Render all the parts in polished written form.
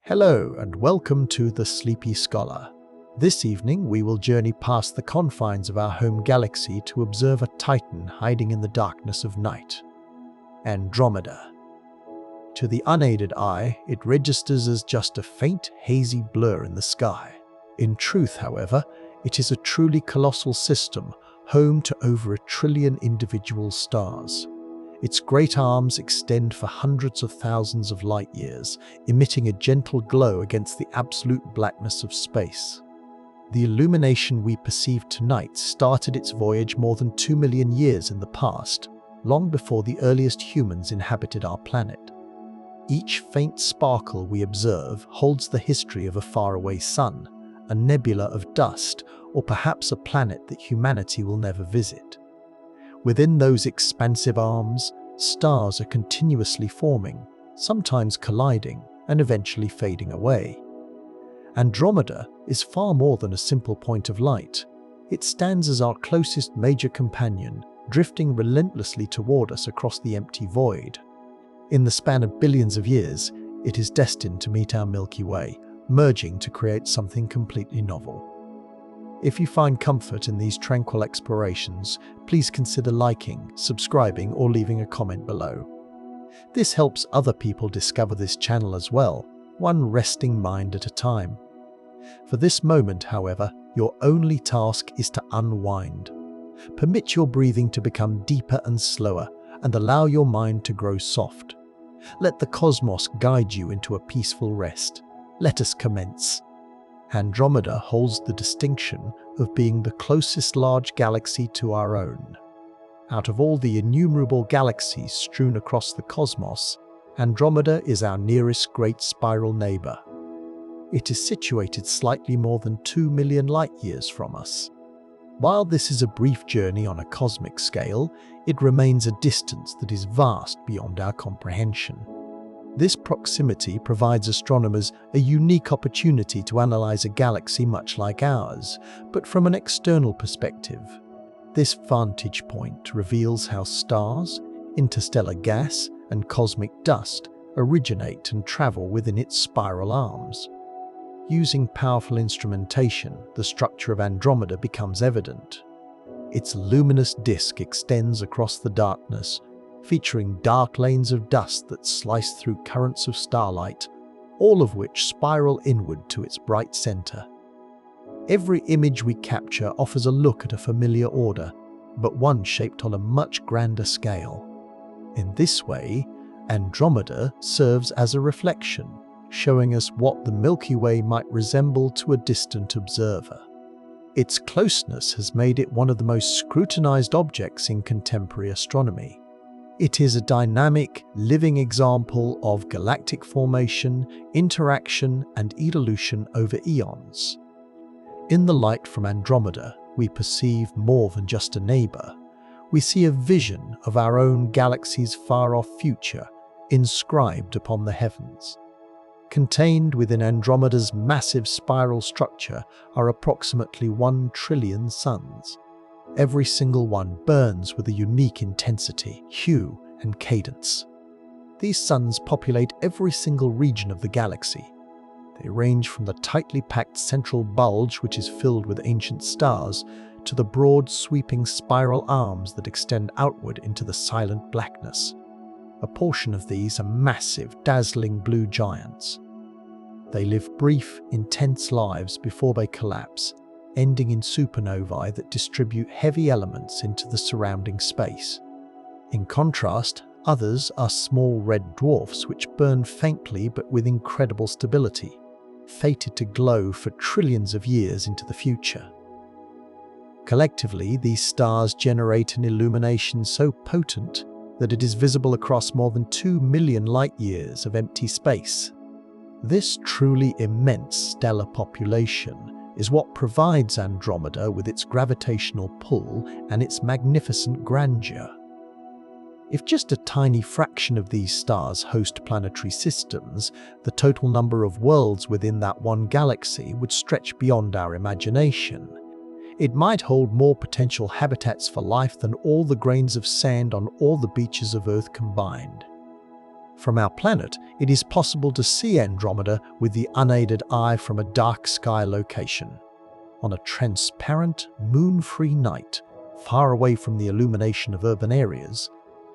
Hello and welcome to The Sleepy Scholar. This evening we will journey past the confines of our home galaxy to observe a titan hiding in the darkness of night. Andromeda. To the unaided eye, it registers as just a faint, hazy blur in the sky. In truth, however, it is a truly colossal system, home to over 1 trillion individual stars. Its great arms extend for hundreds of thousands of light years, emitting a gentle glow against the absolute blackness of space. The illumination we perceive tonight started its voyage more than 2 million years in the past, long before the earliest humans inhabited our planet. Each faint sparkle we observe holds the history of a faraway sun, a nebula of dust, or perhaps a planet that humanity will never visit. Within those expansive arms, stars are continuously forming, sometimes colliding and eventually fading away. Andromeda is far more than a simple point of light. It stands as our closest major companion, drifting relentlessly toward us across the empty void. In the span of billions of years, it is destined to meet our Milky Way, merging to create something completely novel. If you find comfort in these tranquil explorations, please consider liking, subscribing, or leaving a comment below. This helps other people discover this channel as well, one resting mind at a time. For this moment, however, your only task is to unwind. Permit your breathing to become deeper and slower, and allow your mind to grow soft. Let the cosmos guide you into a peaceful rest. Let us commence. Andromeda holds the distinction of being the closest large galaxy to our own. Out of all the innumerable galaxies strewn across the cosmos, Andromeda is our nearest great spiral neighbor. It is situated slightly more than 2 million light-years from us. While this is a brief journey on a cosmic scale, it remains a distance that is vast beyond our comprehension. This proximity provides astronomers a unique opportunity to analyze a galaxy much like ours, but from an external perspective. This vantage point reveals how stars, interstellar gas, and cosmic dust originate and travel within its spiral arms. Using powerful instrumentation, the structure of Andromeda becomes evident. Its luminous disk extends across the darkness, featuring dark lanes of dust that slice through currents of starlight, all of which spiral inward to its bright center. Every image we capture offers a look at a familiar order, but one shaped on a much grander scale. In this way, Andromeda serves as a reflection, showing us what the Milky Way might resemble to a distant observer. Its closeness has made it one of the most scrutinized objects in contemporary astronomy. It is a dynamic, living example of galactic formation, interaction, and evolution over eons. In the light from Andromeda, we perceive more than just a neighbor. We see a vision of our own galaxy's far-off future, inscribed upon the heavens. Contained within Andromeda's massive spiral structure are approximately 1 trillion suns. Every single one burns with a unique intensity, hue, and cadence. These suns populate every single region of the galaxy. They range from the tightly packed central bulge, which is filled with ancient stars, to the broad, sweeping spiral arms that extend outward into the silent blackness. A portion of these are massive, dazzling blue giants. They live brief, intense lives before they collapse, ending in supernovae that distribute heavy elements into the surrounding space. In contrast, others are small red dwarfs which burn faintly but with incredible stability, fated to glow for trillions of years into the future. Collectively, these stars generate an illumination so potent that it is visible across more than 2 million light-years of empty space. This truly immense stellar population is what provides Andromeda with its gravitational pull and its magnificent grandeur. If just a tiny fraction of these stars host planetary systems, the total number of worlds within that one galaxy would stretch beyond our imagination. It might hold more potential habitats for life than all the grains of sand on all the beaches of Earth combined. From our planet, it is possible to see Andromeda with the unaided eye from a dark sky location. On a transparent, moon-free night, far away from the illumination of urban areas,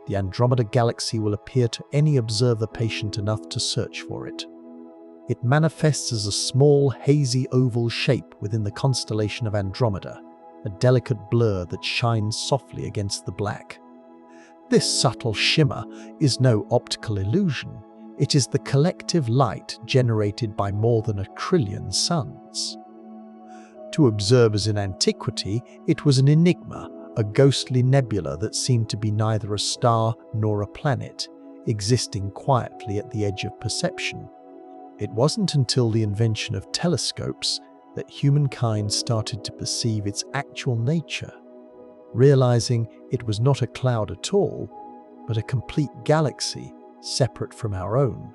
the Andromeda Galaxy will appear to any observer patient enough to search for it. It manifests as a small, hazy oval shape within the constellation of Andromeda, a delicate blur that shines softly against the black. This subtle shimmer is no optical illusion. It is the collective light generated by more than 1,000,000,000,000 suns. To observers in antiquity, it was an enigma, a ghostly nebula that seemed to be neither a star nor a planet, existing quietly at the edge of perception. It wasn't until the invention of telescopes that humankind started to perceive its actual nature, realizing it was not a cloud at all, but a complete galaxy separate from our own.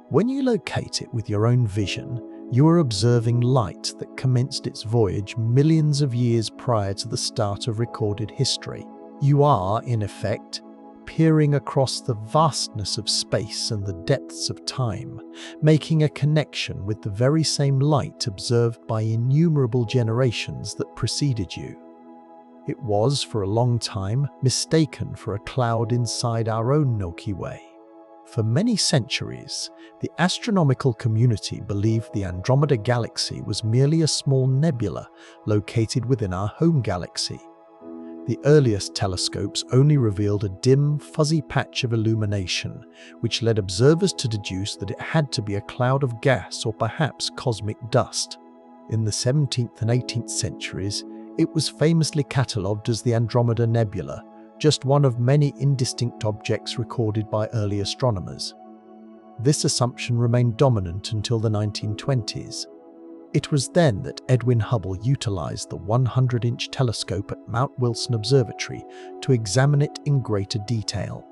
When you locate it with your own vision, you are observing light that commenced its voyage millions of years prior to the start of recorded history. You are, in effect, peering across the vastness of space and the depths of time, making a connection with the very same light observed by innumerable generations that preceded you. It was, for a long time, mistaken for a cloud inside our own Milky Way. For many centuries, the astronomical community believed the Andromeda Galaxy was merely a small nebula located within our home galaxy. The earliest telescopes only revealed a dim, fuzzy patch of illumination, which led observers to deduce that it had to be a cloud of gas or perhaps cosmic dust. In the 17th and 18th centuries, it was famously catalogued as the Andromeda Nebula, just one of many indistinct objects recorded by early astronomers. This assumption remained dominant until the 1920s. It was then that Edwin Hubble utilized the 100-inch telescope at Mount Wilson Observatory to examine it in greater detail.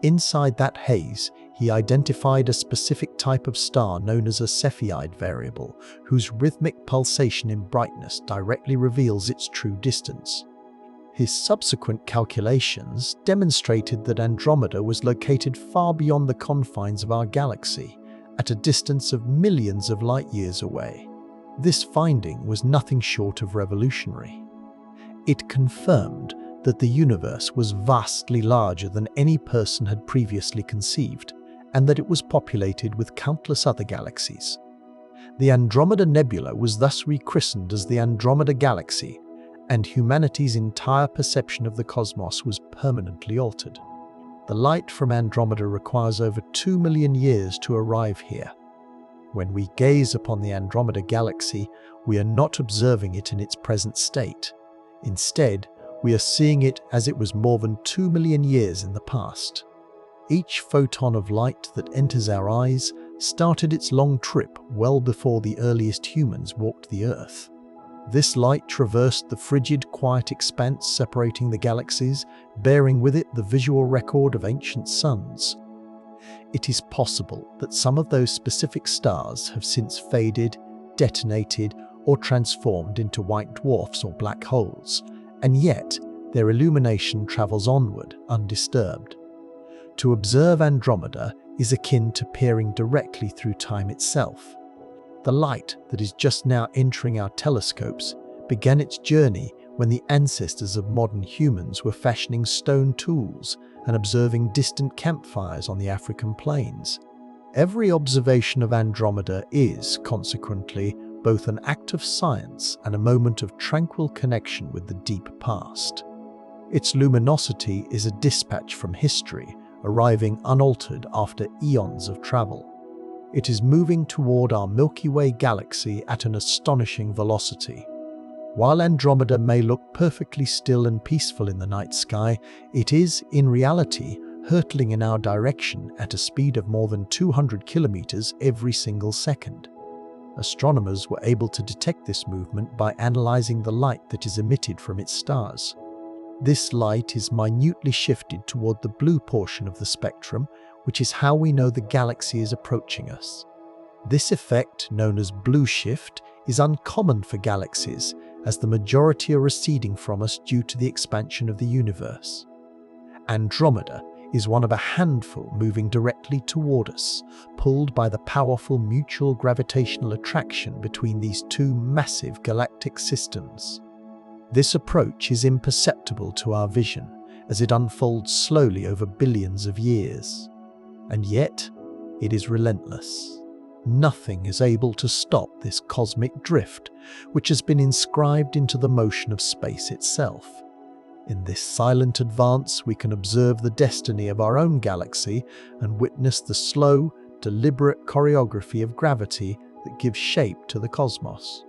Inside that haze, he identified a specific type of star known as a Cepheid variable, whose rhythmic pulsation in brightness directly reveals its true distance. His subsequent calculations demonstrated that Andromeda was located far beyond the confines of our galaxy, at a distance of millions of light-years away. This finding was nothing short of revolutionary. It confirmed that the universe was vastly larger than any person had previously conceived, and that it was populated with countless other galaxies. The Andromeda Nebula was thus rechristened as the Andromeda Galaxy, and humanity's entire perception of the cosmos was permanently altered. The light from Andromeda requires over 2 million years to arrive here. When we gaze upon the Andromeda Galaxy, we are not observing it in its present state. Instead, we are seeing it as it was more than 2 million years in the past. Each photon of light that enters our eyes started its long trip well before the earliest humans walked the Earth. This light traversed the frigid, quiet expanse separating the galaxies, bearing with it the visual record of ancient suns. It is possible that some of those specific stars have since faded, detonated, or transformed into white dwarfs or black holes, and yet their illumination travels onward undisturbed. To observe Andromeda is akin to peering directly through time itself. The light that is just now entering our telescopes began its journey when the ancestors of modern humans were fashioning stone tools and observing distant campfires on the African plains. Every observation of Andromeda is, consequently, both an act of science and a moment of tranquil connection with the deep past. Its luminosity is a dispatch from history, arriving unaltered after eons of travel. It is moving toward our Milky Way galaxy at an astonishing velocity. While Andromeda may look perfectly still and peaceful in the night sky, it is, in reality, hurtling in our direction at a speed of more than 200 kilometers every single second. Astronomers were able to detect this movement by analyzing the light that is emitted from its stars. This light is minutely shifted toward the blue portion of the spectrum, which is how we know the galaxy is approaching us. This effect, known as blue shift, is uncommon for galaxies, as the majority are receding from us due to the expansion of the universe. Andromeda is one of a handful moving directly toward us, pulled by the powerful mutual gravitational attraction between these two massive galactic systems. This approach is imperceptible to our vision as it unfolds slowly over billions of years. And yet, it is relentless. Nothing is able to stop this cosmic drift, which has been inscribed into the motion of space itself. In this silent advance, we can observe the destiny of our own galaxy and witness the slow, deliberate choreography of gravity that gives shape to the cosmos.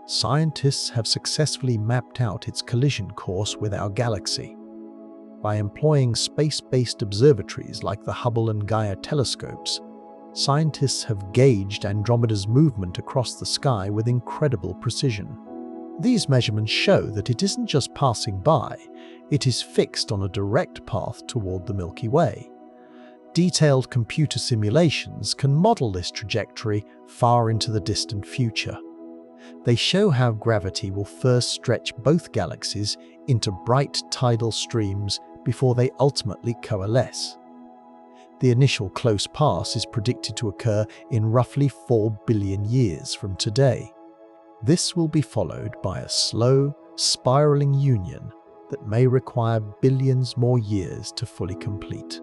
Scientists have successfully mapped out its collision course with our galaxy. By employing space-based observatories like the Hubble and Gaia telescopes, scientists have gauged Andromeda's movement across the sky with incredible precision. These measurements show that it isn't just passing by, it is fixed on a direct path toward the Milky Way. Detailed computer simulations can model this trajectory far into the distant future. They show how gravity will first stretch both galaxies into bright tidal streams before they ultimately coalesce. The initial close pass is predicted to occur in roughly 4 billion years from today. This will be followed by a slow, spiraling union that may require billions more years to fully complete.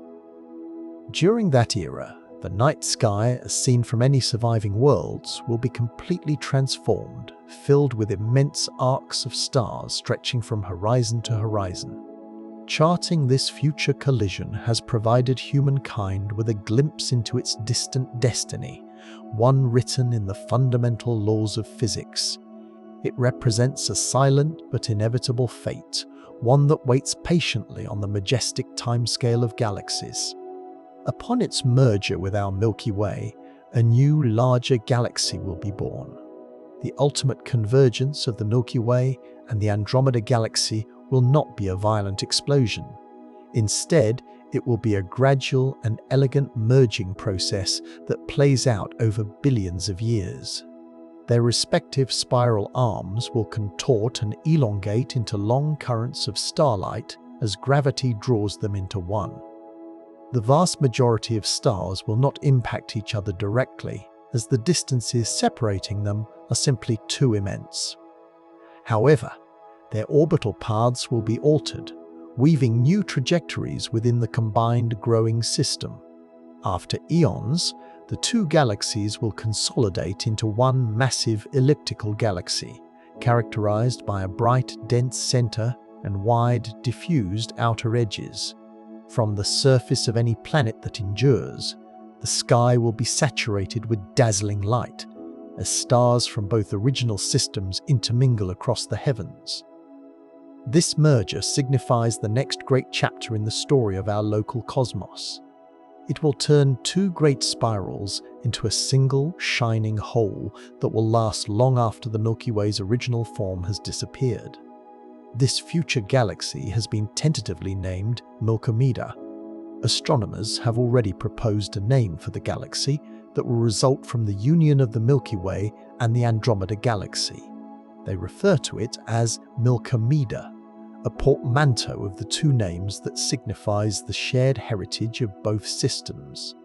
During that era, the night sky, as seen from any surviving worlds, will be completely transformed, filled with immense arcs of stars stretching from horizon to horizon. Charting this future collision has provided humankind with a glimpse into its distant destiny, one written in the fundamental laws of physics. It represents a silent but inevitable fate, one that waits patiently on the majestic timescale of galaxies. Upon its merger with our Milky Way, a new, larger galaxy will be born. The ultimate convergence of the Milky Way and the Andromeda Galaxy will not be a violent explosion. Instead, it will be a gradual and elegant merging process that plays out over billions of years. Their respective spiral arms will contort and elongate into long currents of starlight as gravity draws them into one. The vast majority of stars will not impact each other directly, as the distances separating them are simply too immense. However, their orbital paths will be altered, weaving new trajectories within the combined growing system. After eons, the two galaxies will consolidate into one massive elliptical galaxy, characterized by a bright, dense center and wide, diffused outer edges. From the surface of any planet that endures, the sky will be saturated with dazzling light, as stars from both original systems intermingle across the heavens. This merger signifies the next great chapter in the story of our local cosmos. It will turn two great spirals into a single, shining whole that will last long after the Milky Way's original form has disappeared. This future galaxy has been tentatively named Milkomeda. Astronomers have already proposed a name for the galaxy that will result from the union of the Milky Way and the Andromeda Galaxy. They refer to it as Milkomeda, a portmanteau of the two names that signifies the shared heritage of both systems.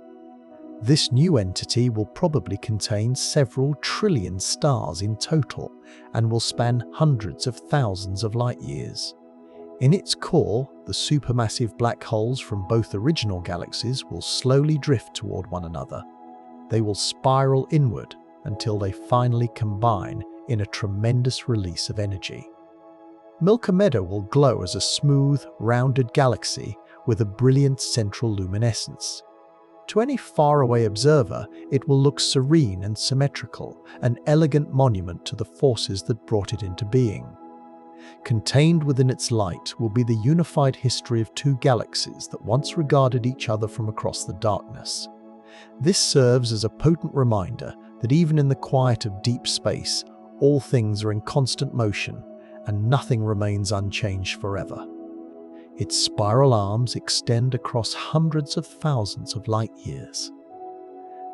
This new entity will probably contain several trillion stars in total and will span hundreds of thousands of light years. In its core, the supermassive black holes from both original galaxies will slowly drift toward one another. They will spiral inward until they finally combine in a tremendous release of energy. Milkomeda will glow as a smooth, rounded galaxy with a brilliant central luminescence. To any faraway observer, it will look serene and symmetrical, an elegant monument to the forces that brought it into being. Contained within its light will be the unified history of two galaxies that once regarded each other from across the darkness. This serves as a potent reminder that even in the quiet of deep space, all things are in constant motion, and nothing remains unchanged forever. Its spiral arms extend across hundreds of thousands of light years.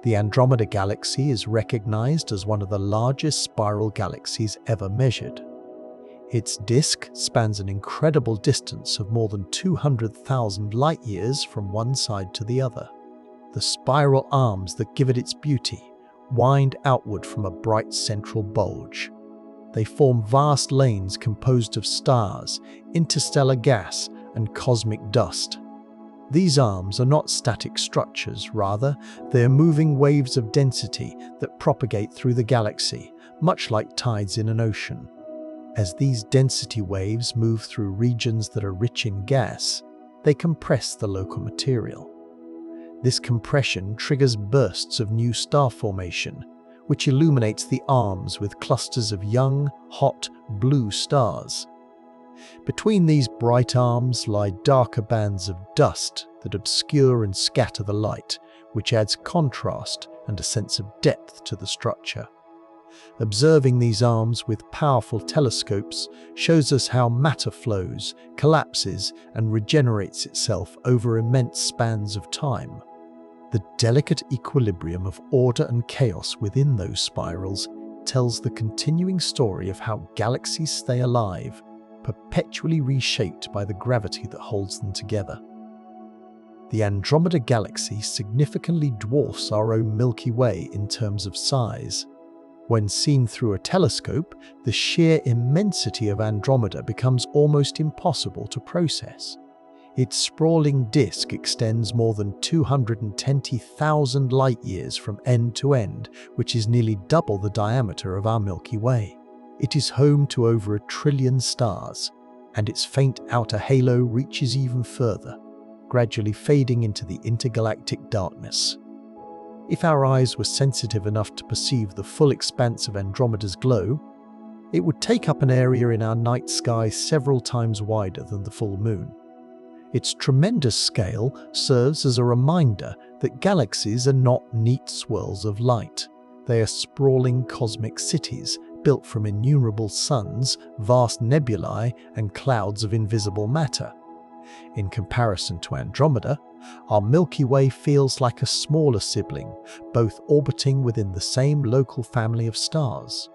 The Andromeda Galaxy is recognized as one of the largest spiral galaxies ever measured. Its disk spans an incredible distance of more than 200,000 light-years from one side to the other. The spiral arms that give it its beauty wind outward from a bright central bulge. They form vast lanes composed of stars, interstellar gas, and cosmic dust. These arms are not static structures, rather, they are moving waves of density that propagate through the galaxy, much like tides in an ocean. As these density waves move through regions that are rich in gas, they compress the local material. This compression triggers bursts of new star formation, which illuminates the arms with clusters of young, hot, blue stars. Between these bright arms lie darker bands of dust that obscure and scatter the light, which adds contrast and a sense of depth to the structure. Observing these arms with powerful telescopes shows us how matter flows, collapses, and regenerates itself over immense spans of time. The delicate equilibrium of order and chaos within those spirals tells the continuing story of how galaxies stay alive, perpetually reshaped by the gravity that holds them together. The Andromeda Galaxy significantly dwarfs our own Milky Way in terms of size. When seen through a telescope, the sheer immensity of Andromeda becomes almost impossible to process. Its sprawling disk extends more than 220,000 light-years from end to end, which is nearly double the diameter of our Milky Way. It is home to over 1 trillion stars, and its faint outer halo reaches even further, gradually fading into the intergalactic darkness. If our eyes were sensitive enough to perceive the full expanse of Andromeda's glow, it would take up an area in our night sky several times wider than the full moon. Its tremendous scale serves as a reminder that galaxies are not neat swirls of light. They are sprawling cosmic cities built from innumerable suns, vast nebulae, and clouds of invisible matter. In comparison to Andromeda, our Milky Way feels like a smaller sibling, both orbiting within the same local family of stars.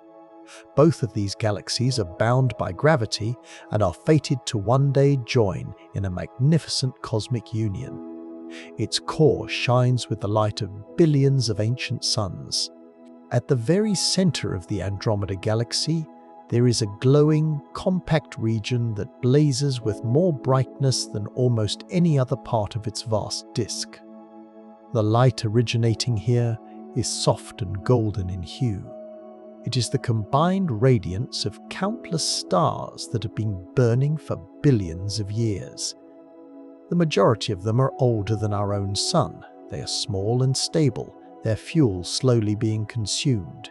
Both of these galaxies are bound by gravity and are fated to one day join in a magnificent cosmic union. Its core shines with the light of billions of ancient suns. At the very center of the Andromeda Galaxy, there is a glowing, compact region that blazes with more brightness than almost any other part of its vast disk. The light originating here is soft and golden in hue. It is the combined radiance of countless stars that have been burning for billions of years. The majority of them are older than our own sun. They are small and stable, their fuel slowly being consumed.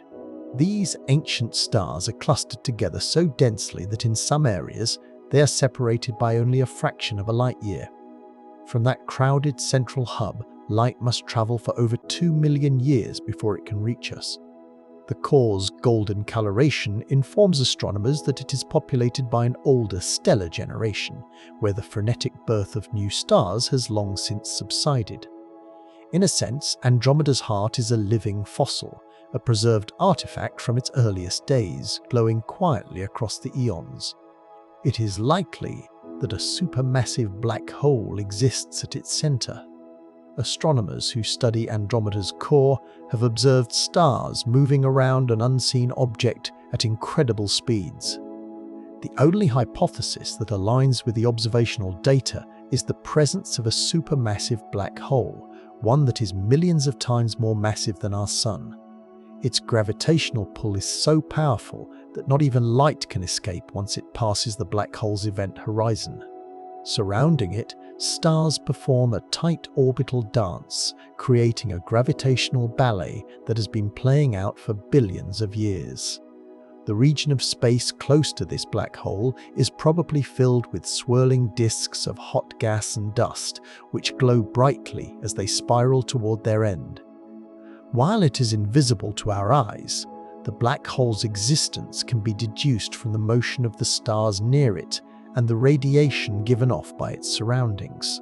These ancient stars are clustered together so densely that in some areas they are separated by only a fraction of a light-year. From that crowded central hub, light must travel for over 2 million years before it can reach us. The core's golden coloration informs astronomers that it is populated by an older stellar generation, where the frenetic birth of new stars has long since subsided. In a sense, Andromeda's heart is a living fossil, a preserved artifact from its earliest days, glowing quietly across the eons. It is likely that a supermassive black hole exists at its center. Astronomers who study Andromeda's core have observed stars moving around an unseen object at incredible speeds. The only hypothesis that aligns with the observational data is the presence of a supermassive black hole, one that is millions of times more massive than our Sun. Its gravitational pull is so powerful that not even light can escape once it passes the black hole's event horizon. Surrounding it, stars perform a tight orbital dance, creating a gravitational ballet that has been playing out for billions of years. The region of space close to this black hole is probably filled with swirling disks of hot gas and dust, which glow brightly as they spiral toward their end. While it is invisible to our eyes, the black hole's existence can be deduced from the motion of the stars near it and the radiation given off by its surroundings.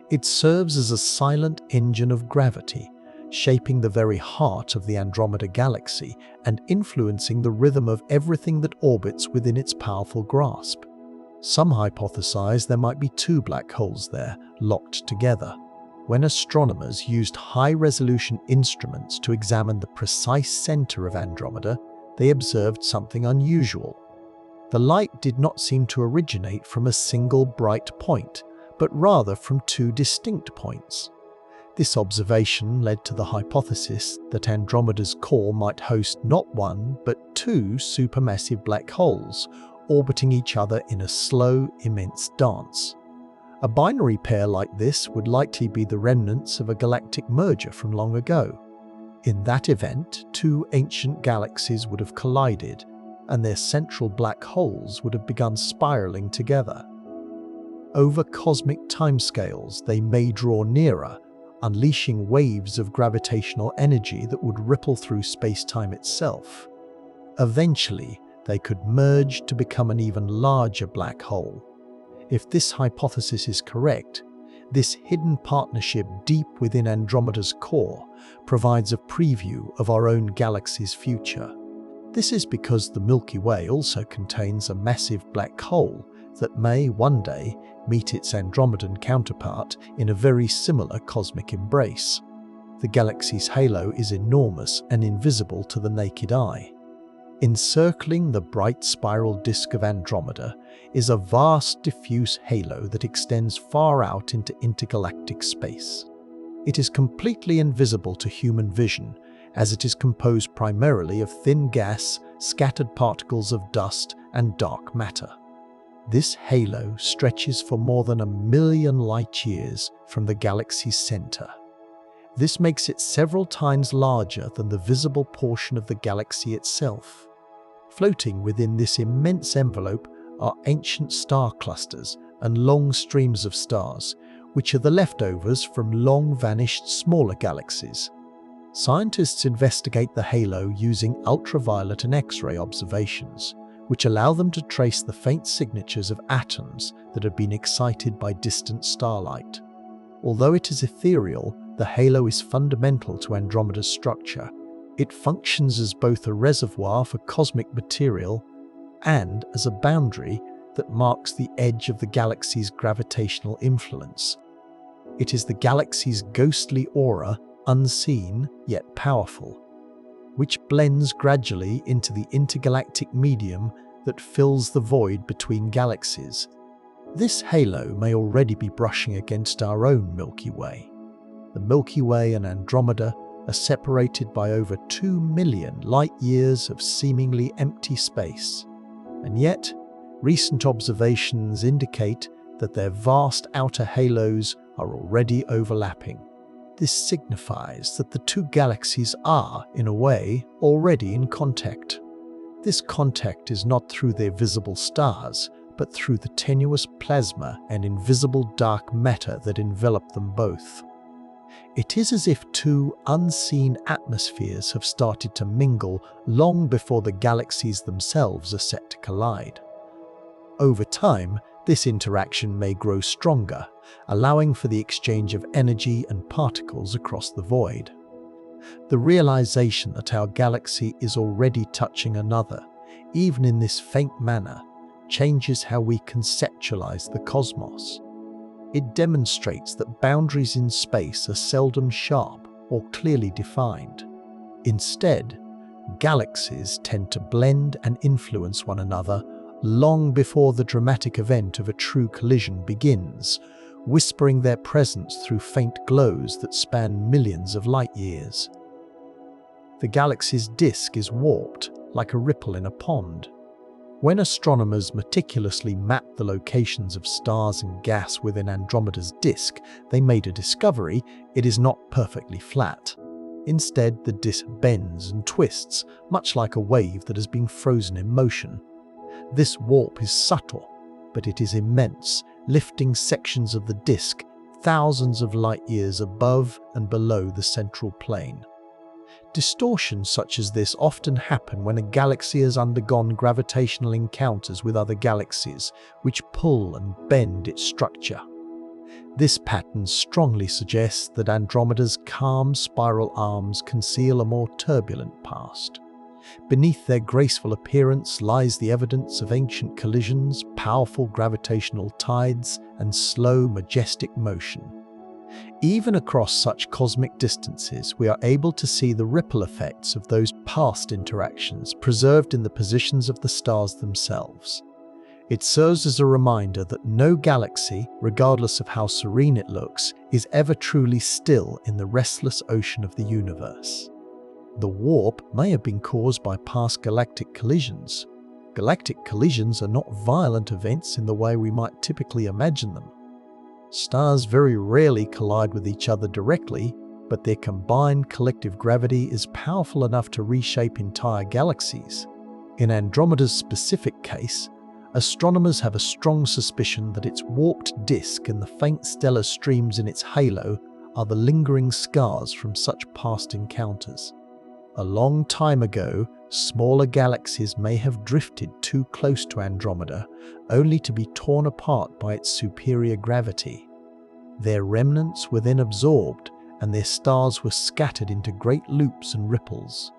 It serves as a silent engine of gravity, shaping the very heart of the Andromeda Galaxy and influencing the rhythm of everything that orbits within its powerful grasp. Some hypothesize there might be two black holes there, locked together. When astronomers used high-resolution instruments to examine the precise center of Andromeda, they observed something unusual. The light did not seem to originate from a single bright point, but rather from two distinct points. This observation led to the hypothesis that Andromeda's core might host not one, but two supermassive black holes, orbiting each other in a slow, immense dance. A binary pair like this would likely be the remnants of a galactic merger from long ago. In that event, two ancient galaxies would have collided, and their central black holes would have begun spiraling together. Over cosmic timescales, they may draw nearer, unleashing waves of gravitational energy that would ripple through space-time itself. Eventually, they could merge to become an even larger black hole. If this hypothesis is correct, this hidden partnership deep within Andromeda's core provides a preview of our own galaxy's future. This is because the Milky Way also contains a massive black hole that may one day meet its Andromedan counterpart in a very similar cosmic embrace. The galaxy's halo is enormous and invisible to the naked eye. Encircling the bright spiral disk of Andromeda is a vast diffuse halo that extends far out into intergalactic space. It is completely invisible to human vision, as it is composed primarily of thin gas, scattered particles of dust, and dark matter. This halo stretches for more than 1 million light-years from the galaxy's center. This makes it several times larger than the visible portion of the galaxy itself. Floating within this immense envelope are ancient star clusters and long streams of stars, which are the leftovers from long-vanished smaller galaxies. Scientists investigate the halo using ultraviolet and X-ray observations, which allow them to trace the faint signatures of atoms that have been excited by distant starlight. Although it is ethereal, the halo is fundamental to Andromeda's structure. It functions as both a reservoir for cosmic material and as a boundary that marks the edge of the galaxy's gravitational influence. It is the galaxy's ghostly aura, unseen yet powerful, which blends gradually into the intergalactic medium that fills the void between galaxies. This halo may already be brushing against our own Milky Way. The Milky Way and Andromeda are separated by over 2 million light-years of seemingly empty space. And yet, recent observations indicate that their vast outer halos are already overlapping. This signifies that the two galaxies are, in a way, already in contact. This contact is not through their visible stars, but through the tenuous plasma and invisible dark matter that envelop them both. It is as if two unseen atmospheres have started to mingle long before the galaxies themselves are set to collide. Over time, this interaction may grow stronger, allowing for the exchange of energy and particles across the void. The realization that our galaxy is already touching another, even in this faint manner, changes how we conceptualize the cosmos. It demonstrates that boundaries in space are seldom sharp or clearly defined. Instead, galaxies tend to blend and influence one another long before the dramatic event of a true collision begins, whispering their presence through faint glows that span millions of light-years. The galaxy's disk is warped, like a ripple in a pond. When astronomers meticulously mapped the locations of stars and gas within Andromeda's disk, they made a discovery: it is not perfectly flat. Instead, the disk bends and twists, much like a wave that has been frozen in motion. This warp is subtle, but it is immense, lifting sections of the disk thousands of light-years above and below the central plane. Distortions such as this often happen when a galaxy has undergone gravitational encounters with other galaxies, which pull and bend its structure. This pattern strongly suggests that Andromeda's calm spiral arms conceal a more turbulent past. Beneath their graceful appearance lies the evidence of ancient collisions, powerful gravitational tides, and slow, majestic motion. Even across such cosmic distances, we are able to see the ripple effects of those past interactions preserved in the positions of the stars themselves. It serves as a reminder that no galaxy, regardless of how serene it looks, is ever truly still in the restless ocean of the universe. The warp may have been caused by past galactic collisions. Galactic collisions are not violent events in the way we might typically imagine them. Stars very rarely collide with each other directly, but their combined collective gravity is powerful enough to reshape entire galaxies. In Andromeda's specific case, astronomers have a strong suspicion that its warped disk and the faint stellar streams in its halo are the lingering scars from such past encounters. A long time ago, smaller galaxies may have drifted too close to Andromeda, only to be torn apart by its superior gravity. Their remnants were then absorbed, and their stars were scattered into great loops and ripples.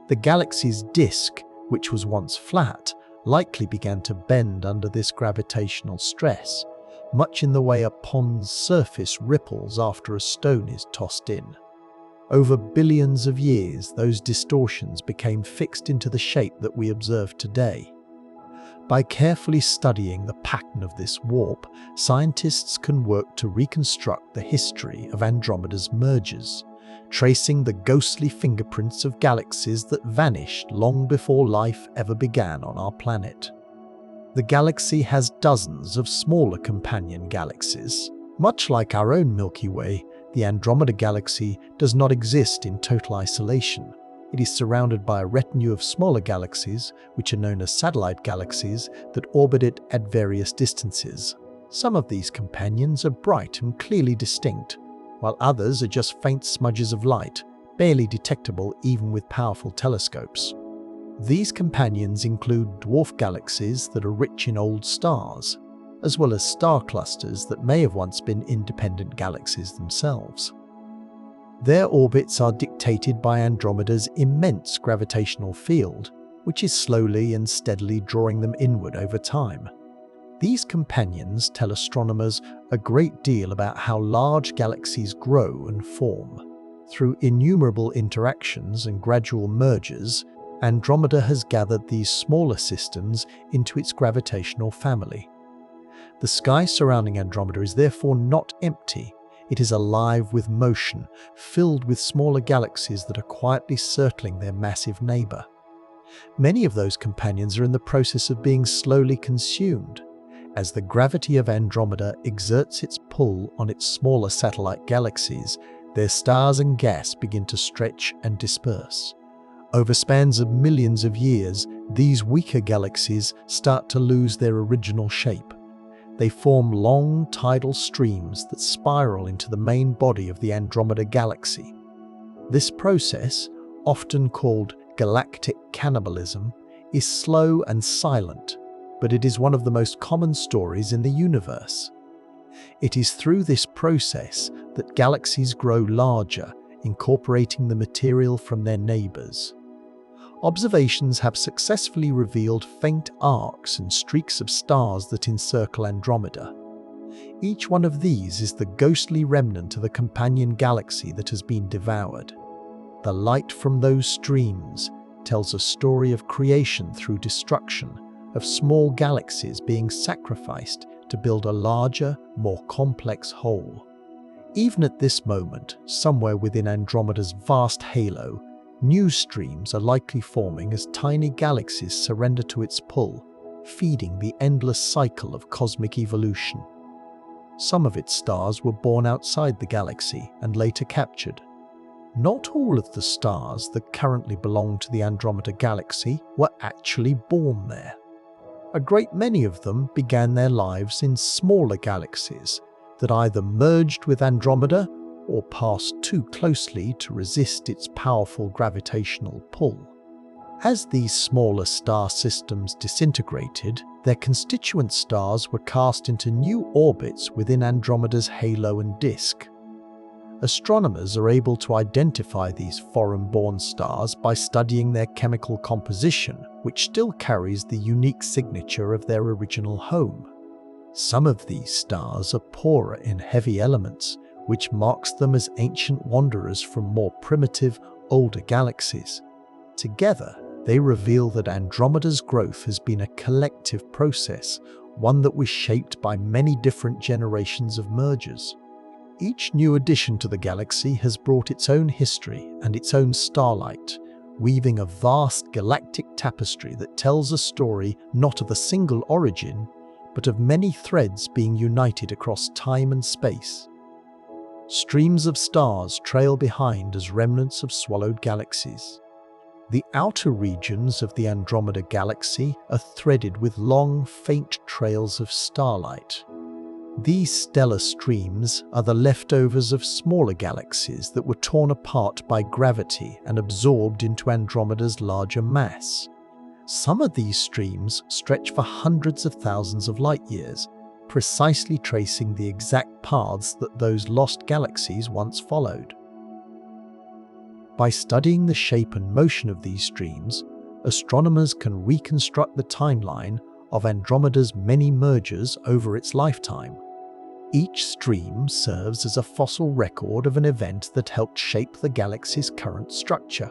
The galaxy's disk, which was once flat, likely began to bend under this gravitational stress, much in the way a pond's surface ripples after a stone is tossed in. Over billions of years, those distortions became fixed into the shape that we observe today. By carefully studying the pattern of this warp, scientists can work to reconstruct the history of Andromeda's mergers, tracing the ghostly fingerprints of galaxies that vanished long before life ever began on our planet. The galaxy has dozens of smaller companion galaxies. Much like our own Milky Way, the Andromeda Galaxy does not exist in total isolation. It is surrounded by a retinue of smaller galaxies, which are known as satellite galaxies, that orbit it at various distances. Some of these companions are bright and clearly distinct, while others are just faint smudges of light, barely detectable even with powerful telescopes. These companions include dwarf galaxies that are rich in old stars, as well as star clusters that may have once been independent galaxies themselves. Their orbits are dictated by Andromeda's immense gravitational field, which is slowly and steadily drawing them inward over time. These companions tell astronomers a great deal about how large galaxies grow and form. Through innumerable interactions and gradual mergers, Andromeda has gathered these smaller systems into its gravitational family. The sky surrounding Andromeda is therefore not empty. It is alive with motion, filled with smaller galaxies that are quietly circling their massive neighbor. Many of those companions are in the process of being slowly consumed. As the gravity of Andromeda exerts its pull on its smaller satellite galaxies, their stars and gas begin to stretch and disperse. Over spans of millions of years, these weaker galaxies start to lose their original shape. They form long tidal streams that spiral into the main body of the Andromeda Galaxy. This process, often called galactic cannibalism, is slow and silent, but it is one of the most common stories in the universe. It is through this process that galaxies grow larger, incorporating the material from their neighbors. Observations have successfully revealed faint arcs and streaks of stars that encircle Andromeda. Each one of these is the ghostly remnant of a companion galaxy that has been devoured. The light from those streams tells a story of creation through destruction, of small galaxies being sacrificed to build a larger, more complex whole. Even at this moment, somewhere within Andromeda's vast halo, new streams are likely forming as tiny galaxies surrender to its pull, feeding the endless cycle of cosmic evolution. Some of its stars were born outside the galaxy and later captured. Not all of the stars that currently belong to the Andromeda Galaxy were actually born there. A great many of them began their lives in smaller galaxies that either merged with Andromeda or passed too closely to resist its powerful gravitational pull. As these smaller star systems disintegrated, their constituent stars were cast into new orbits within Andromeda's halo and disk. Astronomers are able to identify these foreign-born stars by studying their chemical composition, which still carries the unique signature of their original home. Some of these stars are poorer in heavy elements, which marks them as ancient wanderers from more primitive, older galaxies. Together, they reveal that Andromeda's growth has been a collective process, one that was shaped by many different generations of mergers. Each new addition to the galaxy has brought its own history and its own starlight, weaving a vast galactic tapestry that tells a story not of a single origin, but of many threads being united across time and space. Streams of stars trail behind as remnants of swallowed galaxies. The outer regions of the Andromeda Galaxy are threaded with long, faint trails of starlight. These stellar streams are the leftovers of smaller galaxies that were torn apart by gravity and absorbed into Andromeda's larger mass. Some of these streams stretch for hundreds of thousands of light-years, precisely tracing the exact paths that those lost galaxies once followed. By studying the shape and motion of these streams, astronomers can reconstruct the timeline of Andromeda's many mergers over its lifetime. Each stream serves as a fossil record of an event that helped shape the galaxy's current structure.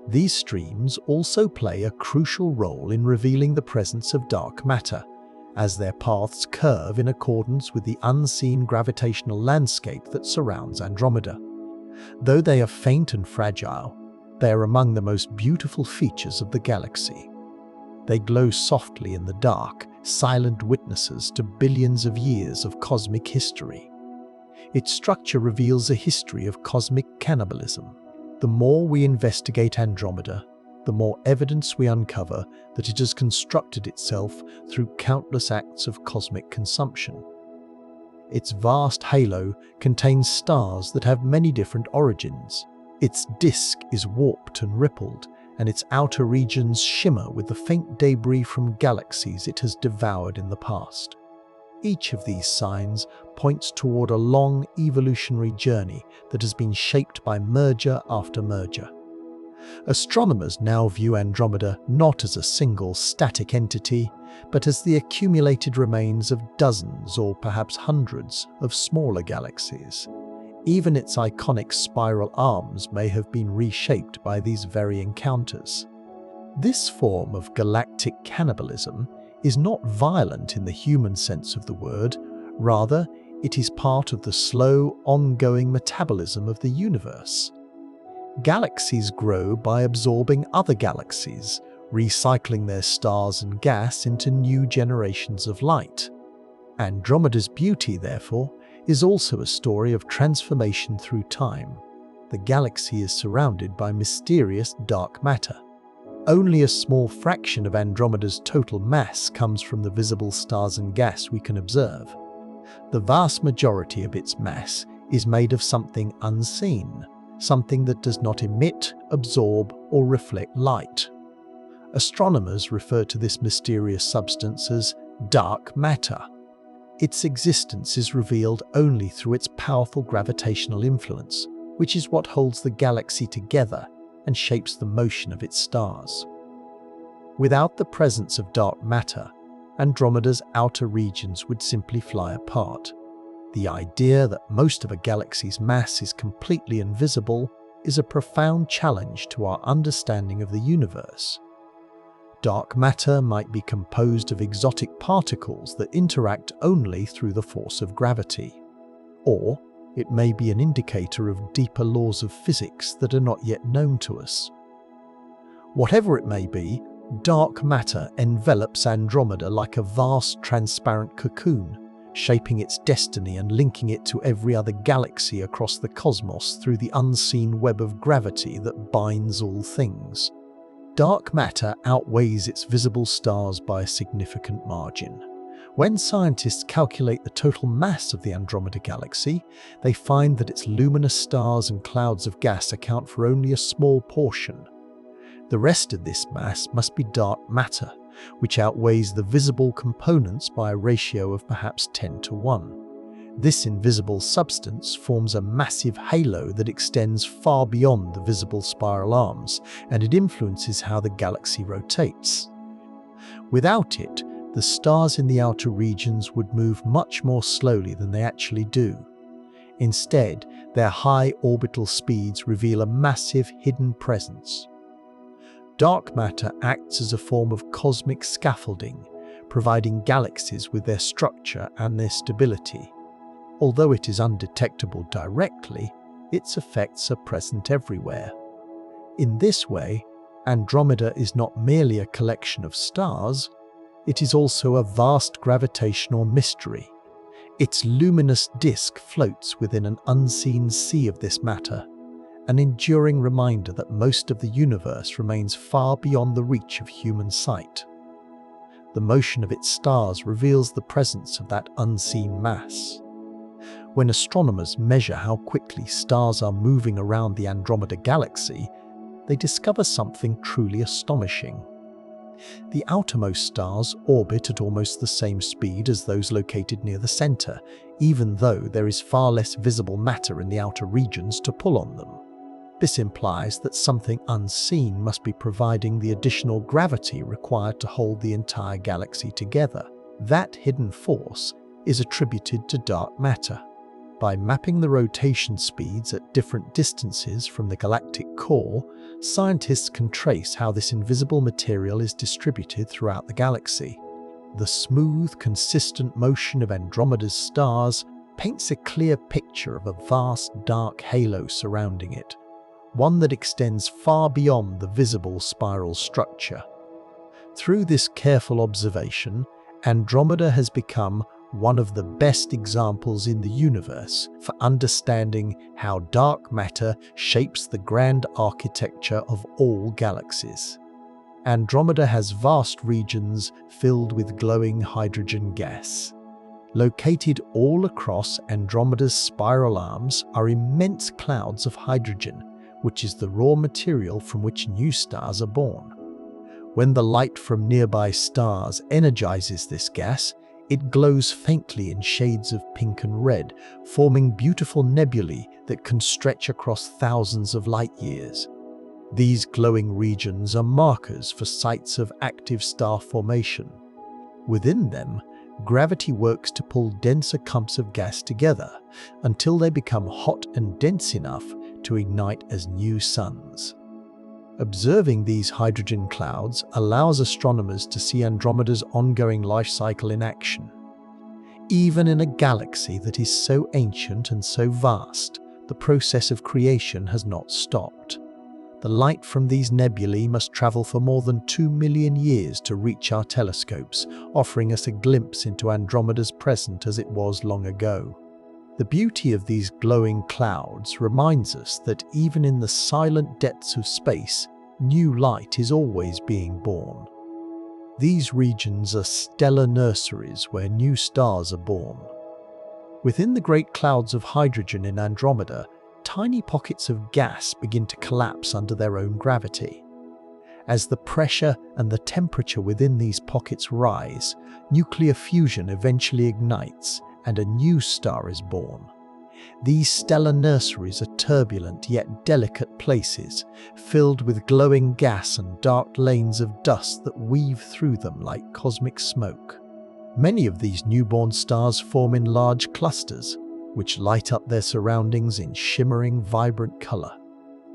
These streams also play a crucial role in revealing the presence of dark matter, as their paths curve in accordance with the unseen gravitational landscape that surrounds Andromeda. Though they are faint and fragile, they are among the most beautiful features of the galaxy. They glow softly in the dark, silent witnesses to billions of years of cosmic history. Its structure reveals a history of cosmic cannibalism. The more we investigate Andromeda, the more evidence we uncover that it has constructed itself through countless acts of cosmic consumption. Its vast halo contains stars that have many different origins. Its disk is warped and rippled, and its outer regions shimmer with the faint debris from galaxies it has devoured in the past. Each of these signs points toward a long evolutionary journey that has been shaped by merger after merger. Astronomers now view Andromeda not as a single static entity, but as the accumulated remains of dozens or perhaps hundreds of smaller galaxies. Even its iconic spiral arms may have been reshaped by these very encounters. This form of galactic cannibalism is not violent in the human sense of the word, rather, it is part of the slow, ongoing metabolism of the universe. Galaxies grow by absorbing other galaxies, recycling their stars and gas into new generations of light. Andromeda's beauty, therefore, is also a story of transformation through time. The galaxy is surrounded by mysterious dark matter. Only a small fraction of Andromeda's total mass comes from the visible stars and gas we can observe. The vast majority of its mass is made of something unseen, something that does not emit, absorb, or reflect light. Astronomers refer to this mysterious substance as dark matter. Its existence is revealed only through its powerful gravitational influence, which is what holds the galaxy together and shapes the motion of its stars. Without the presence of dark matter, Andromeda's outer regions would simply fly apart. The idea that most of a galaxy's mass is completely invisible is a profound challenge to our understanding of the universe. Dark matter might be composed of exotic particles that interact only through the force of gravity. Or it may be an indicator of deeper laws of physics that are not yet known to us. Whatever it may be, dark matter envelops Andromeda like a vast transparent cocoon, shaping its destiny and linking it to every other galaxy across the cosmos through the unseen web of gravity that binds all things. Dark matter outweighs its visible stars by a significant margin. When scientists calculate the total mass of the Andromeda Galaxy, they find that its luminous stars and clouds of gas account for only a small portion. The rest of this mass must be dark matter, which outweighs the visible components by a ratio of perhaps 10 to 1. This invisible substance forms a massive halo that extends far beyond the visible spiral arms, and it influences how the galaxy rotates. Without it, the stars in the outer regions would move much more slowly than they actually do. Instead, their high orbital speeds reveal a massive hidden presence. Dark matter acts as a form of cosmic scaffolding, providing galaxies with their structure and their stability. Although it is undetectable directly, its effects are present everywhere. In this way, Andromeda is not merely a collection of stars, it is also a vast gravitational mystery. Its luminous disk floats within an unseen sea of this matter, an enduring reminder that most of the universe remains far beyond the reach of human sight. The motion of its stars reveals the presence of that unseen mass. When astronomers measure how quickly stars are moving around the Andromeda Galaxy, they discover something truly astonishing. The outermost stars orbit at almost the same speed as those located near the center, even though there is far less visible matter in the outer regions to pull on them. This implies that something unseen must be providing the additional gravity required to hold the entire galaxy together. That hidden force is attributed to dark matter. By mapping the rotation speeds at different distances from the galactic core, scientists can trace how this invisible material is distributed throughout the galaxy. The smooth, consistent motion of Andromeda's stars paints a clear picture of a vast dark halo surrounding it, one that extends far beyond the visible spiral structure. Through this careful observation, Andromeda has become one of the best examples in the universe for understanding how dark matter shapes the grand architecture of all galaxies. Andromeda has vast regions filled with glowing hydrogen gas. Located all across Andromeda's spiral arms are immense clouds of hydrogen, which is the raw material from which new stars are born. When the light from nearby stars energizes this gas, it glows faintly in shades of pink and red, forming beautiful nebulae that can stretch across thousands of light years. These glowing regions are markers for sites of active star formation. Within them, gravity works to pull denser clumps of gas together until they become hot and dense enough to ignite as new suns. Observing these hydrogen clouds allows astronomers to see Andromeda's ongoing life cycle in action. Even in a galaxy that is so ancient and so vast, the process of creation has not stopped. The light from these nebulae must travel for more than 2 million years to reach our telescopes, offering us a glimpse into Andromeda's present as it was long ago. The beauty of these glowing clouds reminds us that even in the silent depths of space, new light is always being born. These regions are stellar nurseries where new stars are born. Within the great clouds of hydrogen in Andromeda, tiny pockets of gas begin to collapse under their own gravity. As the pressure and the temperature within these pockets rise, nuclear fusion eventually ignites and a new star is born. These stellar nurseries are turbulent yet delicate places, filled with glowing gas and dark lanes of dust that weave through them like cosmic smoke. Many of these newborn stars form in large clusters, which light up their surroundings in shimmering, vibrant color.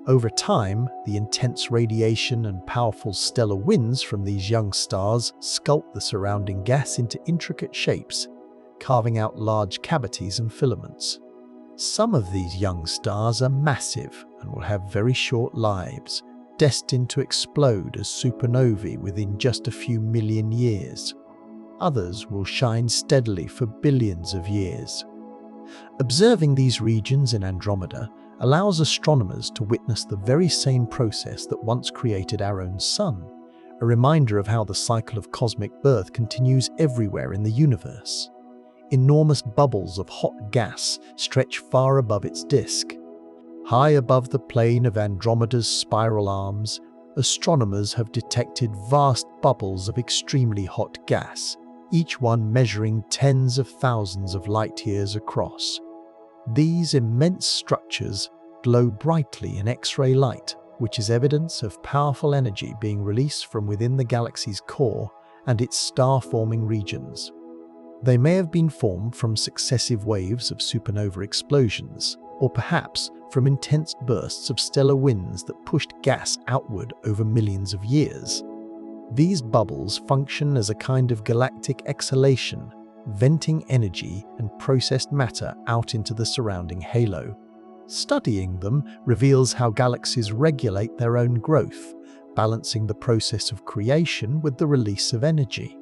Over time, the intense radiation and powerful stellar winds from these young stars sculpt the surrounding gas into intricate shapes, carving out large cavities and filaments. Some of these young stars are massive and will have very short lives, destined to explode as supernovae within just a few million years. Others will shine steadily for billions of years. Observing these regions in Andromeda allows astronomers to witness the very same process that once created our own sun, a reminder of how the cycle of cosmic birth continues everywhere in the universe. Enormous bubbles of hot gas stretch far above its disk. High above the plane of Andromeda's spiral arms, astronomers have detected vast bubbles of extremely hot gas, each one measuring tens of thousands of light-years across. These immense structures glow brightly in X-ray light, which is evidence of powerful energy being released from within the galaxy's core and its star-forming regions. They may have been formed from successive waves of supernova explosions, or perhaps from intense bursts of stellar winds that pushed gas outward over millions of years. These bubbles function as a kind of galactic exhalation, venting energy and processed matter out into the surrounding halo. Studying them reveals how galaxies regulate their own growth, balancing the process of creation with the release of energy.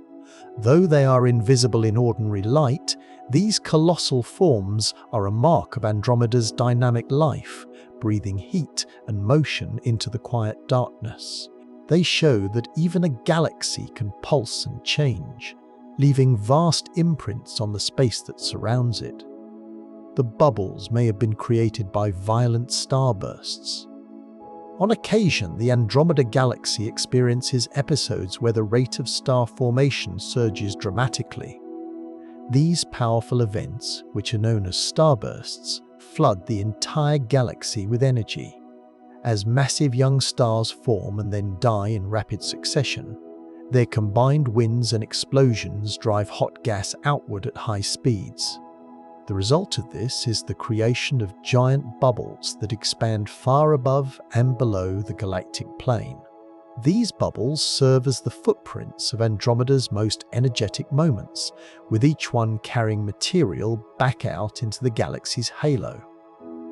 Though they are invisible in ordinary light, these colossal forms are a mark of Andromeda's dynamic life, breathing heat and motion into the quiet darkness. They show that even a galaxy can pulse and change, leaving vast imprints on the space that surrounds it. The bubbles may have been created by violent starbursts. On occasion, the Andromeda Galaxy experiences episodes where the rate of star formation surges dramatically. These powerful events, which are known as starbursts, flood the entire galaxy with energy. As massive young stars form and then die in rapid succession, their combined winds and explosions drive hot gas outward at high speeds. The result of this is the creation of giant bubbles that expand far above and below the galactic plane. These bubbles serve as the footprints of Andromeda's most energetic moments, with each one carrying material back out into the galaxy's halo.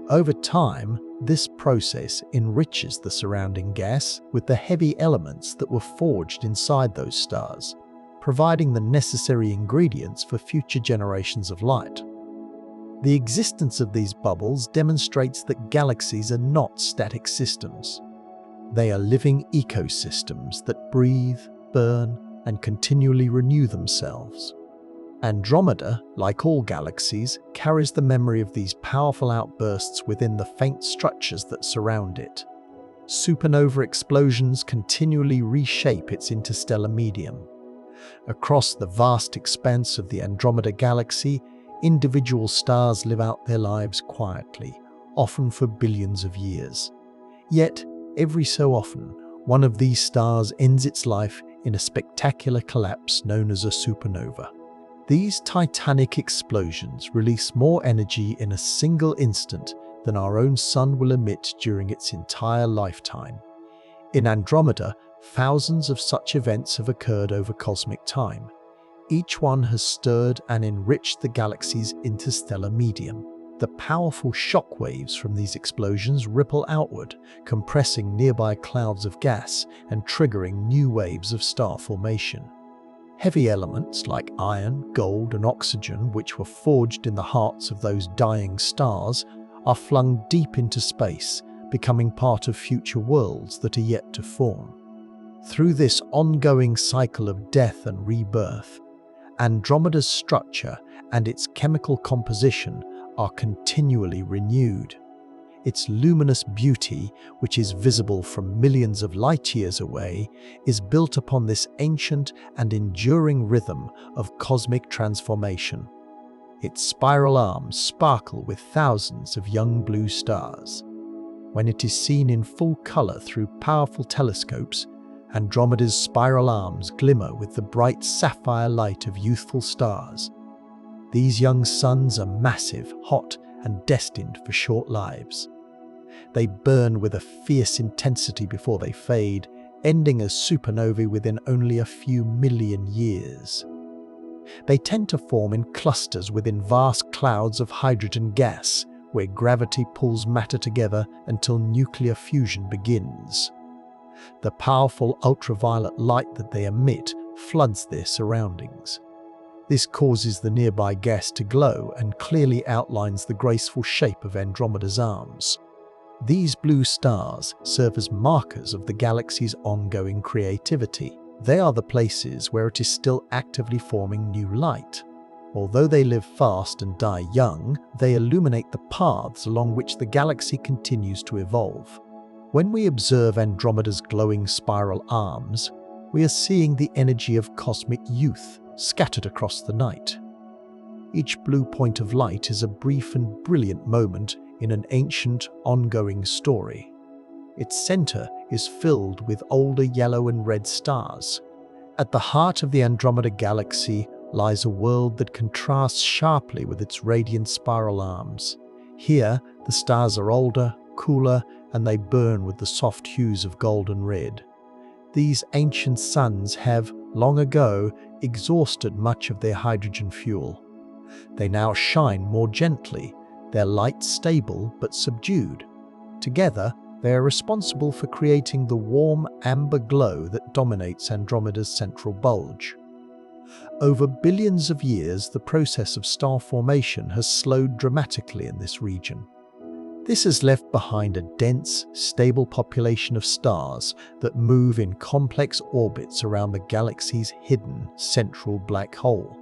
Over time, this process enriches the surrounding gas with the heavy elements that were forged inside those stars, providing the necessary ingredients for future generations of light. The existence of these bubbles demonstrates that galaxies are not static systems. They are living ecosystems that breathe, burn, and continually renew themselves. Andromeda, like all galaxies, carries the memory of these powerful outbursts within the faint structures that surround it. Supernova explosions continually reshape its interstellar medium. Across the vast expanse of the Andromeda Galaxy, individual stars live out their lives quietly, often for billions of years. Yet, every so often, one of these stars ends its life in a spectacular collapse known as a supernova. These titanic explosions release more energy in a single instant than our own sun will emit during its entire lifetime. In Andromeda, thousands of such events have occurred over cosmic time. Each one has stirred and enriched the galaxy's interstellar medium. The powerful shock waves from these explosions ripple outward, compressing nearby clouds of gas and triggering new waves of star formation. Heavy elements like iron, gold, and oxygen, which were forged in the hearts of those dying stars, are flung deep into space, becoming part of future worlds that are yet to form. Through this ongoing cycle of death and rebirth, Andromeda's structure and its chemical composition are continually renewed. Its luminous beauty, which is visible from millions of light-years away, is built upon this ancient and enduring rhythm of cosmic transformation. Its spiral arms sparkle with thousands of young blue stars. When it is seen in full color through powerful telescopes, Andromeda's spiral arms glimmer with the bright sapphire light of youthful stars. These young suns are massive, hot, and destined for short lives. They burn with a fierce intensity before they fade, ending as supernovae within only a few million years. They tend to form in clusters within vast clouds of hydrogen gas, where gravity pulls matter together until nuclear fusion begins. The powerful ultraviolet light that they emit floods their surroundings. This causes the nearby gas to glow and clearly outlines the graceful shape of Andromeda's arms. These blue stars serve as markers of the galaxy's ongoing creativity. They are the places where it is still actively forming new light. Although they live fast and die young, they illuminate the paths along which the galaxy continues to evolve. When we observe Andromeda's glowing spiral arms, we are seeing the energy of cosmic youth scattered across the night. Each blue point of light is a brief and brilliant moment in an ancient, ongoing story. Its center is filled with older yellow and red stars. At the heart of the Andromeda Galaxy lies a world that contrasts sharply with its radiant spiral arms. Here, the stars are older, cooler, and they burn with the soft hues of gold and red. These ancient suns have, long ago, exhausted much of their hydrogen fuel. They now shine more gently, their light stable but subdued. Together, they are responsible for creating the warm amber glow that dominates Andromeda's central bulge. Over billions of years, the process of star formation has slowed dramatically in this region. This has left behind a dense, stable population of stars that move in complex orbits around the galaxy's hidden central black hole.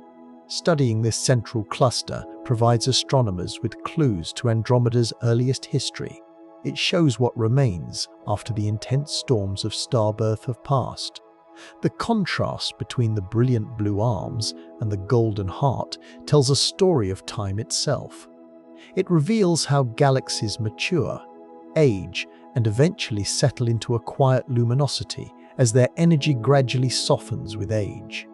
Studying this central cluster provides astronomers with clues to Andromeda's earliest history. It shows what remains after the intense storms of starbirth have passed. The contrast between the brilliant blue arms and the golden heart tells a story of time itself. It reveals how galaxies mature, age, and eventually settle into a quiet luminosity as their energy gradually softens with age.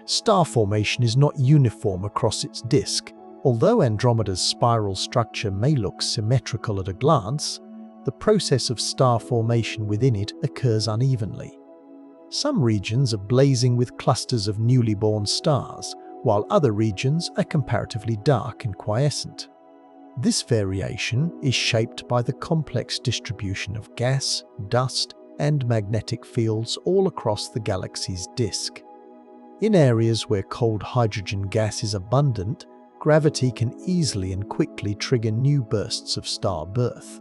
Star formation is not uniform across its disk. Although Andromeda's spiral structure may look symmetrical at a glance, the process of star formation within it occurs unevenly. Some regions are blazing with clusters of newly born stars, while other regions are comparatively dark and quiescent. This variation is shaped by the complex distribution of gas, dust, and magnetic fields all across the galaxy's disk. In areas where cold hydrogen gas is abundant, gravity can easily and quickly trigger new bursts of star birth.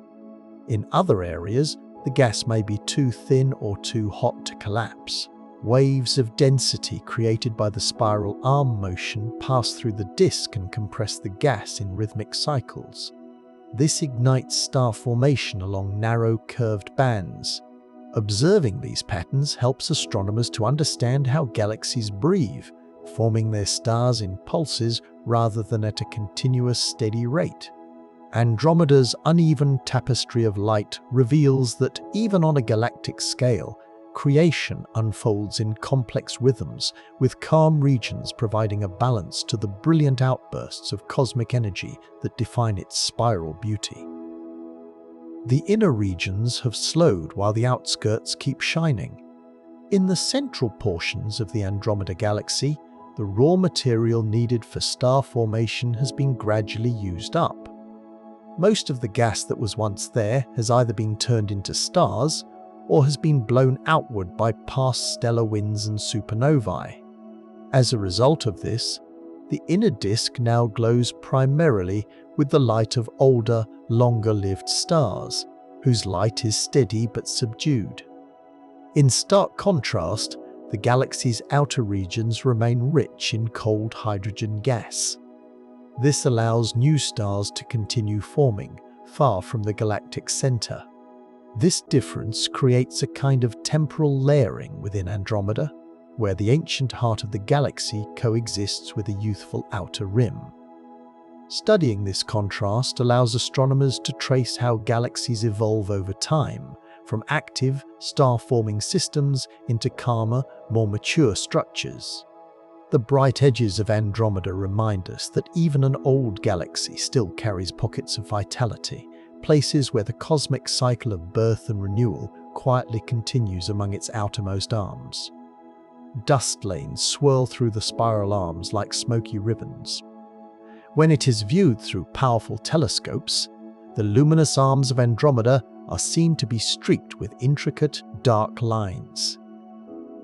In other areas, the gas may be too thin or too hot to collapse. Waves of density created by the spiral arm motion pass through the disk and compress the gas in rhythmic cycles. This ignites star formation along narrow, curved bands. Observing these patterns helps astronomers to understand how galaxies breathe, forming their stars in pulses rather than at a continuous, steady rate. Andromeda's uneven tapestry of light reveals that even on a galactic scale, creation unfolds in complex rhythms, with calm regions providing a balance to the brilliant outbursts of cosmic energy that define its spiral beauty. The inner regions have slowed while the outskirts keep shining. In the central portions of the Andromeda Galaxy, the raw material needed for star formation has been gradually used up. Most of the gas that was once there has either been turned into stars or has been blown outward by past stellar winds and supernovae. As a result of this, the inner disk now glows primarily with the light of older, longer-lived stars, whose light is steady but subdued. In stark contrast, the galaxy's outer regions remain rich in cold hydrogen gas. This allows new stars to continue forming, far from the galactic center. This difference creates a kind of temporal layering within Andromeda, where the ancient heart of the galaxy coexists with a youthful outer rim. Studying this contrast allows astronomers to trace how galaxies evolve over time, from active, star-forming systems into calmer, more mature structures. The bright edges of Andromeda remind us that even an old galaxy still carries pockets of vitality, places where the cosmic cycle of birth and renewal quietly continues among its outermost arms. Dust lanes swirl through the spiral arms like smoky ribbons. When it is viewed through powerful telescopes, the luminous arms of Andromeda are seen to be streaked with intricate, dark lines.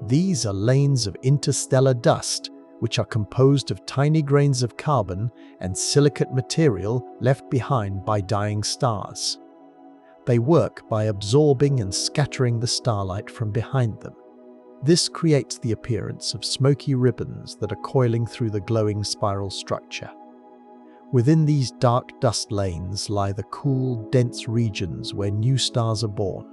These are lanes of interstellar dust, which are composed of tiny grains of carbon and silicate material left behind by dying stars. They work by absorbing and scattering the starlight from behind them. This creates the appearance of smoky ribbons that are coiling through the glowing spiral structure. Within these dark dust lanes lie the cool, dense regions where new stars are born.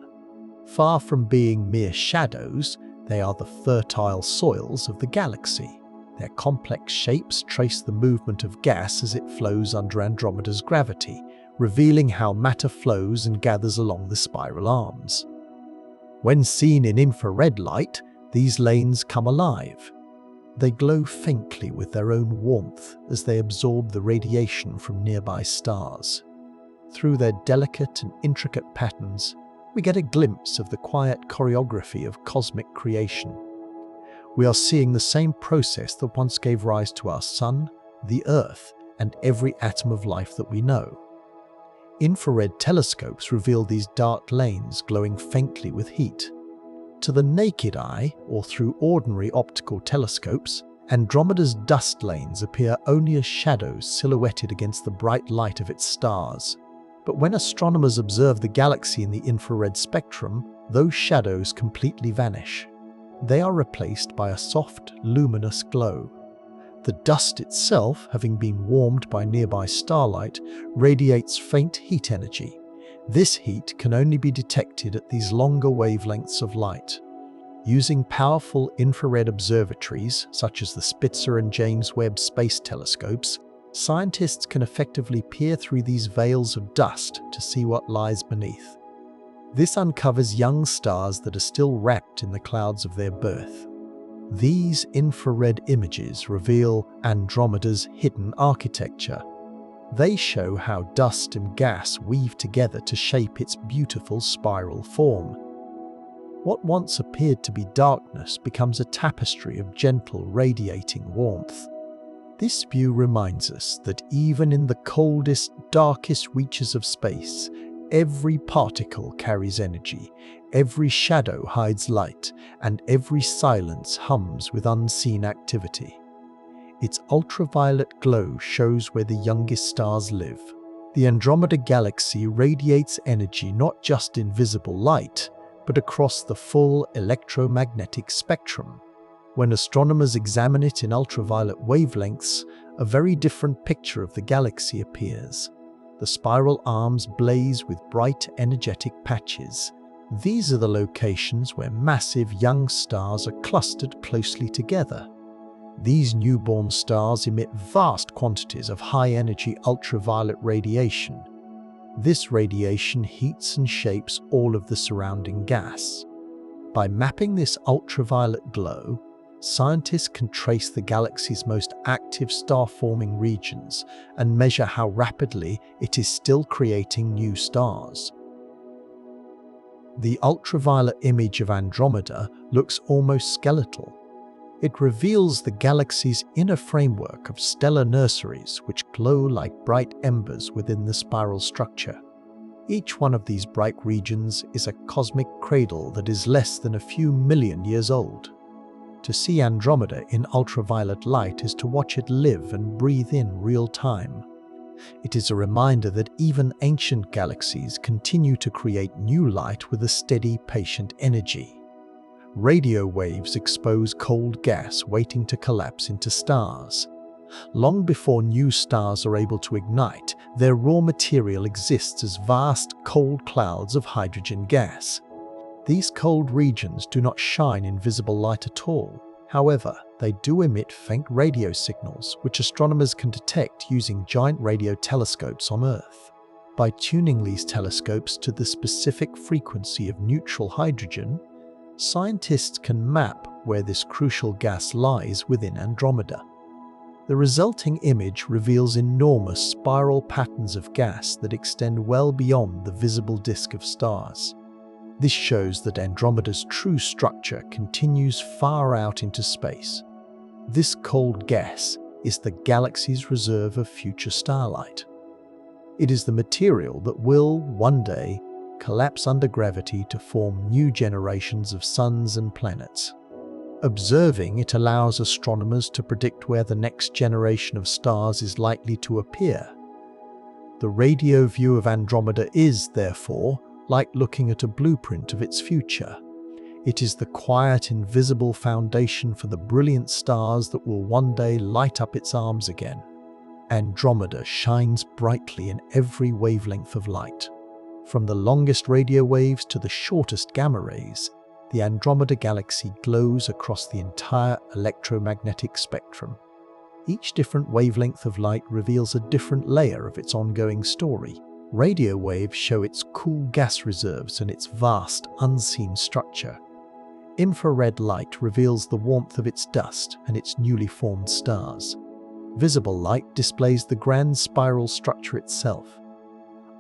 Far from being mere shadows, they are the fertile soils of the galaxy. Their complex shapes trace the movement of gas as it flows under Andromeda's gravity, revealing how matter flows and gathers along the spiral arms. When seen in infrared light, these lanes come alive. They glow faintly with their own warmth as they absorb the radiation from nearby stars. Through their delicate and intricate patterns, we get a glimpse of the quiet choreography of cosmic creation. We are seeing the same process that once gave rise to our Sun, the Earth, and every atom of life that we know. Infrared telescopes reveal these dark lanes glowing faintly with heat. To the naked eye, or through ordinary optical telescopes, Andromeda's dust lanes appear only as shadows silhouetted against the bright light of its stars. But when astronomers observe the galaxy in the infrared spectrum, those shadows completely vanish. They are replaced by a soft, luminous glow. The dust itself, having been warmed by nearby starlight, radiates faint heat energy. This heat can only be detected at these longer wavelengths of light. Using powerful infrared observatories, such as the Spitzer and James Webb Space Telescopes, scientists can effectively peer through these veils of dust to see what lies beneath. This uncovers young stars that are still wrapped in the clouds of their birth. These infrared images reveal Andromeda's hidden architecture. They show how dust and gas weave together to shape its beautiful spiral form. What once appeared to be darkness becomes a tapestry of gentle, radiating warmth. This view reminds us that even in the coldest, darkest reaches of space, every particle carries energy, every shadow hides light, and every silence hums with unseen activity. Its ultraviolet glow shows where the youngest stars live. The Andromeda Galaxy radiates energy not just in visible light, but across the full electromagnetic spectrum. When astronomers examine it in ultraviolet wavelengths, a very different picture of the galaxy appears. The spiral arms blaze with bright, energetic patches. These are the locations where massive young stars are clustered closely together. These newborn stars emit vast quantities of high-energy ultraviolet radiation. This radiation heats and shapes all of the surrounding gas. By mapping this ultraviolet glow, scientists can trace the galaxy's most active star-forming regions and measure how rapidly it is still creating new stars. The ultraviolet image of Andromeda looks almost skeletal. It reveals the galaxy's inner framework of stellar nurseries which glow like bright embers within the spiral structure. Each one of these bright regions is a cosmic cradle that is less than a few million years old. To see Andromeda in ultraviolet light is to watch it live and breathe in real time. It is a reminder that even ancient galaxies continue to create new light with a steady, patient energy. Radio waves expose cold gas waiting to collapse into stars. Long before new stars are able to ignite, their raw material exists as vast, cold clouds of hydrogen gas. These cold regions do not shine in visible light at all. However, they do emit faint radio signals, which astronomers can detect using giant radio telescopes on Earth. By tuning these telescopes to the specific frequency of neutral hydrogen, scientists can map where this crucial gas lies within Andromeda. The resulting image reveals enormous spiral patterns of gas that extend well beyond the visible disk of stars. This shows that Andromeda's true structure continues far out into space. This cold gas is the galaxy's reserve of future starlight. It is the material that will, one day, collapse under gravity to form new generations of suns and planets. Observing it allows astronomers to predict where the next generation of stars is likely to appear. The radio view of Andromeda is, therefore, like looking at a blueprint of its future. It is the quiet, invisible foundation for the brilliant stars that will one day light up its arms again. Andromeda shines brightly in every wavelength of light. From the longest radio waves to the shortest gamma rays, the Andromeda Galaxy glows across the entire electromagnetic spectrum. Each different wavelength of light reveals a different layer of its ongoing story. Radio waves show its cool gas reserves and its vast, unseen structure. Infrared light reveals the warmth of its dust and its newly formed stars. Visible light displays the grand spiral structure itself.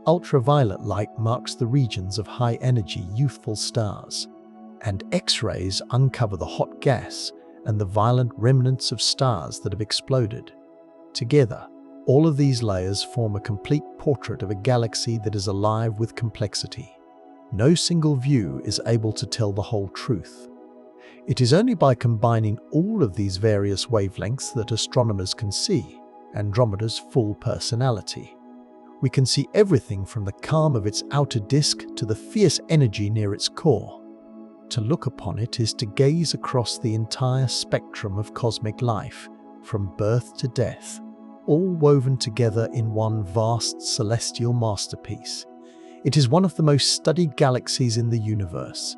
Ultraviolet light marks the regions of high-energy, youthful stars. And X-rays uncover the hot gas and the violent remnants of stars that have exploded. Together, all of these layers form a complete portrait of a galaxy that is alive with complexity. No single view is able to tell the whole truth. It is only by combining all of these various wavelengths that astronomers can see Andromeda's full personality. We can see everything from the calm of its outer disk to the fierce energy near its core. To look upon it is to gaze across the entire spectrum of cosmic life, from birth to death, all woven together in one vast celestial masterpiece. It is one of the most studied galaxies in the universe.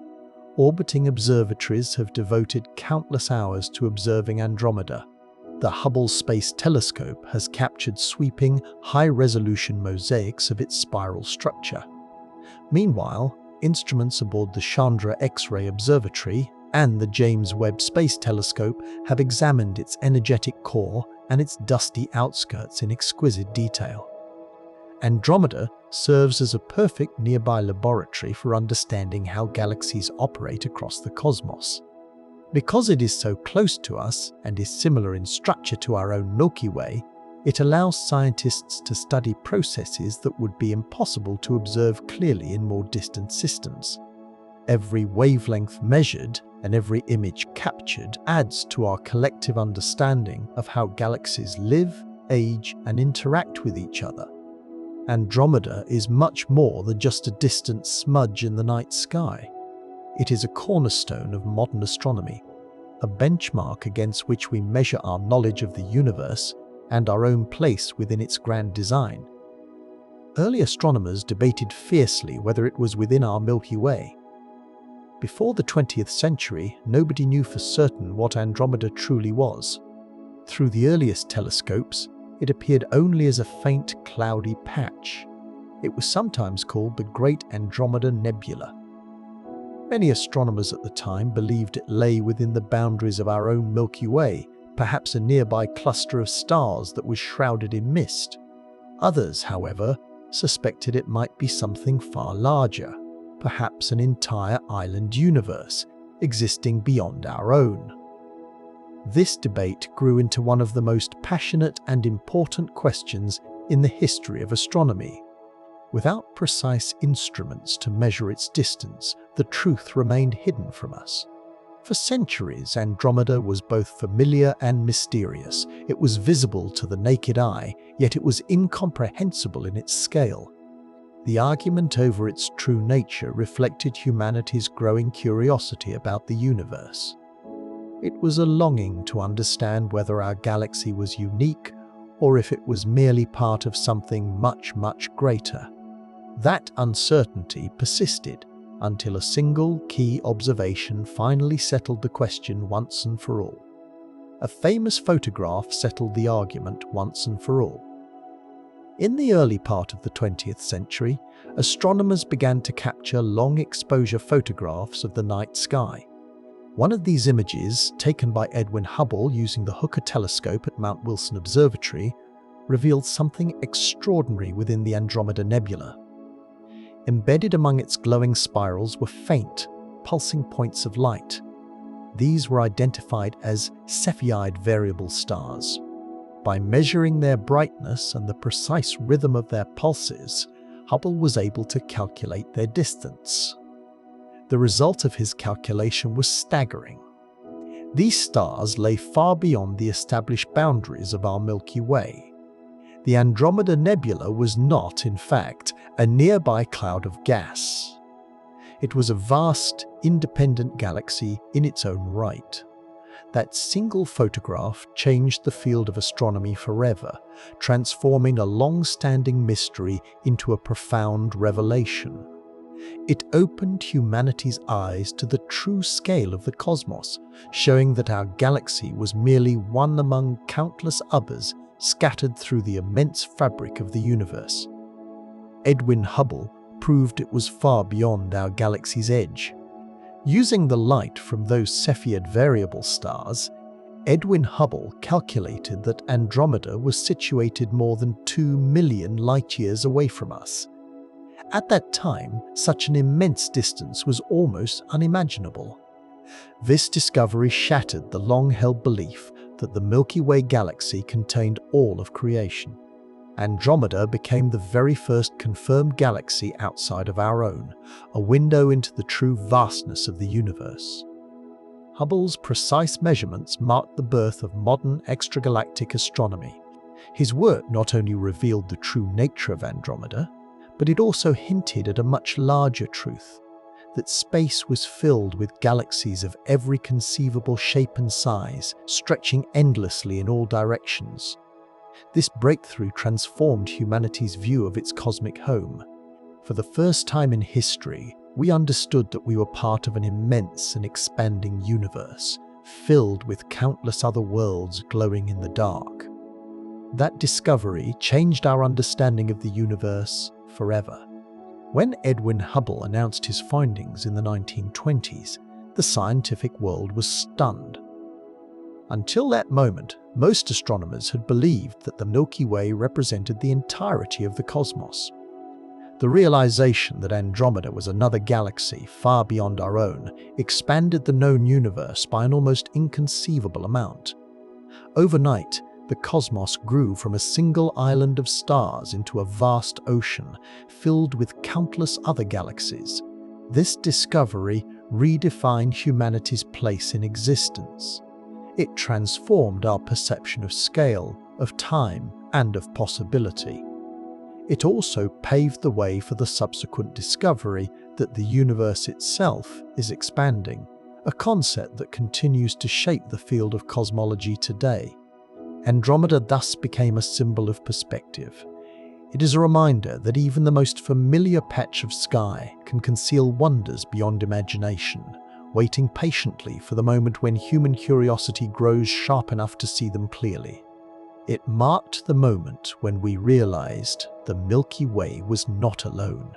Orbiting observatories have devoted countless hours to observing Andromeda. The Hubble Space Telescope has captured sweeping, high-resolution mosaics of its spiral structure. Meanwhile, instruments aboard the Chandra X-ray Observatory and the James Webb Space Telescope have examined its energetic core and its dusty outskirts in exquisite detail. Andromeda serves as a perfect nearby laboratory for understanding how galaxies operate across the cosmos. Because it is so close to us and is similar in structure to our own Milky Way, it allows scientists to study processes that would be impossible to observe clearly in more distant systems. Every wavelength measured and every image captured adds to our collective understanding of how galaxies live, age, and interact with each other. Andromeda is much more than just a distant smudge in the night sky. It is a cornerstone of modern astronomy, a benchmark against which we measure our knowledge of the universe and our own place within its grand design. Early astronomers debated fiercely whether it was within our Milky Way. Before the 20th century, nobody knew for certain what Andromeda truly was. Through the earliest telescopes, it appeared only as a faint, cloudy patch. It was sometimes called the Great Andromeda Nebula. Many astronomers at the time believed it lay within the boundaries of our own Milky Way, perhaps a nearby cluster of stars that was shrouded in mist. Others, however, suspected it might be something far larger, perhaps an entire island universe, existing beyond our own. This debate grew into one of the most passionate and important questions in the history of astronomy. Without precise instruments to measure its distance, the truth remained hidden from us. For centuries, Andromeda was both familiar and mysterious. It was visible to the naked eye, yet it was incomprehensible in its scale. The argument over its true nature reflected humanity's growing curiosity about the universe. It was a longing to understand whether our galaxy was unique or if it was merely part of something much, much greater. That uncertainty persisted until a single key observation finally settled the question once and for all. A famous photograph settled the argument once and for all. In the early part of the 20th century, astronomers began to capture long-exposure photographs of the night sky. One of these images, taken by Edwin Hubble using the Hooker telescope at Mount Wilson Observatory, revealed something extraordinary within the Andromeda Nebula. Embedded among its glowing spirals were faint, pulsing points of light. These were identified as Cepheid variable stars. By measuring their brightness and the precise rhythm of their pulses, Hubble was able to calculate their distance. The result of his calculation was staggering. These stars lay far beyond the established boundaries of our Milky Way. The Andromeda Nebula was not, in fact, a nearby cloud of gas. It was a vast, independent galaxy in its own right. That single photograph changed the field of astronomy forever, transforming a long-standing mystery into a profound revelation. It opened humanity's eyes to the true scale of the cosmos, showing that our galaxy was merely one among countless others scattered through the immense fabric of the universe. Edwin Hubble proved it was far beyond our galaxy's edge. Using the light from those Cepheid variable stars, Edwin Hubble calculated that Andromeda was situated more than 2 million light-years away from us. At that time, such an immense distance was almost unimaginable. This discovery shattered the long-held belief that the Milky Way galaxy contained all of creation. Andromeda became the very first confirmed galaxy outside of our own, a window into the true vastness of the universe. Hubble's precise measurements marked the birth of modern extragalactic astronomy. His work not only revealed the true nature of Andromeda, but it also hinted at a much larger truth, that space was filled with galaxies of every conceivable shape and size, stretching endlessly in all directions. This breakthrough transformed humanity's view of its cosmic home. For the first time in history, we understood that we were part of an immense and expanding universe, filled with countless other worlds glowing in the dark. That discovery changed our understanding of the universe forever. When Edwin Hubble announced his findings in the 1920s, the scientific world was stunned. Until that moment, most astronomers had believed that the Milky Way represented the entirety of the cosmos. The realization that Andromeda was another galaxy far beyond our own expanded the known universe by an almost inconceivable amount. Overnight, the cosmos grew from a single island of stars into a vast ocean filled with countless other galaxies. This discovery redefined humanity's place in existence. It transformed our perception of scale, of time, and of possibility. It also paved the way for the subsequent discovery that the universe itself is expanding, a concept that continues to shape the field of cosmology today. Andromeda thus became a symbol of perspective. It is a reminder that even the most familiar patch of sky can conceal wonders beyond imagination, waiting patiently for the moment when human curiosity grows sharp enough to see them clearly. It marked the moment when we realized the Milky Way was not alone.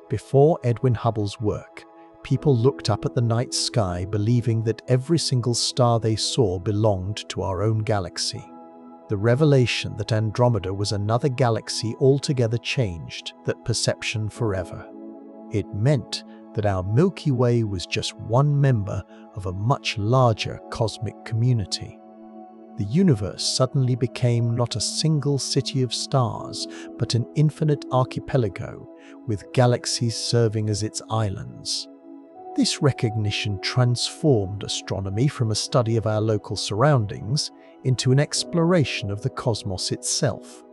Before Edwin Hubble's work, people looked up at the night sky believing that every single star they saw belonged to our own galaxy. The revelation that Andromeda was another galaxy altogether changed that perception forever. It meant that our Milky Way was just one member of a much larger cosmic community. The universe suddenly became not a single city of stars, but an infinite archipelago with galaxies serving as its islands. This recognition transformed astronomy from a study of our local surroundings into an exploration of the cosmos itself.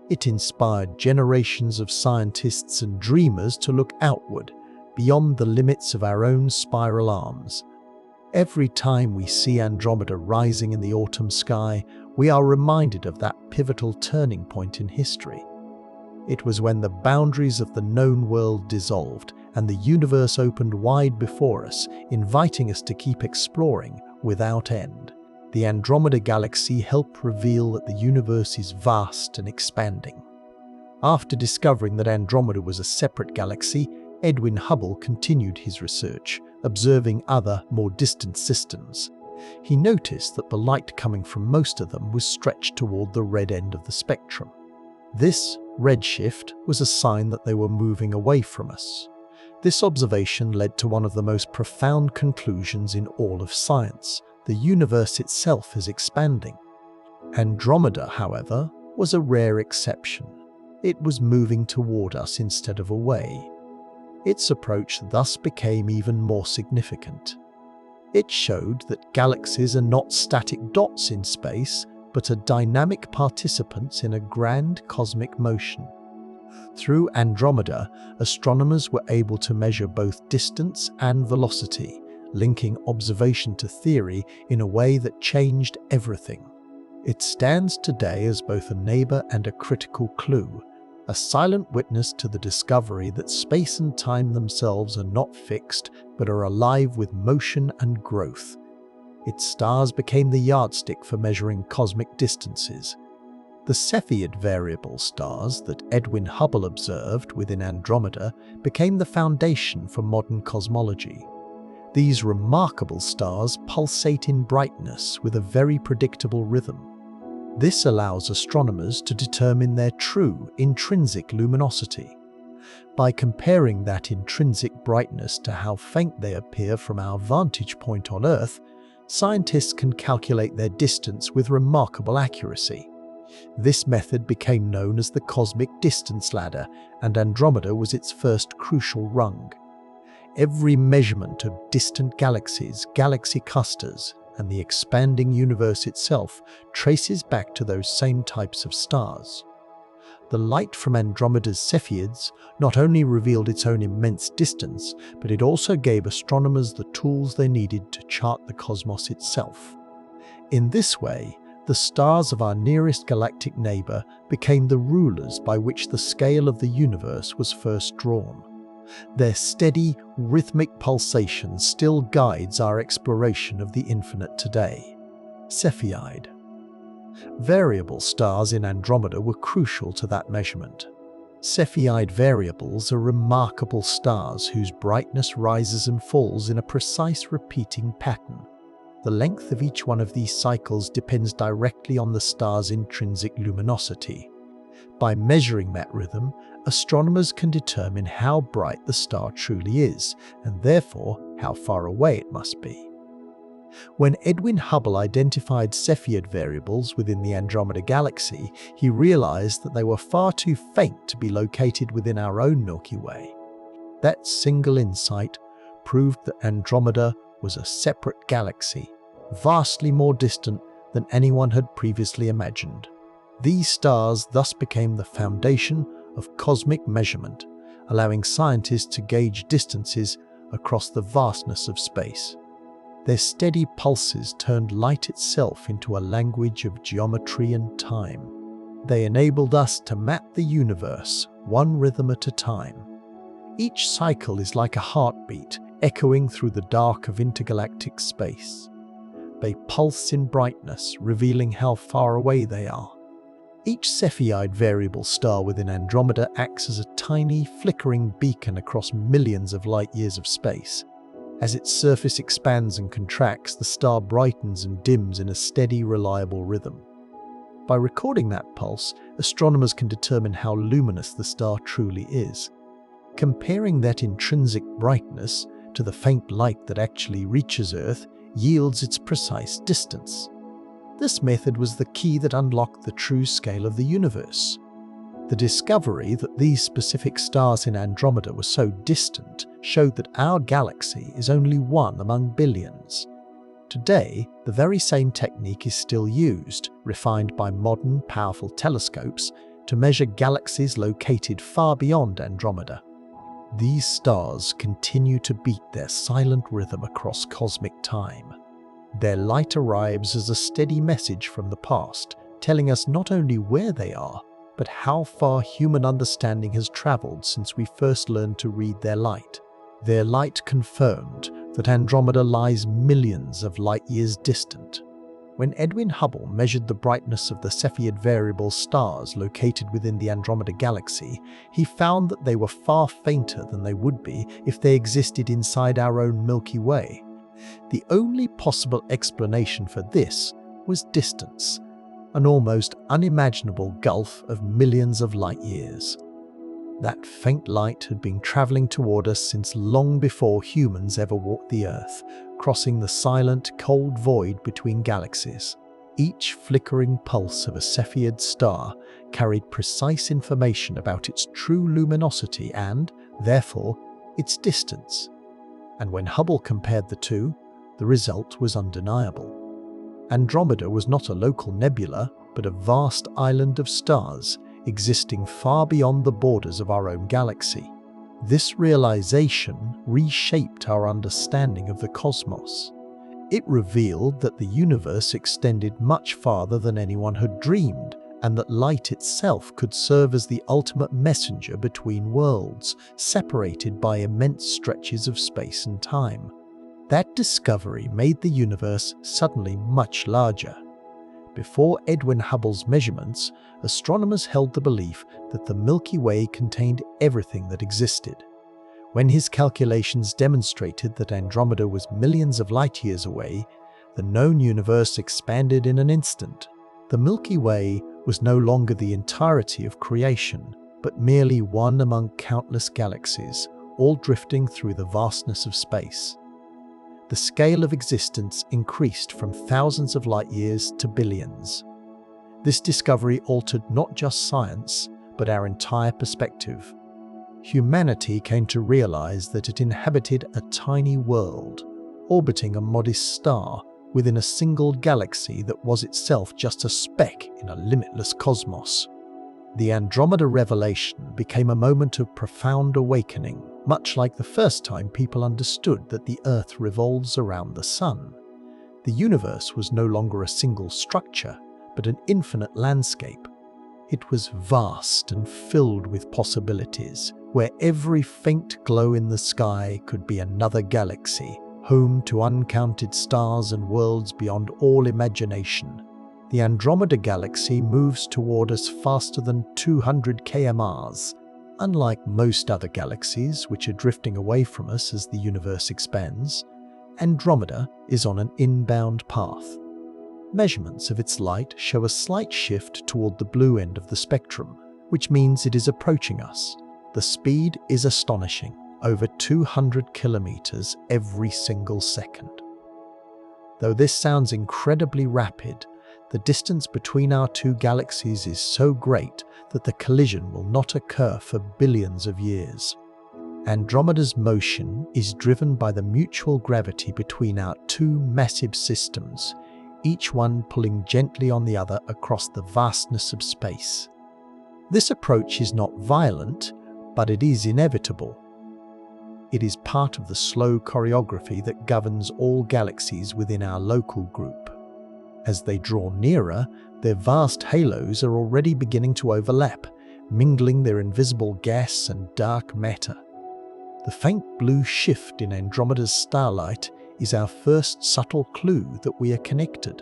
It inspired generations of scientists and dreamers to look outward, beyond the limits of our own spiral arms. Every time we see Andromeda rising in the autumn sky, we are reminded of that pivotal turning point in history. It was when the boundaries of the known world dissolved and the universe opened wide before us, inviting us to keep exploring without end. The Andromeda Galaxy helped reveal that the universe is vast and expanding. After discovering that Andromeda was a separate galaxy, Edwin Hubble continued his research, observing other, more distant systems. He noticed that the light coming from most of them was stretched toward the red end of the spectrum. This redshift was a sign that they were moving away from us. This observation led to one of the most profound conclusions in all of science. The universe itself is expanding. Andromeda, however, was a rare exception. It was moving toward us instead of away. Its approach thus became even more significant. It showed that galaxies are not static dots in space, but are dynamic participants in a grand cosmic motion. Through Andromeda, astronomers were able to measure both distance and velocity, linking observation to theory in a way that changed everything. It stands today as both a neighbor and a critical clue, a silent witness to the discovery that space and time themselves are not fixed but are alive with motion and growth. Its stars became the yardstick for measuring cosmic distances. The Cepheid variable stars that Edwin Hubble observed within Andromeda became the foundation for modern cosmology. These remarkable stars pulsate in brightness with a very predictable rhythm. This allows astronomers to determine their true intrinsic luminosity. By comparing that intrinsic brightness to how faint they appear from our vantage point on Earth, scientists can calculate their distance with remarkable accuracy. This method became known as the cosmic distance ladder, and Andromeda was its first crucial rung. Every measurement of distant galaxies, galaxy clusters, and the expanding universe itself traces back to those same types of stars. The light from Andromeda's Cepheids not only revealed its own immense distance, but it also gave astronomers the tools they needed to chart the cosmos itself. In this way, the stars of our nearest galactic neighbor became the rulers by which the scale of the universe was first drawn. Their steady, rhythmic pulsation still guides our exploration of the infinite today. Cepheid. Variable stars in Andromeda were crucial to that measurement. Cepheid variables are remarkable stars whose brightness rises and falls in a precise repeating pattern. The length of each one of these cycles depends directly on the star's intrinsic luminosity. By measuring that rhythm, astronomers can determine how bright the star truly is, and therefore how far away it must be. When Edwin Hubble identified Cepheid variables within the Andromeda Galaxy, he realized that they were far too faint to be located within our own Milky Way. That single insight proved that Andromeda was a separate galaxy, vastly more distant than anyone had previously imagined. These stars thus became the foundation of cosmic measurement, allowing scientists to gauge distances across the vastness of space. Their steady pulses turned light itself into a language of geometry and time. They enabled us to map the universe, one rhythm at a time. Each cycle is like a heartbeat, echoing through the dark of intergalactic space. They pulse in brightness, revealing how far away they are. Each Cepheid variable star within Andromeda acts as a tiny, flickering beacon across millions of light-years of space. As its surface expands and contracts, the star brightens and dims in a steady, reliable rhythm. By recording that pulse, astronomers can determine how luminous the star truly is. Comparing that intrinsic brightness to the faint light that actually reaches Earth yields its precise distance. This method was the key that unlocked the true scale of the universe. The discovery that these specific stars in Andromeda were so distant showed that our galaxy is only one among billions. Today, the very same technique is still used, refined by modern, powerful telescopes, to measure galaxies located far beyond Andromeda. These stars continue to beat their silent rhythm across cosmic time. Their light arrives as a steady message from the past, telling us not only where they are, but how far human understanding has traveled since we first learned to read their light. Their light confirmed that Andromeda lies millions of light-years distant. When Edwin Hubble measured the brightness of the Cepheid variable stars located within the Andromeda Galaxy, he found that they were far fainter than they would be if they existed inside our own Milky Way. The only possible explanation for this was distance, an almost unimaginable gulf of millions of light-years. That faint light had been traveling toward us since long before humans ever walked the Earth, crossing the silent, cold void between galaxies. Each flickering pulse of a Cepheid star carried precise information about its true luminosity and, therefore, its distance. And when Hubble compared the two, the result was undeniable. Andromeda was not a local nebula, but a vast island of stars existing far beyond the borders of our own galaxy. This realization reshaped our understanding of the cosmos. It revealed that the universe extended much farther than anyone had dreamed, and that light itself could serve as the ultimate messenger between worlds, separated by immense stretches of space and time. That discovery made the universe suddenly much larger. Before Edwin Hubble's measurements, astronomers held the belief that the Milky Way contained everything that existed. When his calculations demonstrated that Andromeda was millions of light-years away, the known universe expanded in an instant. The Milky Way was no longer the entirety of creation, but merely one among countless galaxies, all drifting through the vastness of space. The scale of existence increased from thousands of light-years to billions. This discovery altered not just science, but our entire perspective. Humanity came to realize that it inhabited a tiny world, orbiting a modest star within a single galaxy that was itself just a speck in a limitless cosmos. The Andromeda revelation became a moment of profound awakening, much like the first time people understood that the Earth revolves around the Sun. The universe was no longer a single structure, but an infinite landscape. It was vast and filled with possibilities, where every faint glow in the sky could be another galaxy, home to uncounted stars and worlds beyond all imagination. The Andromeda Galaxy moves toward us faster than 200 km/h. Unlike most other galaxies, which are drifting away from us as the universe expands, Andromeda is on an inbound path. Measurements of its light show a slight shift toward the blue end of the spectrum, which means it is approaching us. The speed is astonishing, over 200 kilometers every single second. Though this sounds incredibly rapid, the distance between our two galaxies is so great that the collision will not occur for billions of years. Andromeda's motion is driven by the mutual gravity between our two massive systems, each one pulling gently on the other across the vastness of space. This approach is not violent, but it is inevitable. It is part of the slow choreography that governs all galaxies within our local group. As they draw nearer, their vast halos are already beginning to overlap, mingling their invisible gas and dark matter. The faint blue shift in Andromeda's starlight is our first subtle clue that we are connected.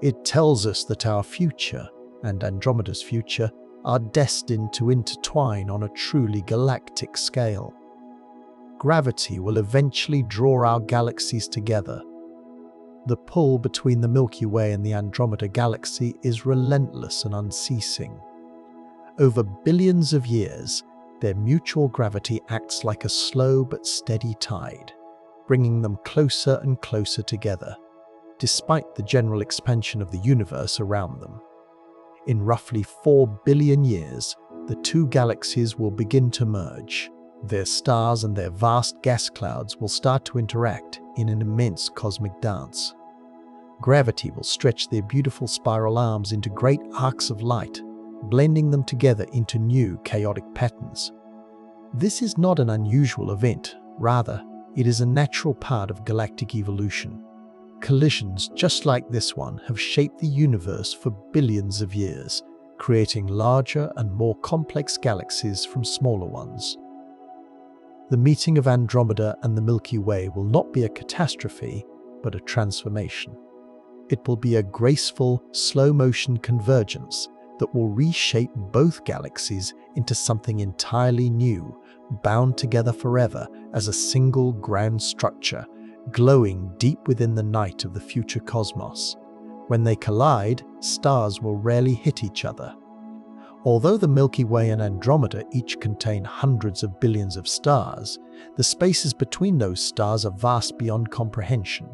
It tells us that our future, and Andromeda's future, are destined to intertwine on a truly galactic scale. Gravity will eventually draw our galaxies together. The pull between the Milky Way and the Andromeda Galaxy is relentless and unceasing. Over billions of years, their mutual gravity acts like a slow but steady tide, bringing them closer and closer together, despite the general expansion of the universe around them. In roughly 4 billion years, the two galaxies will begin to merge. Their stars and their vast gas clouds will start to interact in an immense cosmic dance. Gravity will stretch their beautiful spiral arms into great arcs of light, blending them together into new chaotic patterns. This is not an unusual event, rather, it is a natural part of galactic evolution. Collisions just like this one have shaped the universe for billions of years, creating larger and more complex galaxies from smaller ones. The meeting of Andromeda and the Milky Way will not be a catastrophe, but a transformation. It will be a graceful, slow-motion convergence that will reshape both galaxies into something entirely new, bound together forever as a single grand structure, glowing deep within the night of the future cosmos. When they collide, stars will rarely hit each other. Although the Milky Way and Andromeda each contain hundreds of billions of stars, the spaces between those stars are vast beyond comprehension.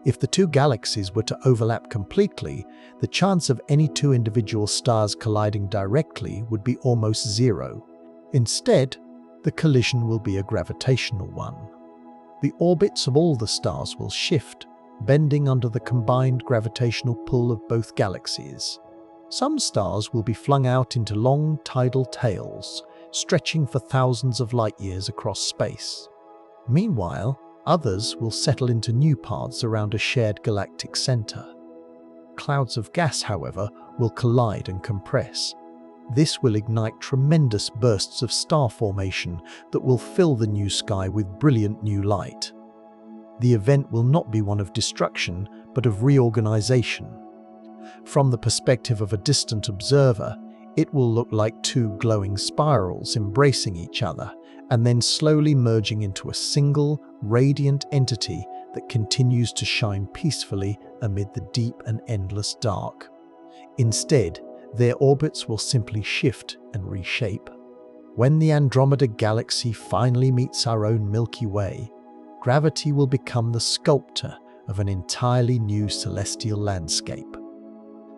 If the two galaxies were to overlap completely, the chance of any two individual stars colliding directly would be almost zero. Instead, the collision will be a gravitational one. The orbits of all the stars will shift, bending under the combined gravitational pull of both galaxies. Some stars will be flung out into long tidal tails, stretching for thousands of light-years across space. Meanwhile, others will settle into new paths around a shared galactic center. Clouds of gas, however, will collide and compress. This will ignite tremendous bursts of star formation that will fill the new sky with brilliant new light. The event will not be one of destruction, but of reorganization. From the perspective of a distant observer, it will look like two glowing spirals embracing each other and then slowly merging into a single, radiant entity that continues to shine peacefully amid the deep and endless dark. Instead, their orbits will simply shift and reshape. When the Andromeda Galaxy finally meets our own Milky Way, gravity will become the sculptor of an entirely new celestial landscape.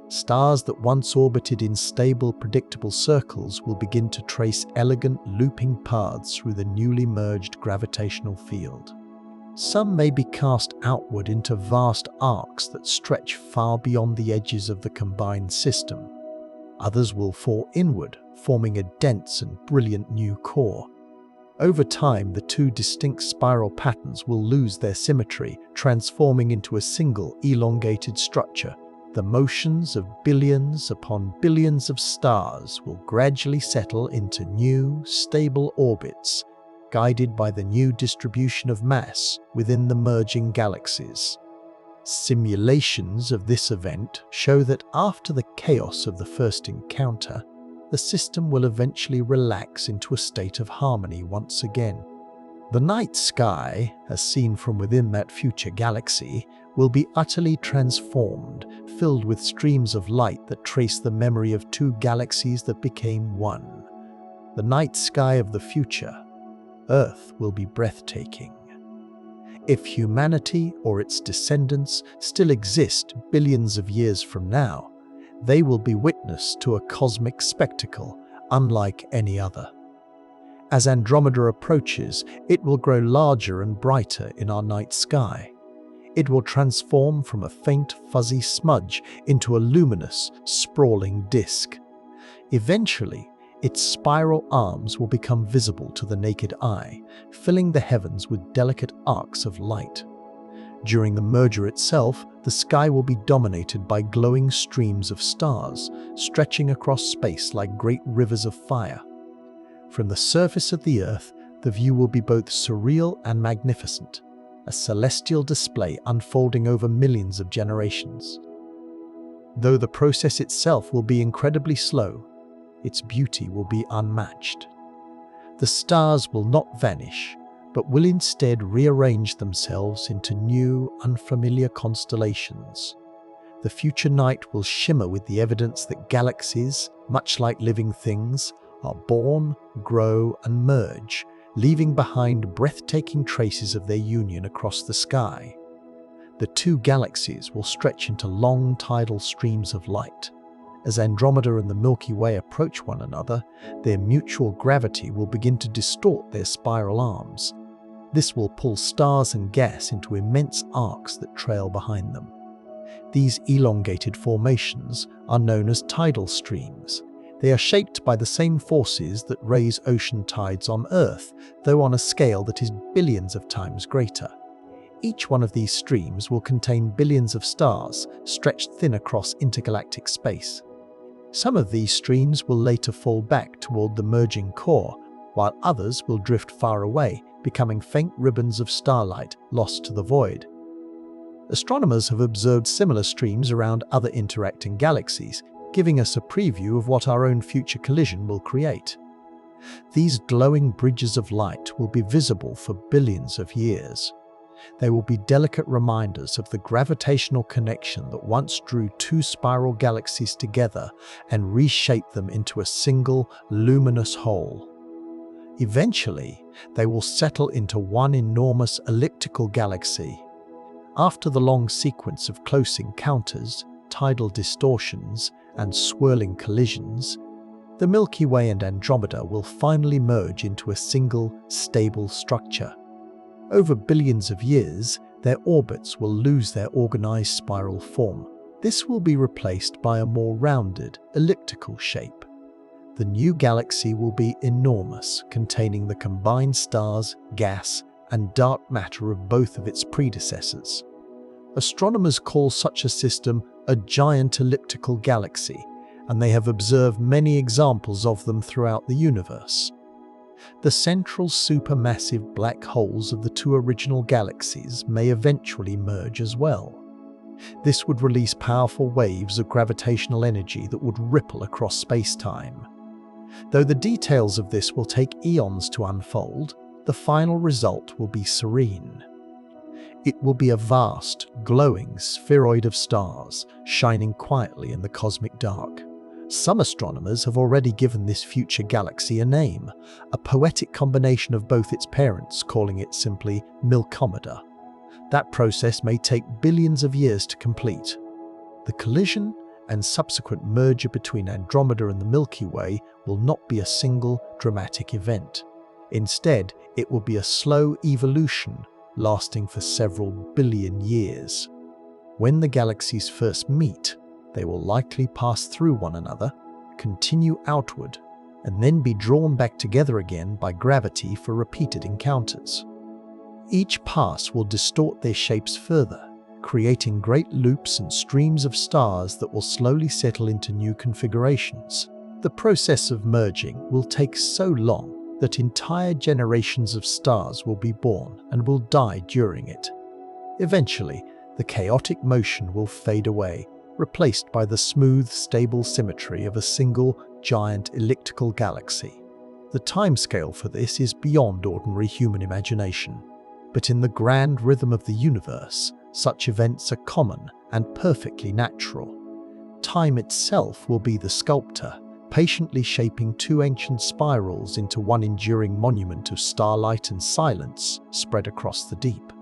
Stars that once orbited in stable, predictable circles will begin to trace elegant, looping paths through the newly merged gravitational field. Some may be cast outward into vast arcs that stretch far beyond the edges of the combined system. Others will fall inward, forming a dense and brilliant new core. Over time, the two distinct spiral patterns will lose their symmetry, transforming into a single, elongated structure. The motions of billions upon billions of stars will gradually settle into new, stable orbits, guided by the new distribution of mass within the merging galaxies. Simulations of this event show that after the chaos of the first encounter, the system will eventually relax into a state of harmony once again. The night sky, as seen from within that future galaxy, will be utterly transformed, filled with streams of light that trace the memory of two galaxies that became one. The night sky of the future, Earth, will be breathtaking. If humanity or its descendants still exist billions of years from now, they will be witness to a cosmic spectacle unlike any other. As Andromeda approaches, it will grow larger and brighter in our night sky. It will transform from a faint, fuzzy smudge into a luminous, sprawling disk. Eventually, its spiral arms will become visible to the naked eye, filling the heavens with delicate arcs of light. During the merger itself, the sky will be dominated by glowing streams of stars, stretching across space like great rivers of fire. From the surface of the Earth, the view will be both surreal and magnificent, a celestial display unfolding over millions of generations. Though the process itself will be incredibly slow, its beauty will be unmatched. The stars will not vanish, but will instead rearrange themselves into new, unfamiliar constellations. The future night will shimmer with the evidence that galaxies, much like living things, are born, grow, and merge, leaving behind breathtaking traces of their union across the sky. The two galaxies will stretch into long tidal streams of light. As Andromeda and the Milky Way approach one another, their mutual gravity will begin to distort their spiral arms. This will pull stars and gas into immense arcs that trail behind them. These elongated formations are known as tidal streams. They are shaped by the same forces that raise ocean tides on Earth, though on a scale that is billions of times greater. Each one of these streams will contain billions of stars stretched thin across intergalactic space. Some of these streams will later fall back toward the merging core, while others will drift far away, becoming faint ribbons of starlight lost to the void. Astronomers have observed similar streams around other interacting galaxies, giving us a preview of what our own future collision will create. These glowing bridges of light will be visible for billions of years. They will be delicate reminders of the gravitational connection that once drew two spiral galaxies together and reshaped them into a single, luminous whole. Eventually, they will settle into one enormous elliptical galaxy. After the long sequence of close encounters, tidal distortions, and swirling collisions, the Milky Way and Andromeda will finally merge into a single, stable structure. Over billions of years, their orbits will lose their organized spiral form. This will be replaced by a more rounded, elliptical shape. The new galaxy will be enormous, containing the combined stars, gas, and dark matter of both of its predecessors. Astronomers call such a system a giant elliptical galaxy, and they have observed many examples of them throughout the universe. The central supermassive black holes of the two original galaxies may eventually merge as well. This would release powerful waves of gravitational energy that would ripple across space-time. Though the details of this will take eons to unfold, the final result will be serene. It will be a vast, glowing spheroid of stars, shining quietly in the cosmic dark. Some astronomers have already given this future galaxy a name, a poetic combination of both its parents, calling it simply Milkomeda. That process may take billions of years to complete. The collision and subsequent merger between Andromeda and the Milky Way will not be a single dramatic event. Instead, it will be a slow evolution lasting for several billion years. When the galaxies first meet, they will likely pass through one another, continue outward, and then be drawn back together again by gravity for repeated encounters. Each pass will distort their shapes further, creating great loops and streams of stars that will slowly settle into new configurations. The process of merging will take so long that entire generations of stars will be born and will die during it. Eventually, the chaotic motion will fade away, replaced by the smooth, stable symmetry of a single, giant elliptical galaxy. The timescale for this is beyond ordinary human imagination. But in the grand rhythm of the universe, such events are common and perfectly natural. Time itself will be the sculptor, patiently shaping two ancient spirals into one enduring monument of starlight and silence spread across the deep.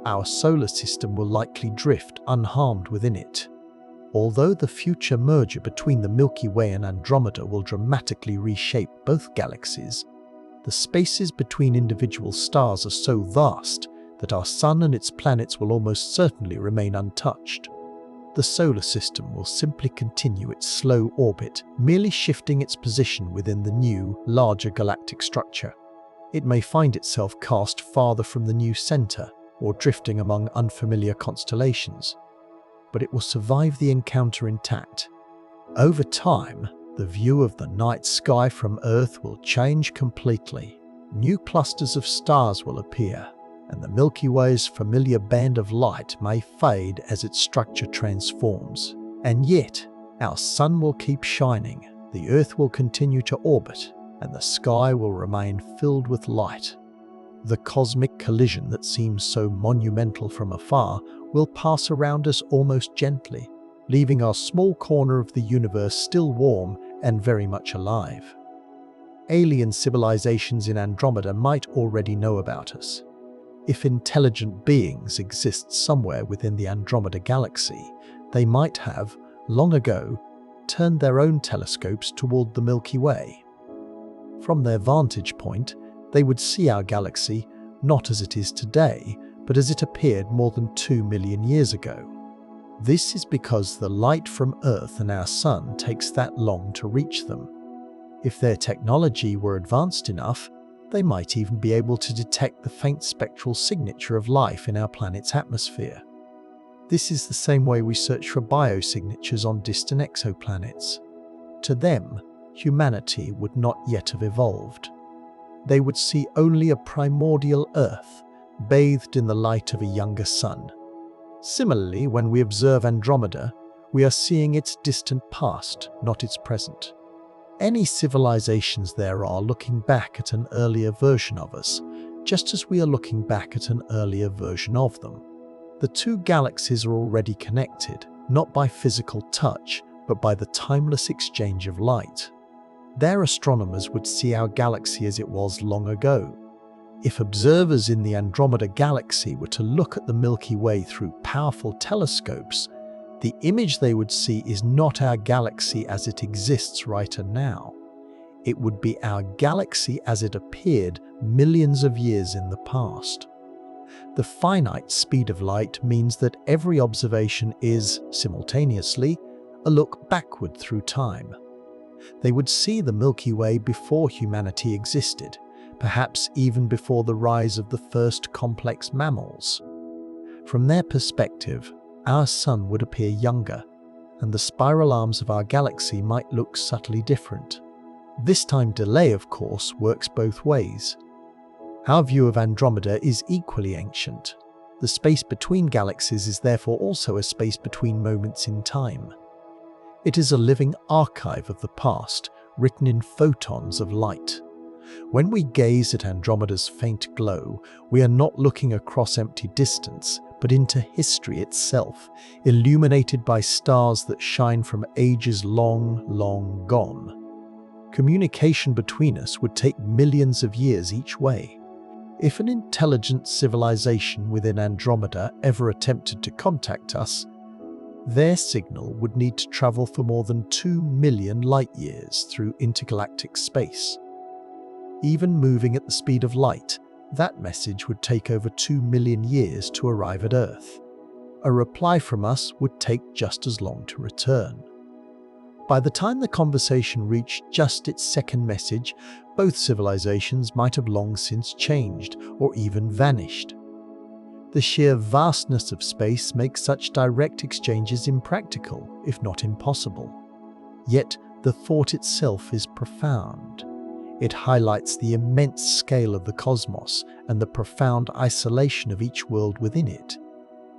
Our solar system will likely drift unharmed within it. Although the future merger between the Milky Way and Andromeda will dramatically reshape both galaxies, the spaces between individual stars are so vast that our Sun and its planets will almost certainly remain untouched. The solar system will simply continue its slow orbit, merely shifting its position within the new, larger galactic structure. It may find itself cast farther from the new center, or drifting among unfamiliar constellations, but it will survive the encounter intact. Over time, the view of the night sky from Earth will change completely. New clusters of stars will appear, and the Milky Way's familiar band of light may fade as its structure transforms. And yet, our Sun will keep shining, the Earth will continue to orbit, and the sky will remain filled with light. The cosmic collision that seems so monumental from afar will pass around us almost gently, leaving our small corner of the universe still warm and very much alive. Alien civilizations in Andromeda might already know about us. If intelligent beings exist somewhere within the Andromeda Galaxy, they might have, long ago, turned their own telescopes toward the Milky Way. From their vantage point, they would see our galaxy not as it is today, but as it appeared more than 2 million years ago. This is because the light from Earth and our Sun takes that long to reach them. If their technology were advanced enough, they might even be able to detect the faint spectral signature of life in our planet's atmosphere. This is the same way we search for biosignatures on distant exoplanets. To them, humanity would not yet have evolved. They would see only a primordial Earth, bathed in the light of a younger sun. Similarly, when we observe Andromeda, we are seeing its distant past, not its present. Any civilizations there are looking back at an earlier version of us, just as we are looking back at an earlier version of them. The two galaxies are already connected, not by physical touch, but by the timeless exchange of light. Their astronomers would see our galaxy as it was long ago. If observers in the Andromeda Galaxy were to look at the Milky Way through powerful telescopes, the image they would see is not our galaxy as it exists right now. It would be our galaxy as it appeared millions of years in the past. The finite speed of light means that every observation is, simultaneously, a look backward through time. They would see the Milky Way before humanity existed, perhaps even before the rise of the first complex mammals. From their perspective, our sun would appear younger, and the spiral arms of our galaxy might look subtly different. This time delay, of course, works both ways. Our view of Andromeda is equally ancient. The space between galaxies is therefore also a space between moments in time. It is a living archive of the past, written in photons of light. When we gaze at Andromeda's faint glow, we are not looking across empty distance, but into history itself, illuminated by stars that shine from ages long, long gone. Communication between us would take millions of years each way. If an intelligent civilization within Andromeda ever attempted to contact us, their signal would need to travel for more than 2 million light-years through intergalactic space. Even moving at the speed of light, that message would take over 2 million years to arrive at Earth. A reply from us would take just as long to return. By the time the conversation reached just its second message, both civilizations might have long since changed or even vanished. The sheer vastness of space makes such direct exchanges impractical, if not impossible. Yet the thought itself is profound. It highlights the immense scale of the cosmos and the profound isolation of each world within it.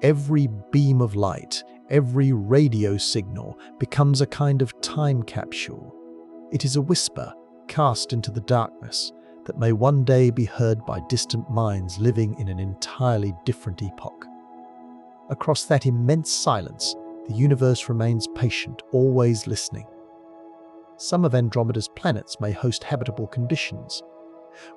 Every beam of light, every radio signal becomes a kind of time capsule. It is a whisper cast into the darkness that may one day be heard by distant minds living in an entirely different epoch. Across that immense silence, the universe remains patient, always listening. Some of Andromeda's planets may host habitable conditions.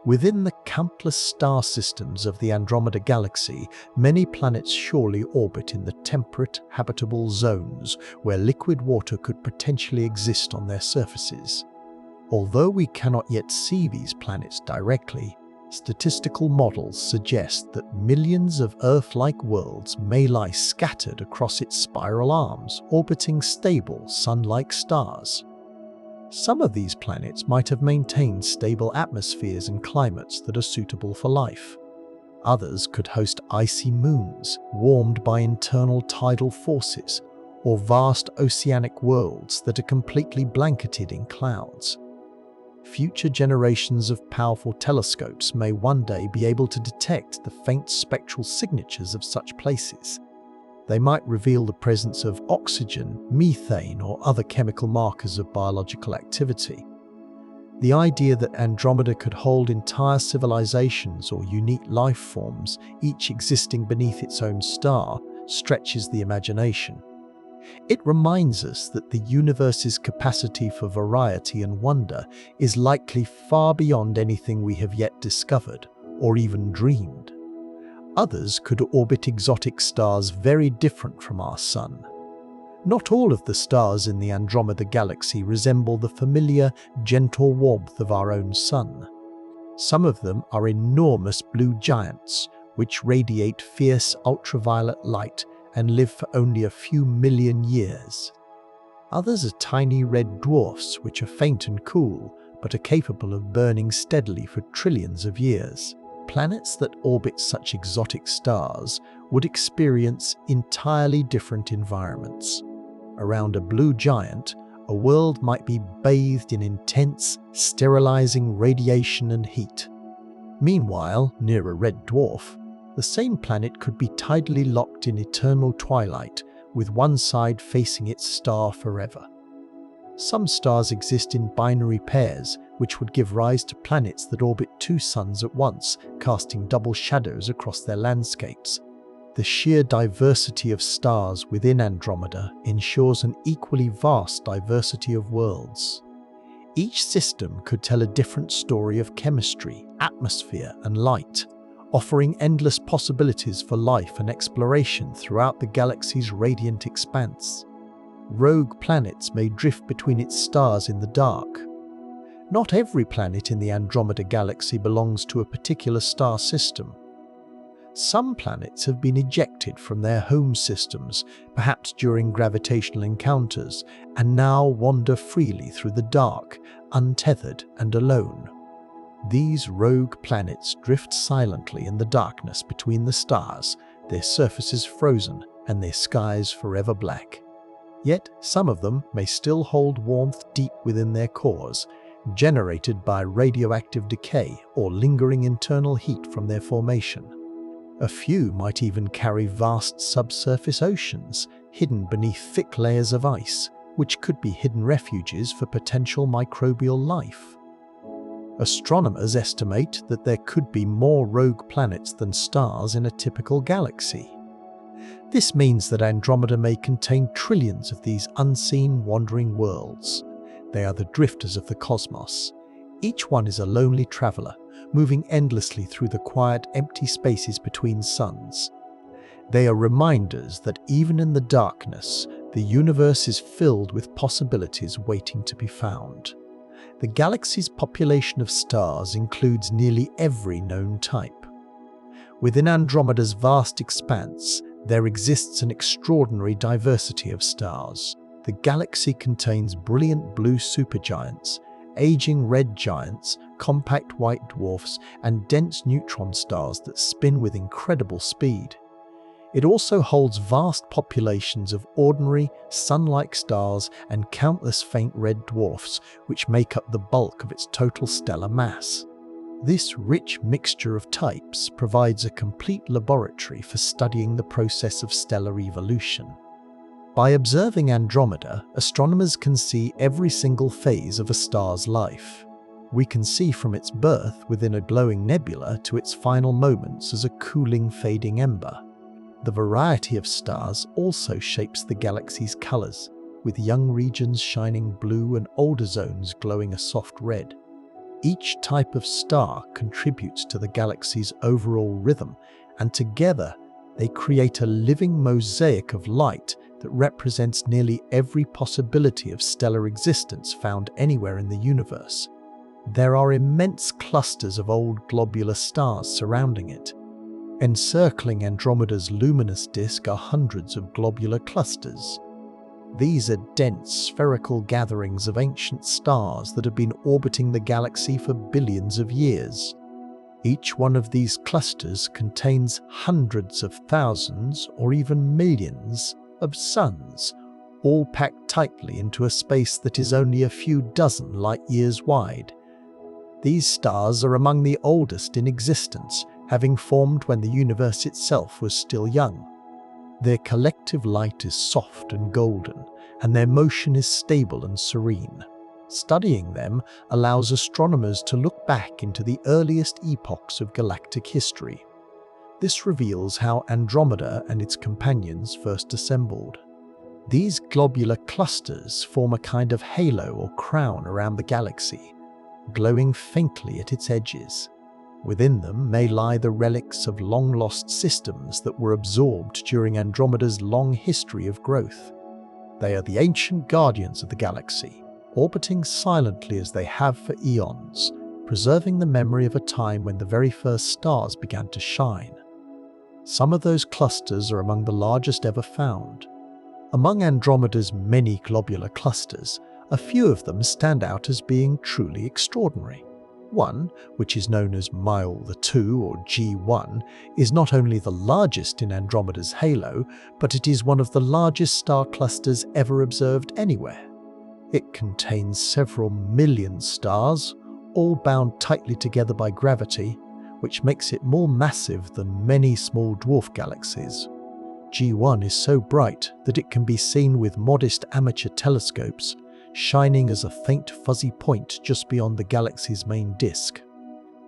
Within the countless star systems of the Andromeda Galaxy, many planets surely orbit in the temperate, habitable zones where liquid water could potentially exist on their surfaces. Although we cannot yet see these planets directly, statistical models suggest that millions of Earth-like worlds may lie scattered across its spiral arms, orbiting stable, sun-like stars. Some of these planets might have maintained stable atmospheres and climates that are suitable for life. Others could host icy moons, warmed by internal tidal forces, or vast oceanic worlds that are completely blanketed in clouds. Future generations of powerful telescopes may one day be able to detect the faint spectral signatures of such places. They might reveal the presence of oxygen, methane, or other chemical markers of biological activity. The idea that Andromeda could hold entire civilizations or unique life forms, each existing beneath its own star, stretches the imagination. It reminds us that the universe's capacity for variety and wonder is likely far beyond anything we have yet discovered or even dreamed. Others could orbit exotic stars very different from our Sun. Not all of the stars in the Andromeda Galaxy resemble the familiar, gentle warmth of our own Sun. Some of them are enormous blue giants, which radiate fierce ultraviolet light and live for only a few million years. Others are tiny red dwarfs, which are faint and cool, but are capable of burning steadily for trillions of years. Planets that orbit such exotic stars would experience entirely different environments. Around a blue giant, a world might be bathed in intense, sterilizing radiation and heat. Meanwhile, near a red dwarf, the same planet could be tidally locked in eternal twilight, with one side facing its star forever. Some stars exist in binary pairs, which would give rise to planets that orbit two suns at once, casting double shadows across their landscapes. The sheer diversity of stars within Andromeda ensures an equally vast diversity of worlds. Each system could tell a different story of chemistry, atmosphere, and light, offering endless possibilities for life and exploration throughout the galaxy's radiant expanse. Rogue planets may drift between its stars in the dark. Not every planet in the Andromeda Galaxy belongs to a particular star system. Some planets have been ejected from their home systems, perhaps during gravitational encounters, and now wander freely through the dark, untethered and alone. These rogue planets drift silently in the darkness between the stars, their surfaces frozen and their skies forever black. Yet some of them may still hold warmth deep within their cores, generated by radioactive decay or lingering internal heat from their formation. A few might even carry vast subsurface oceans, hidden beneath thick layers of ice, which could be hidden refuges for potential microbial life. Astronomers estimate that there could be more rogue planets than stars in a typical galaxy. This means that Andromeda may contain trillions of these unseen wandering worlds. They are the drifters of the cosmos. Each one is a lonely traveler, moving endlessly through the quiet, empty spaces between suns. They are reminders that even in the darkness, the universe is filled with possibilities waiting to be found. The galaxy's population of stars includes nearly every known type. Within Andromeda's vast expanse, there exists an extraordinary diversity of stars. The galaxy contains brilliant blue supergiants, aging red giants, compact white dwarfs, and dense neutron stars that spin with incredible speed. It also holds vast populations of ordinary, sun-like stars and countless faint red dwarfs, which make up the bulk of its total stellar mass. This rich mixture of types provides a complete laboratory for studying the process of stellar evolution. By observing Andromeda, astronomers can see every single phase of a star's life. We can see from its birth within a glowing nebula to its final moments as a cooling, fading ember. The variety of stars also shapes the galaxy's colors, with young regions shining blue and older zones glowing a soft red. Each type of star contributes to the galaxy's overall rhythm, and together they create a living mosaic of light that represents nearly every possibility of stellar existence found anywhere in the universe. There are immense clusters of old globular stars surrounding it. Encircling Andromeda's luminous disk are hundreds of globular clusters. These are dense, spherical gatherings of ancient stars that have been orbiting the galaxy for billions of years. Each one of these clusters contains hundreds of thousands or even millions of suns, all packed tightly into a space that is only a few dozen light-years wide. These stars are among the oldest in existence, having formed when the universe itself was still young. Their collective light is soft and golden, and their motion is stable and serene. Studying them allows astronomers to look back into the earliest epochs of galactic history. This reveals how Andromeda and its companions first assembled. These globular clusters form a kind of halo or crown around the galaxy, glowing faintly at its edges. Within them may lie the relics of long-lost systems that were absorbed during Andromeda's long history of growth. They are the ancient guardians of the galaxy, orbiting silently as they have for eons, preserving the memory of a time when the very first stars began to shine. Some of those clusters are among the largest ever found. Among Andromeda's many globular clusters, a few of them stand out as being truly extraordinary. One, which is known as Mile 2 or G1, is not only the largest in Andromeda's halo, but it is one of the largest star clusters ever observed anywhere. It contains several million stars, all bound tightly together by gravity, which makes it more massive than many small dwarf galaxies. G1 is so bright that it can be seen with modest amateur telescopes, shining as a faint fuzzy point just beyond the galaxy's main disk.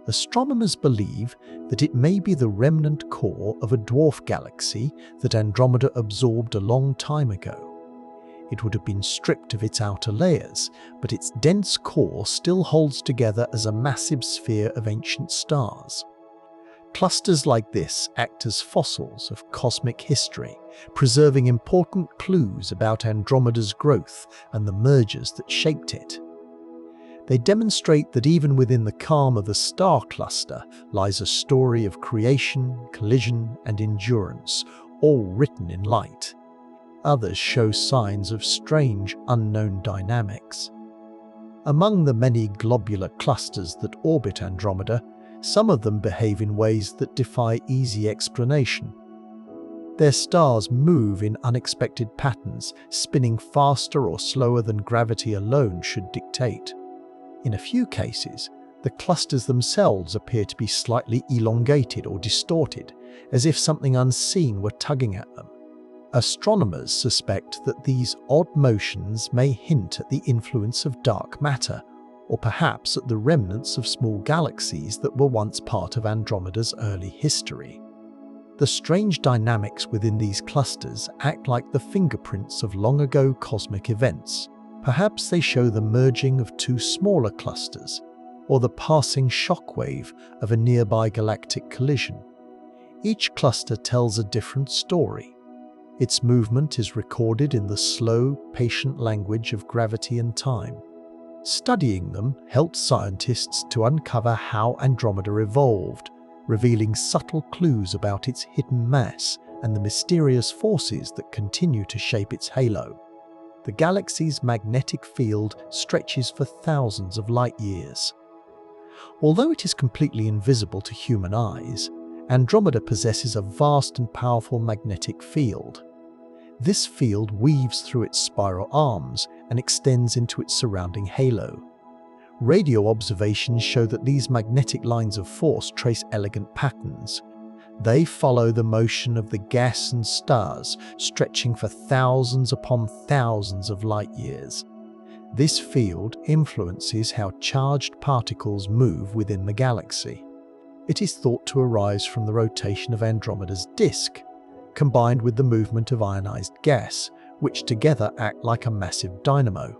Astronomers believe that it may be the remnant core of a dwarf galaxy that Andromeda absorbed a long time ago. It would have been stripped of its outer layers, but its dense core still holds together as a massive sphere of ancient stars. Clusters like this act as fossils of cosmic history, preserving important clues about Andromeda's growth and the mergers that shaped it. They demonstrate that even within the calm of the star cluster lies a story of creation, collision, and endurance, all written in light. Others show signs of strange, unknown dynamics. Among the many globular clusters that orbit Andromeda, some of them behave in ways that defy easy explanation. Their stars move in unexpected patterns, spinning faster or slower than gravity alone should dictate. In a few cases, the clusters themselves appear to be slightly elongated or distorted, as if something unseen were tugging at them. Astronomers suspect that these odd motions may hint at the influence of dark matter, or perhaps at the remnants of small galaxies that were once part of Andromeda's early history. The strange dynamics within these clusters act like the fingerprints of long-ago cosmic events. Perhaps they show the merging of two smaller clusters, or the passing shockwave of a nearby galactic collision. Each cluster tells a different story. Its movement is recorded in the slow, patient language of gravity and time. Studying them helps scientists to uncover how Andromeda evolved, revealing subtle clues about its hidden mass and the mysterious forces that continue to shape its halo. The galaxy's magnetic field stretches for thousands of light years. Although it is completely invisible to human eyes, Andromeda possesses a vast and powerful magnetic field. This field weaves through its spiral arms and extends into its surrounding halo. Radio observations show that these magnetic lines of force trace elegant patterns. They follow the motion of the gas and stars, stretching for thousands upon thousands of light years. This field influences how charged particles move within the galaxy. It is thought to arise from the rotation of Andromeda's disk, combined with the movement of ionized gas, which together act like a massive dynamo.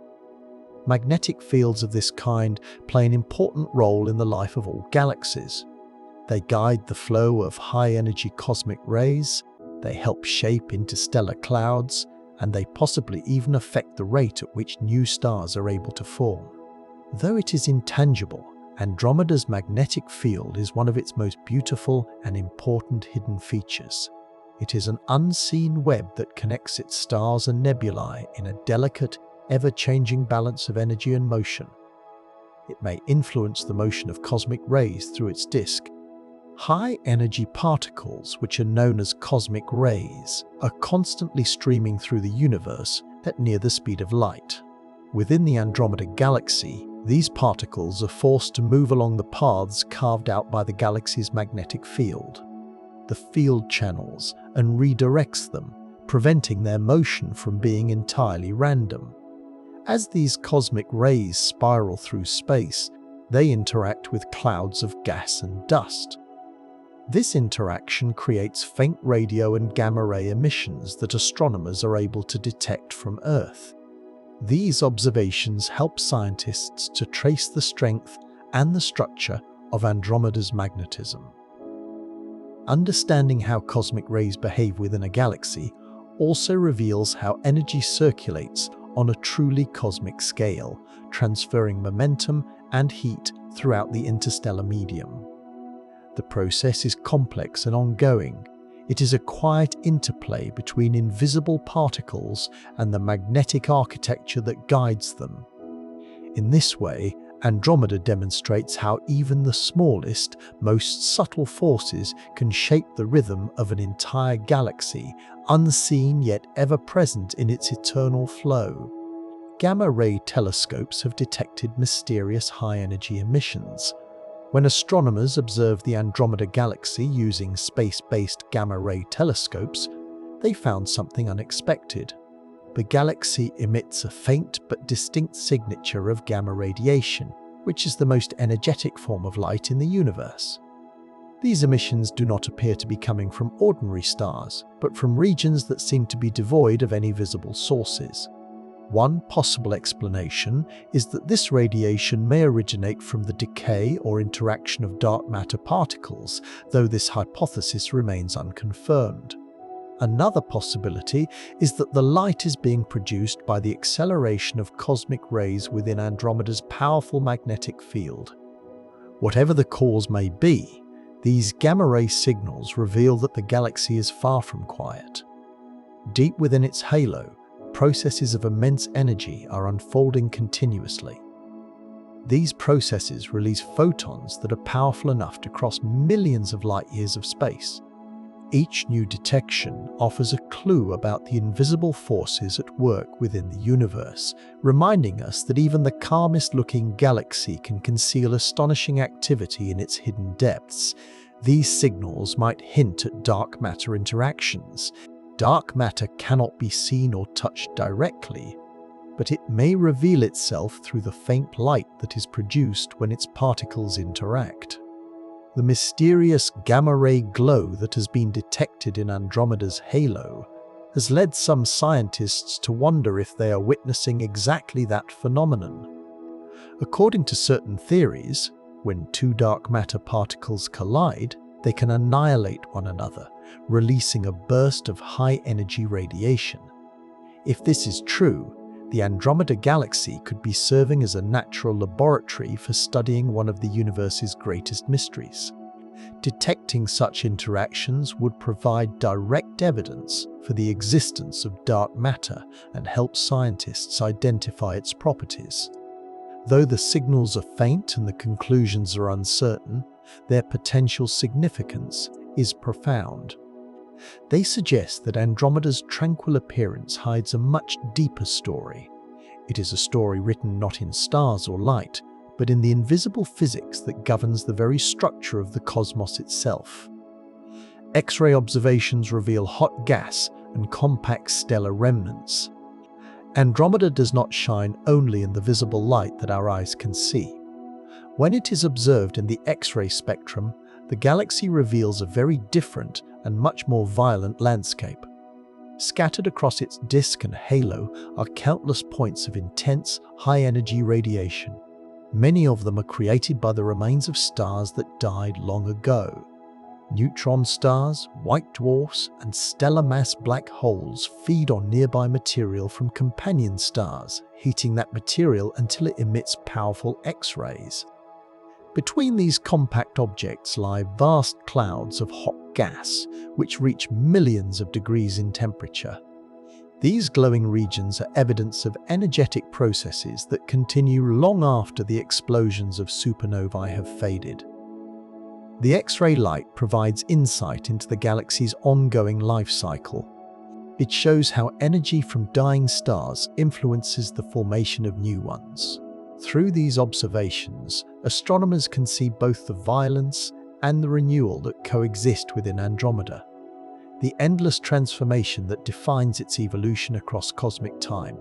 Magnetic fields of this kind play an important role in the life of all galaxies. They guide the flow of high-energy cosmic rays, they help shape interstellar clouds, and they possibly even affect the rate at which new stars are able to form. Though it is intangible, Andromeda's magnetic field is one of its most beautiful and important hidden features. It is an unseen web that connects its stars and nebulae in a delicate, ever-changing balance of energy and motion. It may influence the motion of cosmic rays through its disk. High-energy particles, which are known as cosmic rays, are constantly streaming through the universe at near the speed of light. Within the Andromeda Galaxy, these particles are forced to move along the paths carved out by the galaxy's magnetic field. The field channels and redirects them, preventing their motion from being entirely random. As these cosmic rays spiral through space, they interact with clouds of gas and dust. This interaction creates faint radio and gamma-ray emissions that astronomers are able to detect from Earth. These observations help scientists to trace the strength and the structure of Andromeda's magnetism. Understanding how cosmic rays behave within a galaxy also reveals how energy circulates on a truly cosmic scale, transferring momentum and heat throughout the interstellar medium. The process is complex and ongoing. It is a quiet interplay between invisible particles and the magnetic architecture that guides them. In this way, Andromeda demonstrates how even the smallest, most subtle forces can shape the rhythm of an entire galaxy, unseen yet ever present in its eternal flow. Gamma-ray telescopes have detected mysterious high-energy emissions. When astronomers observed the Andromeda Galaxy using space-based gamma-ray telescopes, they found something unexpected. The galaxy emits a faint but distinct signature of gamma radiation, which is the most energetic form of light in the universe. These emissions do not appear to be coming from ordinary stars, but from regions that seem to be devoid of any visible sources. One possible explanation is that this radiation may originate from the decay or interaction of dark matter particles, though this hypothesis remains unconfirmed. Another possibility is that the light is being produced by the acceleration of cosmic rays within Andromeda's powerful magnetic field. Whatever the cause may be, these gamma-ray signals reveal that the galaxy is far from quiet. Deep within its halo, processes of immense energy are unfolding continuously. These processes release photons that are powerful enough to cross millions of light-years of space. Each new detection offers a clue about the invisible forces at work within the universe, reminding us that even the calmest-looking galaxy can conceal astonishing activity in its hidden depths. These signals might hint at dark matter interactions. Dark matter cannot be seen or touched directly, but it may reveal itself through the faint light that is produced when its particles interact. The mysterious gamma-ray glow that has been detected in Andromeda's halo has led some scientists to wonder if they are witnessing exactly that phenomenon. According to certain theories, when two dark matter particles collide, they can annihilate one another, releasing a burst of high-energy radiation. If this is true, the Andromeda Galaxy could be serving as a natural laboratory for studying one of the universe's greatest mysteries. Detecting such interactions would provide direct evidence for the existence of dark matter and help scientists identify its properties. Though the signals are faint and the conclusions are uncertain, their potential significance is profound. They suggest that Andromeda's tranquil appearance hides a much deeper story. It is a story written not in stars or light, but in the invisible physics that governs the very structure of the cosmos itself. X-ray observations reveal hot gas and compact stellar remnants. Andromeda does not shine only in the visible light that our eyes can see. When it is observed in the X-ray spectrum, the galaxy reveals a very different and much more violent landscape. Scattered across its disk and halo are countless points of intense, high-energy radiation. Many of them are created by the remains of stars that died long ago. Neutron stars, white dwarfs, and stellar mass black holes feed on nearby material from companion stars, heating that material until it emits powerful X-rays. Between these compact objects lie vast clouds of hot gas, which reach millions of degrees in temperature. These glowing regions are evidence of energetic processes that continue long after the explosions of supernovae have faded. The X-ray light provides insight into the galaxy's ongoing life cycle. It shows how energy from dying stars influences the formation of new ones. Through these observations, astronomers can see both the violence and the renewal that coexist within Andromeda, the endless transformation that defines its evolution across cosmic time.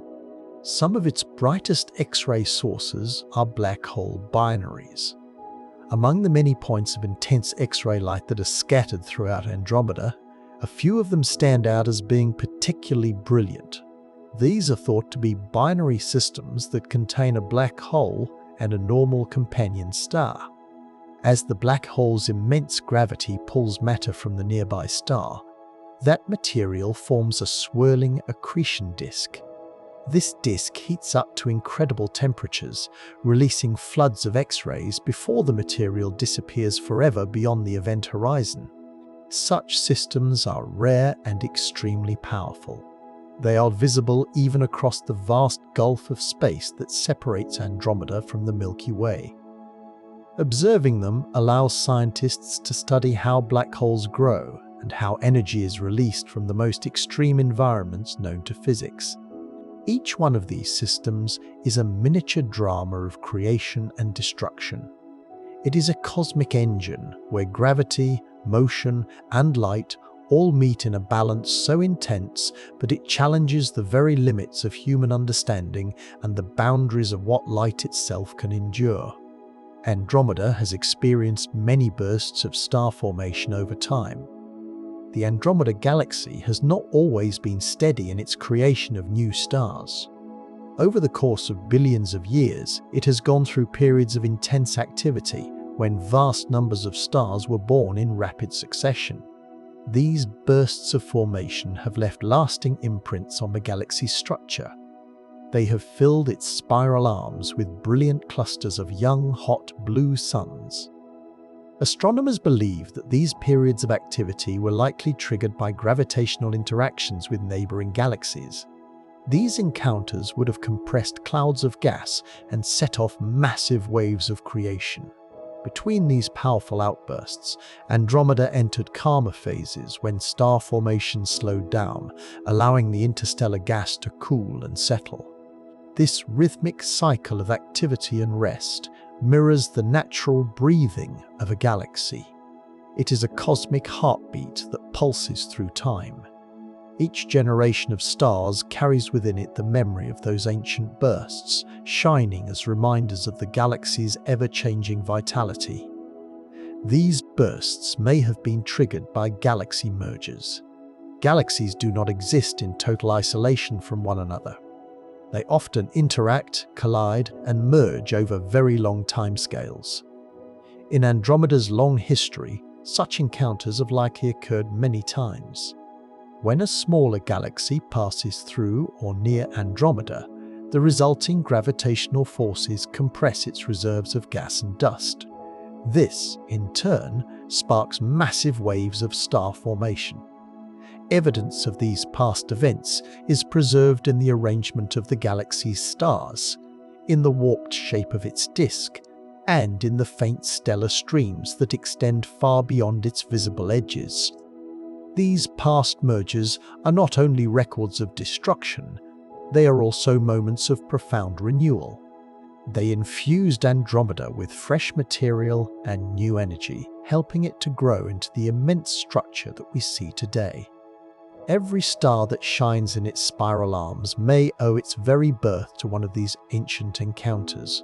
Some of its brightest X-ray sources are black hole binaries. Among the many points of intense X-ray light that are scattered throughout Andromeda, a few of them stand out as being particularly brilliant. These are thought to be binary systems that contain a black hole and a normal companion star. As the black hole's immense gravity pulls matter from the nearby star, that material forms a swirling accretion disk. This disk heats up to incredible temperatures, releasing floods of X-rays before the material disappears forever beyond the event horizon. Such systems are rare and extremely powerful. They are visible even across the vast gulf of space that separates Andromeda from the Milky Way. Observing them allows scientists to study how black holes grow and how energy is released from the most extreme environments known to physics. Each one of these systems is a miniature drama of creation and destruction. It is a cosmic engine where gravity, motion, and light all meet in a balance so intense that it challenges the very limits of human understanding and the boundaries of what light itself can endure. Andromeda has experienced many bursts of star formation over time. The Andromeda Galaxy has not always been steady in its creation of new stars. Over the course of billions of years, it has gone through periods of intense activity when vast numbers of stars were born in rapid succession. These bursts of formation have left lasting imprints on the galaxy's structure. They have filled its spiral arms with brilliant clusters of young, hot blue suns. Astronomers believe that these periods of activity were likely triggered by gravitational interactions with neighboring galaxies. These encounters would have compressed clouds of gas and set off massive waves of creation. Between these powerful outbursts, Andromeda entered calmer phases when star formation slowed down, allowing the interstellar gas to cool and settle. This rhythmic cycle of activity and rest mirrors the natural breathing of a galaxy. It is a cosmic heartbeat that pulses through time. Each generation of stars carries within it the memory of those ancient bursts, shining as reminders of the galaxy's ever-changing vitality. These bursts may have been triggered by galaxy mergers. Galaxies do not exist in total isolation from one another. They often interact, collide, and merge over very long timescales. In Andromeda's long history, such encounters have likely occurred many times. When a smaller galaxy passes through or near Andromeda, the resulting gravitational forces compress its reserves of gas and dust. This, in turn, sparks massive waves of star formation. Evidence of these past events is preserved in the arrangement of the galaxy's stars, in the warped shape of its disk, and in the faint stellar streams that extend far beyond its visible edges. These past mergers are not only records of destruction, they are also moments of profound renewal. They infused Andromeda with fresh material and new energy, helping it to grow into the immense structure that we see today. Every star that shines in its spiral arms may owe its very birth to one of these ancient encounters.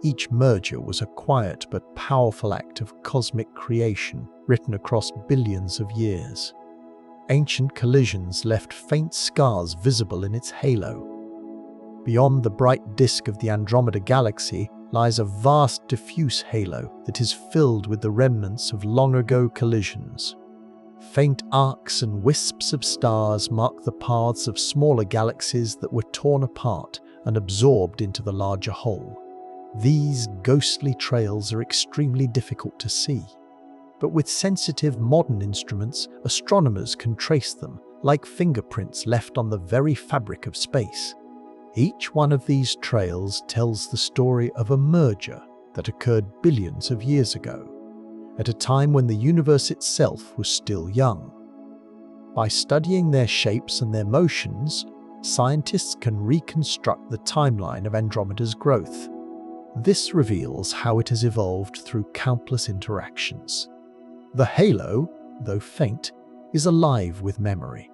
Each merger was a quiet but powerful act of cosmic creation written across billions of years. Ancient collisions left faint scars visible in its halo. Beyond the bright disk of the Andromeda Galaxy lies a vast diffuse halo that is filled with the remnants of long-ago collisions. Faint arcs and wisps of stars mark the paths of smaller galaxies that were torn apart and absorbed into the larger whole. These ghostly trails are extremely difficult to see, but with sensitive modern instruments, astronomers can trace them like fingerprints left on the very fabric of space. Each one of these trails tells the story of a merger that occurred billions of years ago, at a time when the universe itself was still young. By studying their shapes and their motions, scientists can reconstruct the timeline of Andromeda's growth. This reveals how it has evolved through countless interactions. The halo, though faint, is alive with memory.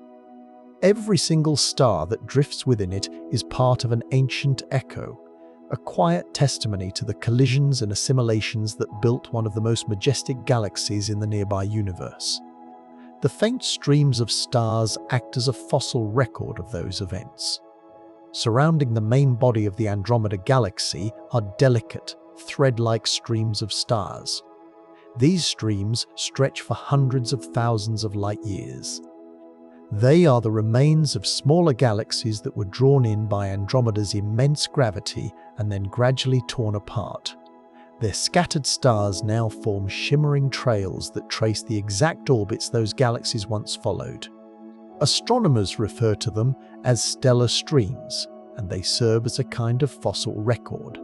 Every single star that drifts within it is part of an ancient echo, a quiet testimony to the collisions and assimilations that built one of the most majestic galaxies in the nearby universe. The faint streams of stars act as a fossil record of those events. Surrounding the main body of the Andromeda Galaxy are delicate, thread-like streams of stars. These streams stretch for hundreds of thousands of light years. They are the remains of smaller galaxies that were drawn in by Andromeda's immense gravity and then gradually torn apart. Their scattered stars now form shimmering trails that trace the exact orbits those galaxies once followed. Astronomers refer to them as stellar streams, and they serve as a kind of fossil record.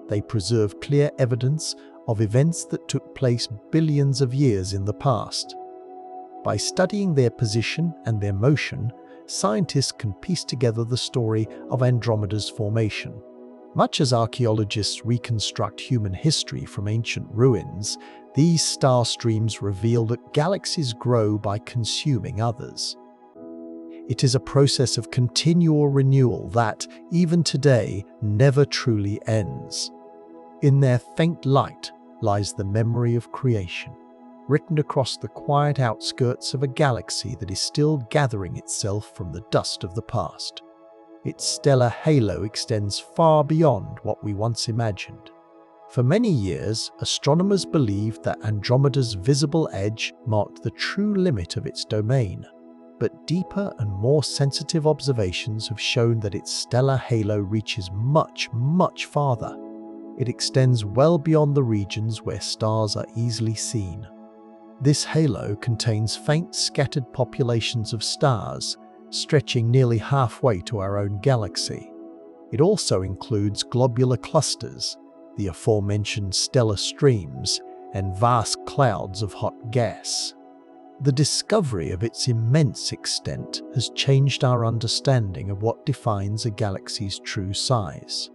They preserve clear evidence of events that took place billions of years in the past. By studying their position and their motion, scientists can piece together the story of Andromeda's formation. Much as archaeologists reconstruct human history from ancient ruins, these star streams reveal that galaxies grow by consuming others. It is a process of continual renewal that, even today, never truly ends. In their faint light lies the memory of creation, written across the quiet outskirts of a galaxy that is still gathering itself from the dust of the past. Its stellar halo extends far beyond what we once imagined. For many years, astronomers believed that Andromeda's visible edge marked the true limit of its domain. But deeper and more sensitive observations have shown that its stellar halo reaches much, much farther. It extends well beyond the regions where stars are easily seen. This halo contains faint scattered populations of stars, stretching nearly halfway to our own galaxy. It also includes globular clusters, the aforementioned stellar streams, and vast clouds of hot gas. The discovery of its immense extent has changed our understanding of what defines a galaxy's true size.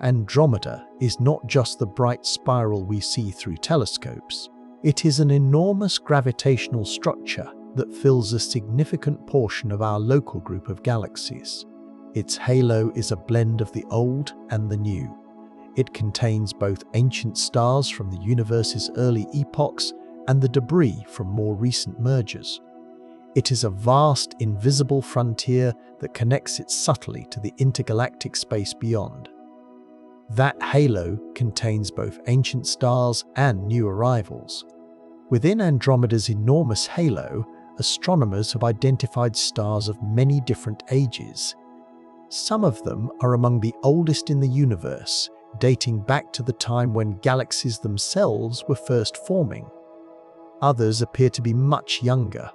Andromeda is not just the bright spiral we see through telescopes. It is an enormous gravitational structure that fills a significant portion of our local group of galaxies. Its halo is a blend of the old and the new. It contains both ancient stars from the universe's early epochs and the debris from more recent mergers. It is a vast, invisible frontier that connects it subtly to the intergalactic space beyond. That halo contains both ancient stars and new arrivals. Within Andromeda's enormous halo, astronomers have identified stars of many different ages. Some of them are among the oldest in the universe, dating back to the time when galaxies themselves were first forming. Others appear to be much younger.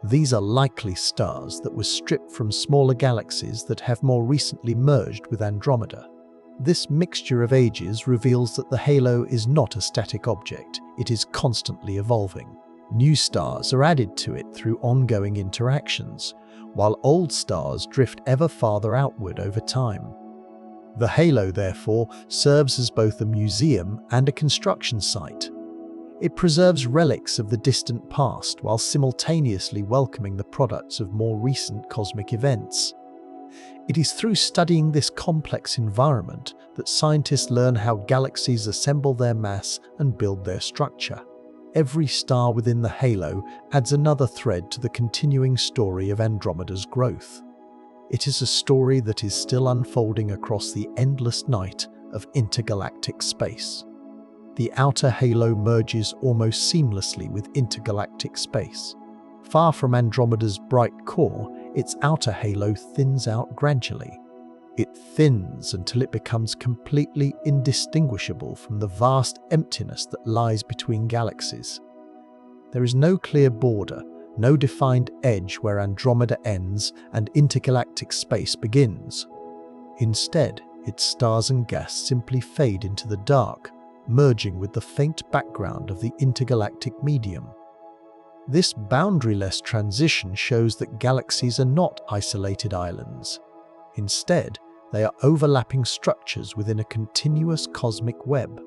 These are likely stars that were stripped from smaller galaxies that have more recently merged with Andromeda. This mixture of ages reveals that the halo is not a static object, it is constantly evolving. New stars are added to it through ongoing interactions, while old stars drift ever farther outward over time. The halo, therefore, serves as both a museum and a construction site. It preserves relics of the distant past while simultaneously welcoming the products of more recent cosmic events. It is through studying this complex environment that scientists learn how galaxies assemble their mass and build their structure. Every star within the halo adds another thread to the continuing story of Andromeda's growth. It is a story that is still unfolding across the endless night of intergalactic space. The outer halo merges almost seamlessly with intergalactic space. Far from Andromeda's bright core, its outer halo thins out gradually. It thins until it becomes completely indistinguishable from the vast emptiness that lies between galaxies. There is no clear border, no defined edge where Andromeda ends and intergalactic space begins. Instead, its stars and gas simply fade into the dark, merging with the faint background of the intergalactic medium. This boundaryless transition shows that galaxies are not isolated islands. Instead, they are overlapping structures within a continuous cosmic web.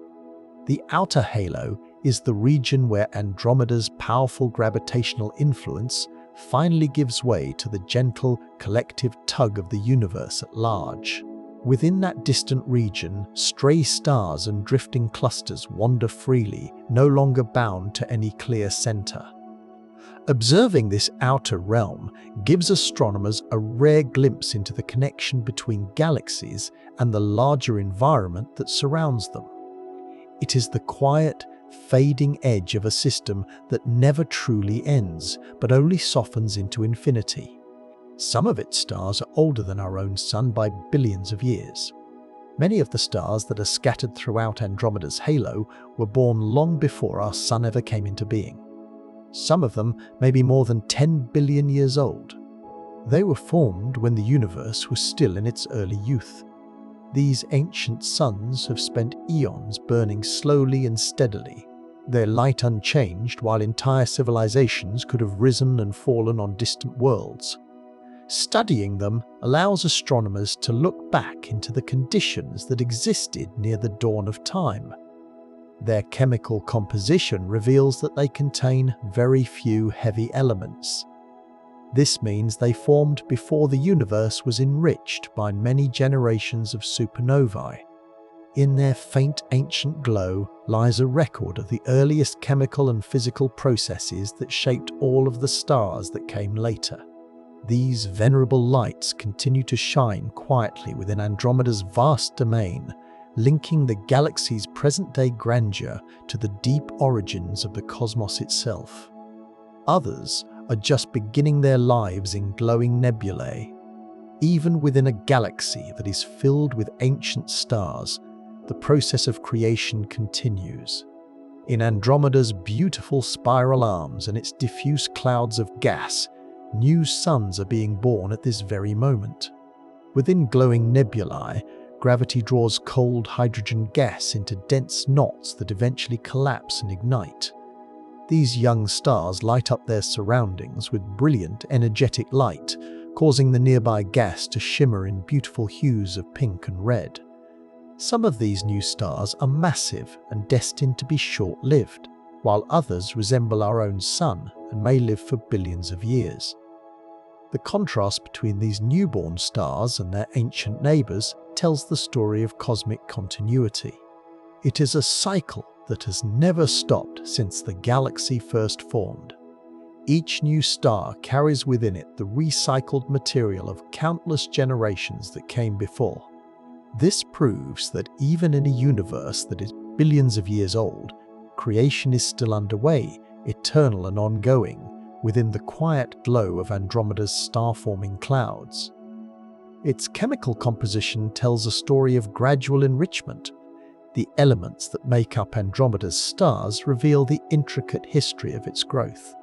The outer halo is the region where Andromeda's powerful gravitational influence finally gives way to the gentle, collective tug of the universe at large. Within that distant region, stray stars and drifting clusters wander freely, no longer bound to any clear center. Observing this outer realm gives astronomers a rare glimpse into the connection between galaxies and the larger environment that surrounds them. It is the quiet, fading edge of a system that never truly ends, but only softens into infinity. Some of its stars are older than our own Sun by billions of years. Many of the stars that are scattered throughout Andromeda's halo were born long before our Sun ever came into being. Some of them may be more than 10 billion years old. They were formed when the universe was still in its early youth. These ancient suns have spent eons burning slowly and steadily, their light unchanged while entire civilizations could have risen and fallen on distant worlds. Studying them allows astronomers to look back into the conditions that existed near the dawn of time. Their chemical composition reveals that they contain very few heavy elements. This means they formed before the universe was enriched by many generations of supernovae. In their faint ancient glow lies a record of the earliest chemical and physical processes that shaped all of the stars that came later. These venerable lights continue to shine quietly within Andromeda's vast domain, linking the galaxy's present-day grandeur to the deep origins of the cosmos itself. Others are just beginning their lives in glowing nebulae. Even within a galaxy that is filled with ancient stars, the process of creation continues. In Andromeda's beautiful spiral arms and its diffuse clouds of gas, new suns are being born at this very moment. Within glowing nebulae, gravity draws cold hydrogen gas into dense knots that eventually collapse and ignite. These young stars light up their surroundings with brilliant, energetic light, causing the nearby gas to shimmer in beautiful hues of pink and red. Some of these new stars are massive and destined to be short-lived, while others resemble our own Sun and may live for billions of years. The contrast between these newborn stars and their ancient neighbors tells the story of cosmic continuity. It is a cycle that has never stopped since the galaxy first formed. Each new star carries within it the recycled material of countless generations that came before. This proves that even in a universe that is billions of years old, creation is still underway, eternal and ongoing, within the quiet glow of Andromeda's star-forming clouds. Its chemical composition tells a story of gradual enrichment. The elements that make up Andromeda's stars reveal the intricate history of its growth.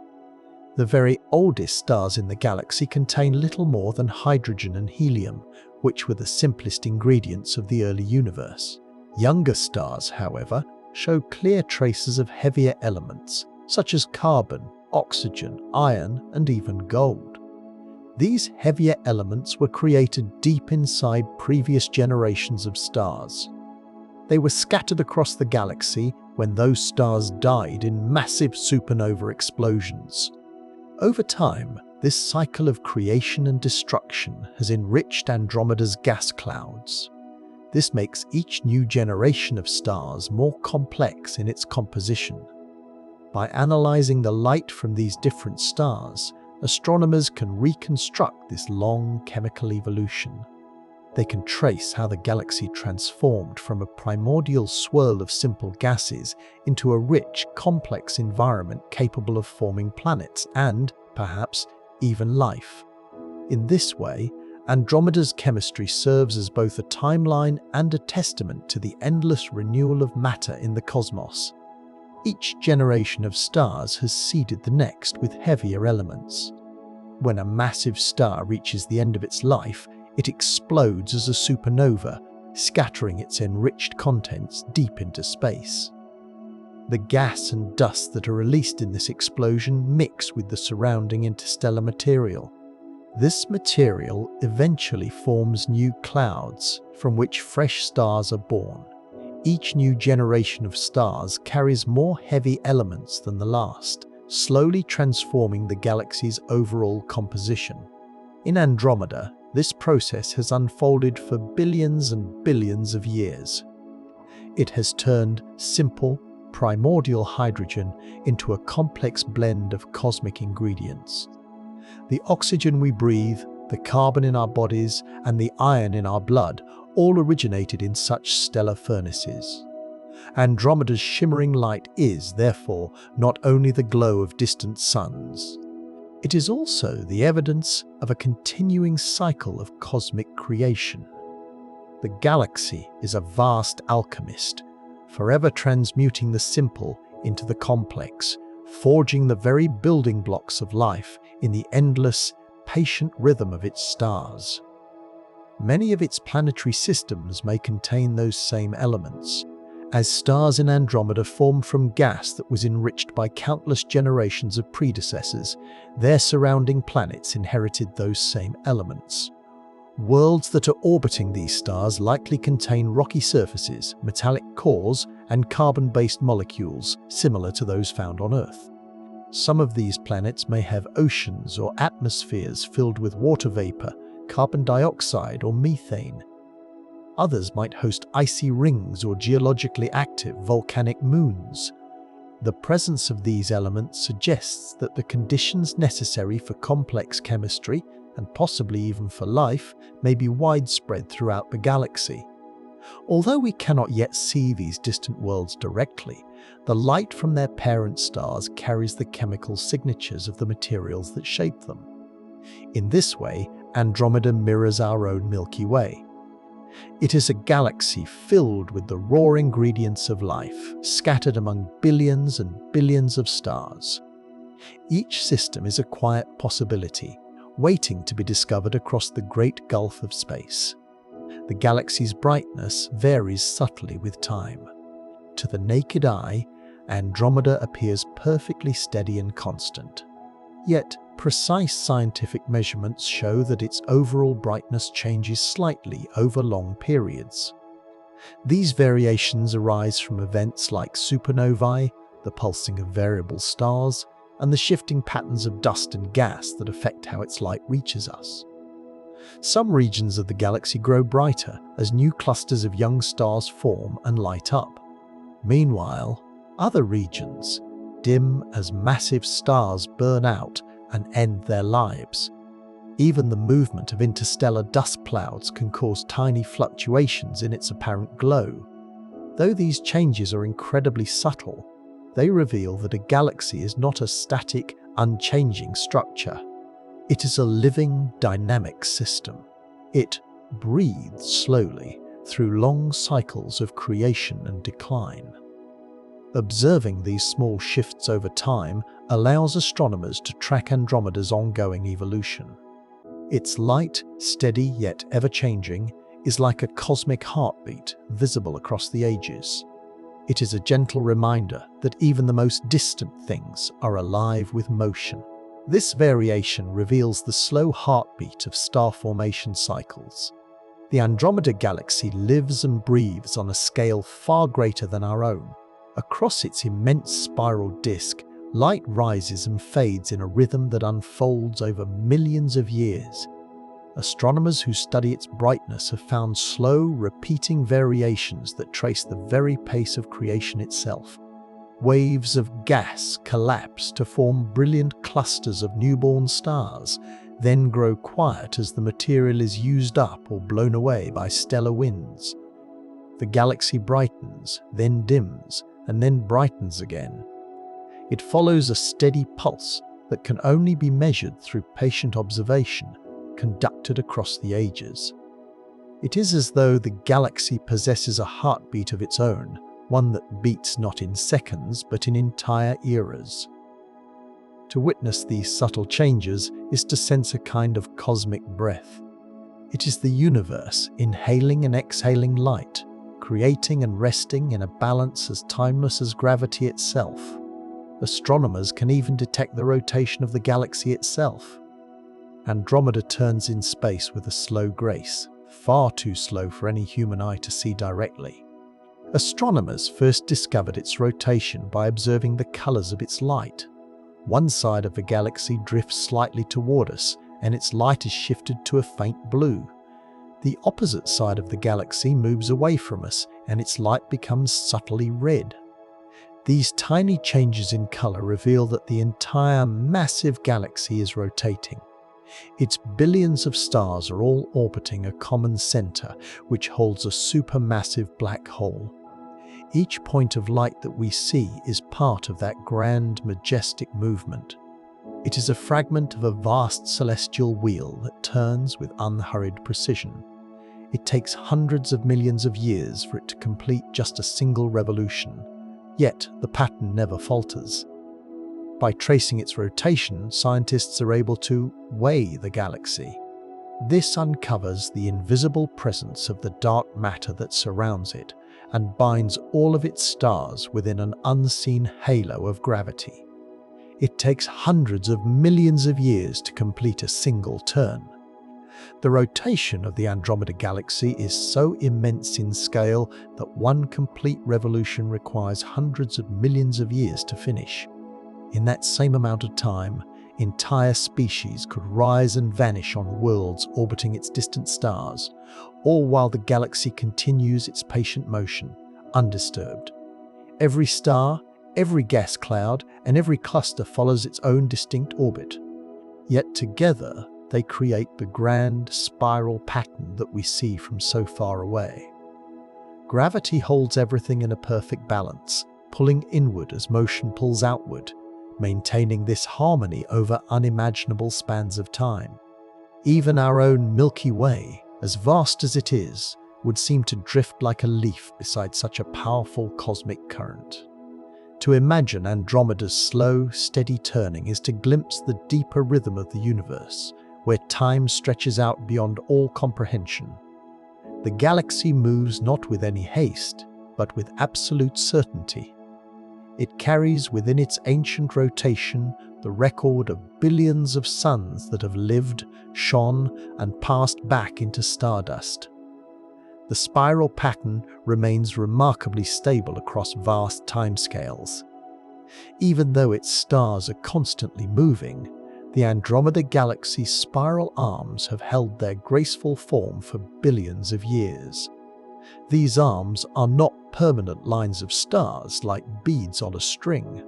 The very oldest stars in the galaxy contain little more than hydrogen and helium, which were the simplest ingredients of the early universe. Younger stars, however, show clear traces of heavier elements, such as carbon, oxygen, iron, and even gold. These heavier elements were created deep inside previous generations of stars. They were scattered across the galaxy when those stars died in massive supernova explosions. Over time, this cycle of creation and destruction has enriched Andromeda's gas clouds. This makes each new generation of stars more complex in its composition. By analyzing the light from these different stars, astronomers can reconstruct this long chemical evolution. They can trace how the galaxy transformed from a primordial swirl of simple gases into a rich, complex environment capable of forming planets and, perhaps, even life. In this way, Andromeda's chemistry serves as both a timeline and a testament to the endless renewal of matter in the cosmos. Each generation of stars has seeded the next with heavier elements. When a massive star reaches the end of its life, it explodes as a supernova, scattering its enriched contents deep into space. The gas and dust that are released in this explosion mix with the surrounding interstellar material. This material eventually forms new clouds from which fresh stars are born. Each new generation of stars carries more heavy elements than the last, slowly transforming the galaxy's overall composition. In Andromeda, this process has unfolded for billions and billions of years. It has turned simple, primordial hydrogen into a complex blend of cosmic ingredients. The oxygen we breathe, the carbon in our bodies, and the iron in our blood all originated in such stellar furnaces. Andromeda's shimmering light is, therefore, not only the glow of distant suns. It is also the evidence of a continuing cycle of cosmic creation. The galaxy is a vast alchemist, forever transmuting the simple into the complex, forging the very building blocks of life in the endless, patient rhythm of its stars. Many of its planetary systems may contain those same elements, as stars in Andromeda form from gas that was enriched by countless generations of predecessors. Their surrounding planets inherited those same elements. Worlds that are orbiting these stars likely contain rocky surfaces, metallic cores, and carbon-based molecules similar to those found on Earth. Some of these planets may have oceans or atmospheres filled with water vapor, carbon dioxide, or methane. Others might host icy rings or geologically active volcanic moons. The presence of these elements suggests that the conditions necessary for complex chemistry, and possibly even for life, may be widespread throughout the galaxy. Although we cannot yet see these distant worlds directly, the light from their parent stars carries the chemical signatures of the materials that shape them. In this way, Andromeda mirrors our own Milky Way. It is a galaxy filled with the raw ingredients of life, scattered among billions and billions of stars. Each system is a quiet possibility, waiting to be discovered across the great gulf of space. The galaxy's brightness varies subtly with time. To the naked eye, Andromeda appears perfectly steady and constant. Yet, precise scientific measurements show that its overall brightness changes slightly over long periods. These variations arise from events like supernovae, the pulsing of variable stars, and the shifting patterns of dust and gas that affect how its light reaches us. Some regions of the galaxy grow brighter as new clusters of young stars form and light up. Meanwhile, other regions dim as massive stars burn out and end their lives. Even the movement of interstellar dust clouds can cause tiny fluctuations in its apparent glow. Though these changes are incredibly subtle, they reveal that a galaxy is not a static, unchanging structure. It is a living, dynamic system. It breathes slowly through long cycles of creation and decline. Observing these small shifts over time allows astronomers to track Andromeda's ongoing evolution. Its light, steady yet ever-changing, is like a cosmic heartbeat visible across the ages. It is a gentle reminder that even the most distant things are alive with motion. This variation reveals the slow heartbeat of star formation cycles. The Andromeda Galaxy lives and breathes on a scale far greater than our own. Across its immense spiral disk, light rises and fades in a rhythm that unfolds over millions of years. Astronomers who study its brightness have found slow, repeating variations that trace the very pace of creation itself. Waves of gas collapse to form brilliant clusters of newborn stars, then grow quiet as the material is used up or blown away by stellar winds. The galaxy brightens, then dims, and then brightens again. It follows a steady pulse that can only be measured through patient observation, conducted across the ages. It is as though the galaxy possesses a heartbeat of its own, one that beats not in seconds but in entire eras. To witness these subtle changes is to sense a kind of cosmic breath. It is the universe inhaling and exhaling light, creating and resting in a balance as timeless as gravity itself. Astronomers can even detect the rotation of the galaxy itself. Andromeda turns in space with a slow grace, far too slow for any human eye to see directly. Astronomers first discovered its rotation by observing the colors of its light. One side of the galaxy drifts slightly toward us, and its light is shifted to a faint blue. The opposite side of the galaxy moves away from us, and its light becomes subtly red. These tiny changes in color reveal that the entire massive galaxy is rotating. Its billions of stars are all orbiting a common center, which holds a supermassive black hole. Each point of light that we see is part of that grand, majestic movement. It is a fragment of a vast celestial wheel that turns with unhurried precision. It takes hundreds of millions of years for it to complete just a single revolution, yet the pattern never falters. By tracing its rotation, scientists are able to weigh the galaxy. This uncovers the invisible presence of the dark matter that surrounds it and binds all of its stars within an unseen halo of gravity. It takes hundreds of millions of years to complete a single turn. The rotation of the Andromeda Galaxy is so immense in scale that one complete revolution requires hundreds of millions of years to finish. In that same amount of time, entire species could rise and vanish on worlds orbiting its distant stars, all while the galaxy continues its patient motion, undisturbed. Every star, every gas cloud, and every cluster follows its own distinct orbit. Yet together, they create the grand spiral pattern that we see from so far away. Gravity holds everything in a perfect balance, pulling inward as motion pulls outward, maintaining this harmony over unimaginable spans of time. Even our own Milky Way, as vast as it is, would seem to drift like a leaf beside such a powerful cosmic current. To imagine Andromeda's slow, steady turning is to glimpse the deeper rhythm of the universe, where time stretches out beyond all comprehension. The galaxy moves not with any haste, but with absolute certainty. It carries within its ancient rotation the record of billions of suns that have lived, shone, and passed back into stardust. The spiral pattern remains remarkably stable across vast timescales. Even though its stars are constantly moving, the Andromeda Galaxy's spiral arms have held their graceful form for billions of years. These arms are not permanent lines of stars like beads on a string.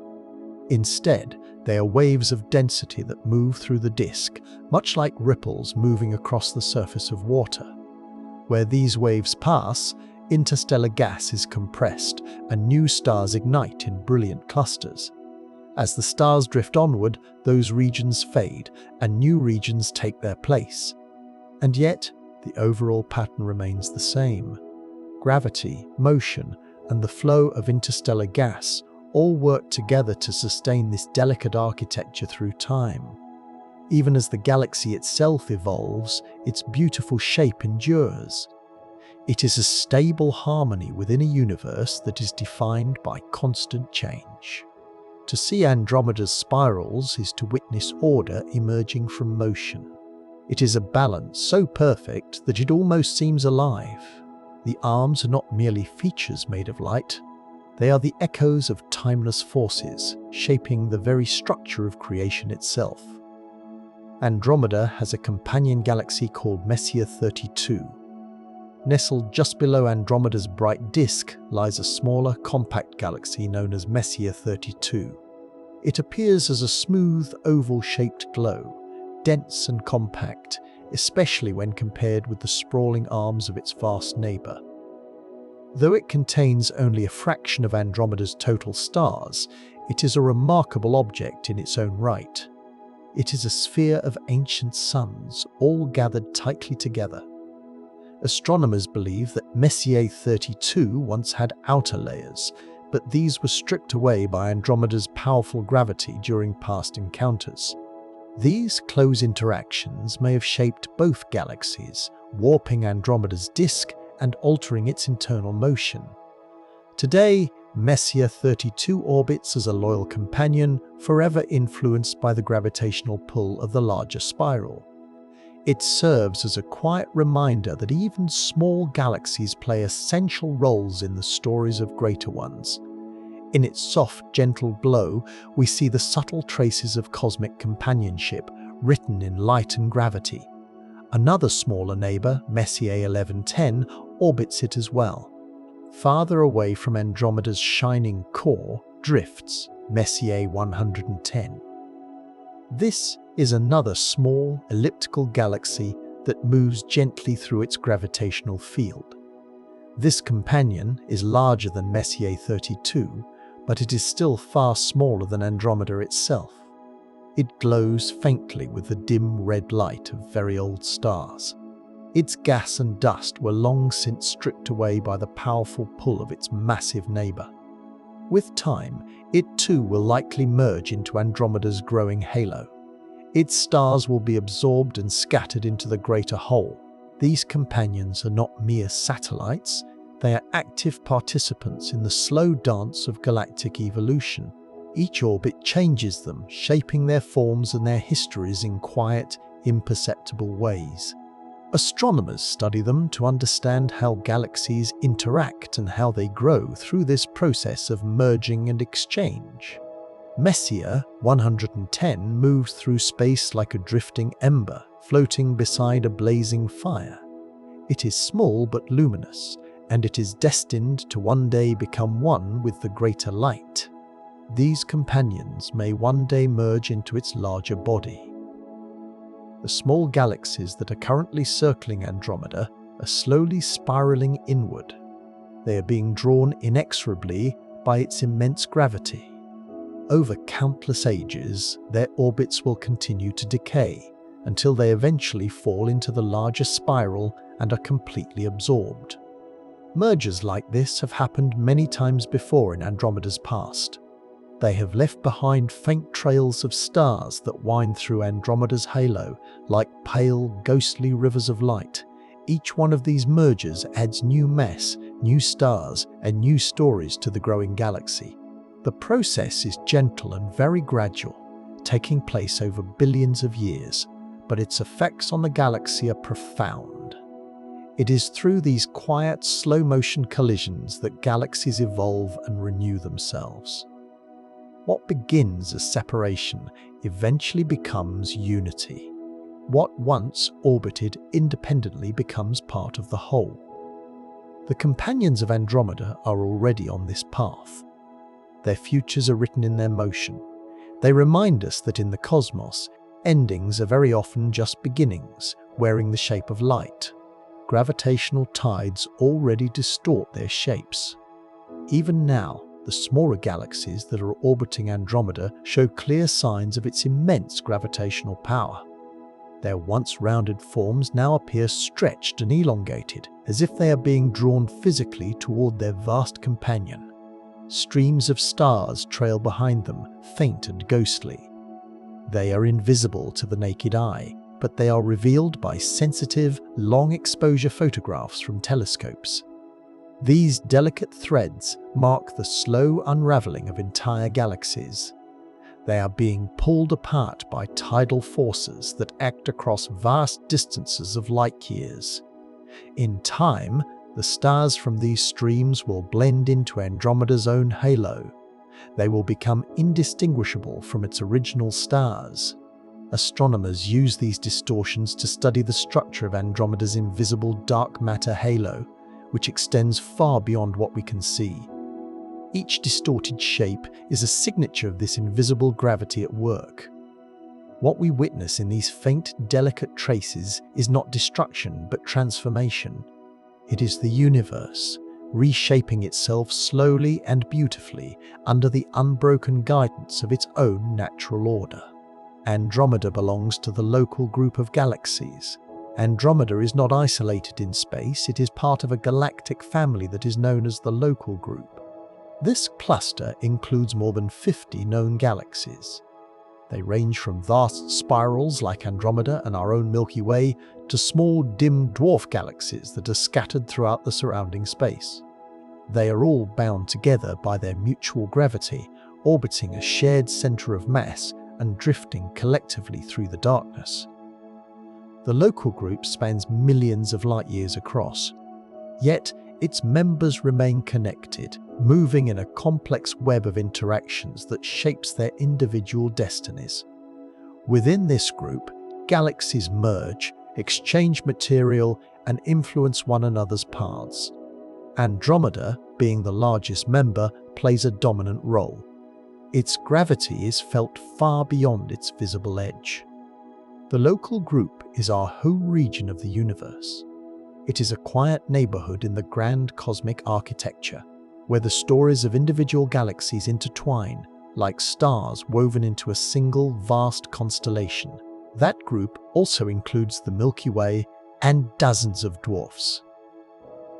Instead, they are waves of density that move through the disk, much like ripples moving across the surface of water. Where these waves pass, interstellar gas is compressed and new stars ignite in brilliant clusters. As the stars drift onward, those regions fade and new regions take their place. And yet, the overall pattern remains the same. Gravity, motion, and the flow of interstellar gas all work together to sustain this delicate architecture through time. Even as the galaxy itself evolves, its beautiful shape endures. It is a stable harmony within a universe that is defined by constant change. To see Andromeda's spirals is to witness order emerging from motion. It is a balance so perfect that it almost seems alive. The arms are not merely features made of light. They are the echoes of timeless forces, shaping the very structure of creation itself. Andromeda has a companion galaxy called Messier 32. Nestled just below Andromeda's bright disk lies a smaller, compact galaxy known as Messier 32. It appears as a smooth, oval-shaped glow, dense and compact, especially when compared with the sprawling arms of its vast neighbour. Though it contains only a fraction of Andromeda's total stars, it is a remarkable object in its own right. It is a sphere of ancient suns, all gathered tightly together. Astronomers believe that Messier 32 once had outer layers, but these were stripped away by Andromeda's powerful gravity during past encounters. These close interactions may have shaped both galaxies, warping Andromeda's disk and altering its internal motion. Today, Messier 32 orbits as a loyal companion, forever influenced by the gravitational pull of the larger spiral. It serves as a quiet reminder that even small galaxies play essential roles in the stories of greater ones. In its soft, gentle glow, we see the subtle traces of cosmic companionship, written in light and gravity. Another smaller neighbour, Messier 1110, orbits it as well. Farther away from Andromeda's shining core drifts Messier 110. This is another small, elliptical galaxy that moves gently through its gravitational field. This companion is larger than Messier 32, but it is still far smaller than Andromeda itself. It glows faintly with the dim red light of very old stars. Its gas and dust were long since stripped away by the powerful pull of its massive neighbour. With time, it too will likely merge into Andromeda's growing halo. Its stars will be absorbed and scattered into the greater whole. These companions are not mere satellites, they are active participants in the slow dance of galactic evolution. Each orbit changes them, shaping their forms and their histories in quiet, imperceptible ways. Astronomers study them to understand how galaxies interact and how they grow through this process of merging and exchange. Messier 110 moves through space like a drifting ember, floating beside a blazing fire. It is small but luminous, and it is destined to one day become one with the greater light. These companions may one day merge into its larger body. The small galaxies that are currently circling Andromeda are slowly spiraling inward. They are being drawn inexorably by its immense gravity. Over countless ages, their orbits will continue to decay until they eventually fall into the larger spiral and are completely absorbed. Mergers like this have happened many times before in Andromeda's past. They have left behind faint trails of stars that wind through Andromeda's halo like pale, ghostly rivers of light. Each one of these mergers adds new mass, new stars, and new stories to the growing galaxy. The process is gentle and very gradual, taking place over billions of years, but its effects on the galaxy are profound. It is through these quiet, slow-motion collisions that galaxies evolve and renew themselves. What begins as separation eventually becomes unity. What once orbited independently becomes part of the whole. The companions of Andromeda are already on this path. Their futures are written in their motion. They remind us that in the cosmos, endings are very often just beginnings, wearing the shape of light. Gravitational tides already distort their shapes. Even now, the smaller galaxies that are orbiting Andromeda show clear signs of its immense gravitational power. Their once rounded forms now appear stretched and elongated, as if they are being drawn physically toward their vast companion. Streams of stars trail behind them, faint and ghostly. They are invisible to the naked eye, but they are revealed by sensitive, long-exposure photographs from telescopes. These delicate threads mark the slow unraveling of entire galaxies. They are being pulled apart by tidal forces that act across vast distances of light years. In time, the stars from these streams will blend into Andromeda's own halo. They will become indistinguishable from its original stars. Astronomers use these distortions to study the structure of Andromeda's invisible dark matter halo, which extends far beyond what we can see. Each distorted shape is a signature of this invisible gravity at work. What we witness in these faint, delicate traces is not destruction but transformation. It is the universe, reshaping itself slowly and beautifully under the unbroken guidance of its own natural order. Andromeda belongs to the local group of galaxies. Andromeda is not isolated in space, it is part of a galactic family that is known as the local group. This cluster includes more than 50 known galaxies. They range from vast spirals like Andromeda and our own Milky Way to small, dim dwarf galaxies that are scattered throughout the surrounding space. They are all bound together by their mutual gravity, orbiting a shared center of mass and drifting collectively through the darkness. The local group spans millions of light years across, yet its members remain connected, moving in a complex web of interactions that shapes their individual destinies. Within this group, galaxies merge, exchange material, and influence one another's paths. Andromeda, being the largest member, plays a dominant role. Its gravity is felt far beyond its visible edge. The local group is our home region of the universe. It is a quiet neighborhood in the grand cosmic architecture, where the stories of individual galaxies intertwine, like stars woven into a single vast constellation. That group also includes the Milky Way and dozens of dwarfs.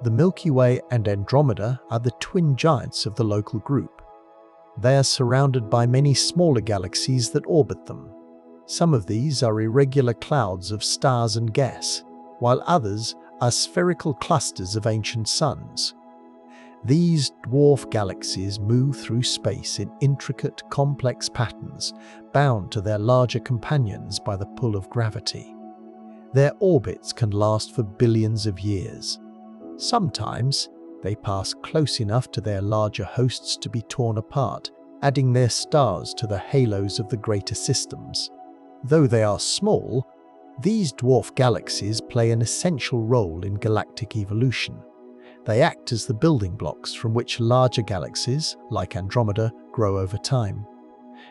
The Milky Way and Andromeda are the twin giants of the local group. They are surrounded by many smaller galaxies that orbit them. Some of these are irregular clouds of stars and gas, while others are spherical clusters of ancient suns. These dwarf galaxies move through space in intricate, complex patterns, bound to their larger companions by the pull of gravity. Their orbits can last for billions of years. Sometimes, they pass close enough to their larger hosts to be torn apart, adding their stars to the halos of the greater systems. Though they are small, these dwarf galaxies play an essential role in galactic evolution. They act as the building blocks from which larger galaxies, like Andromeda, grow over time.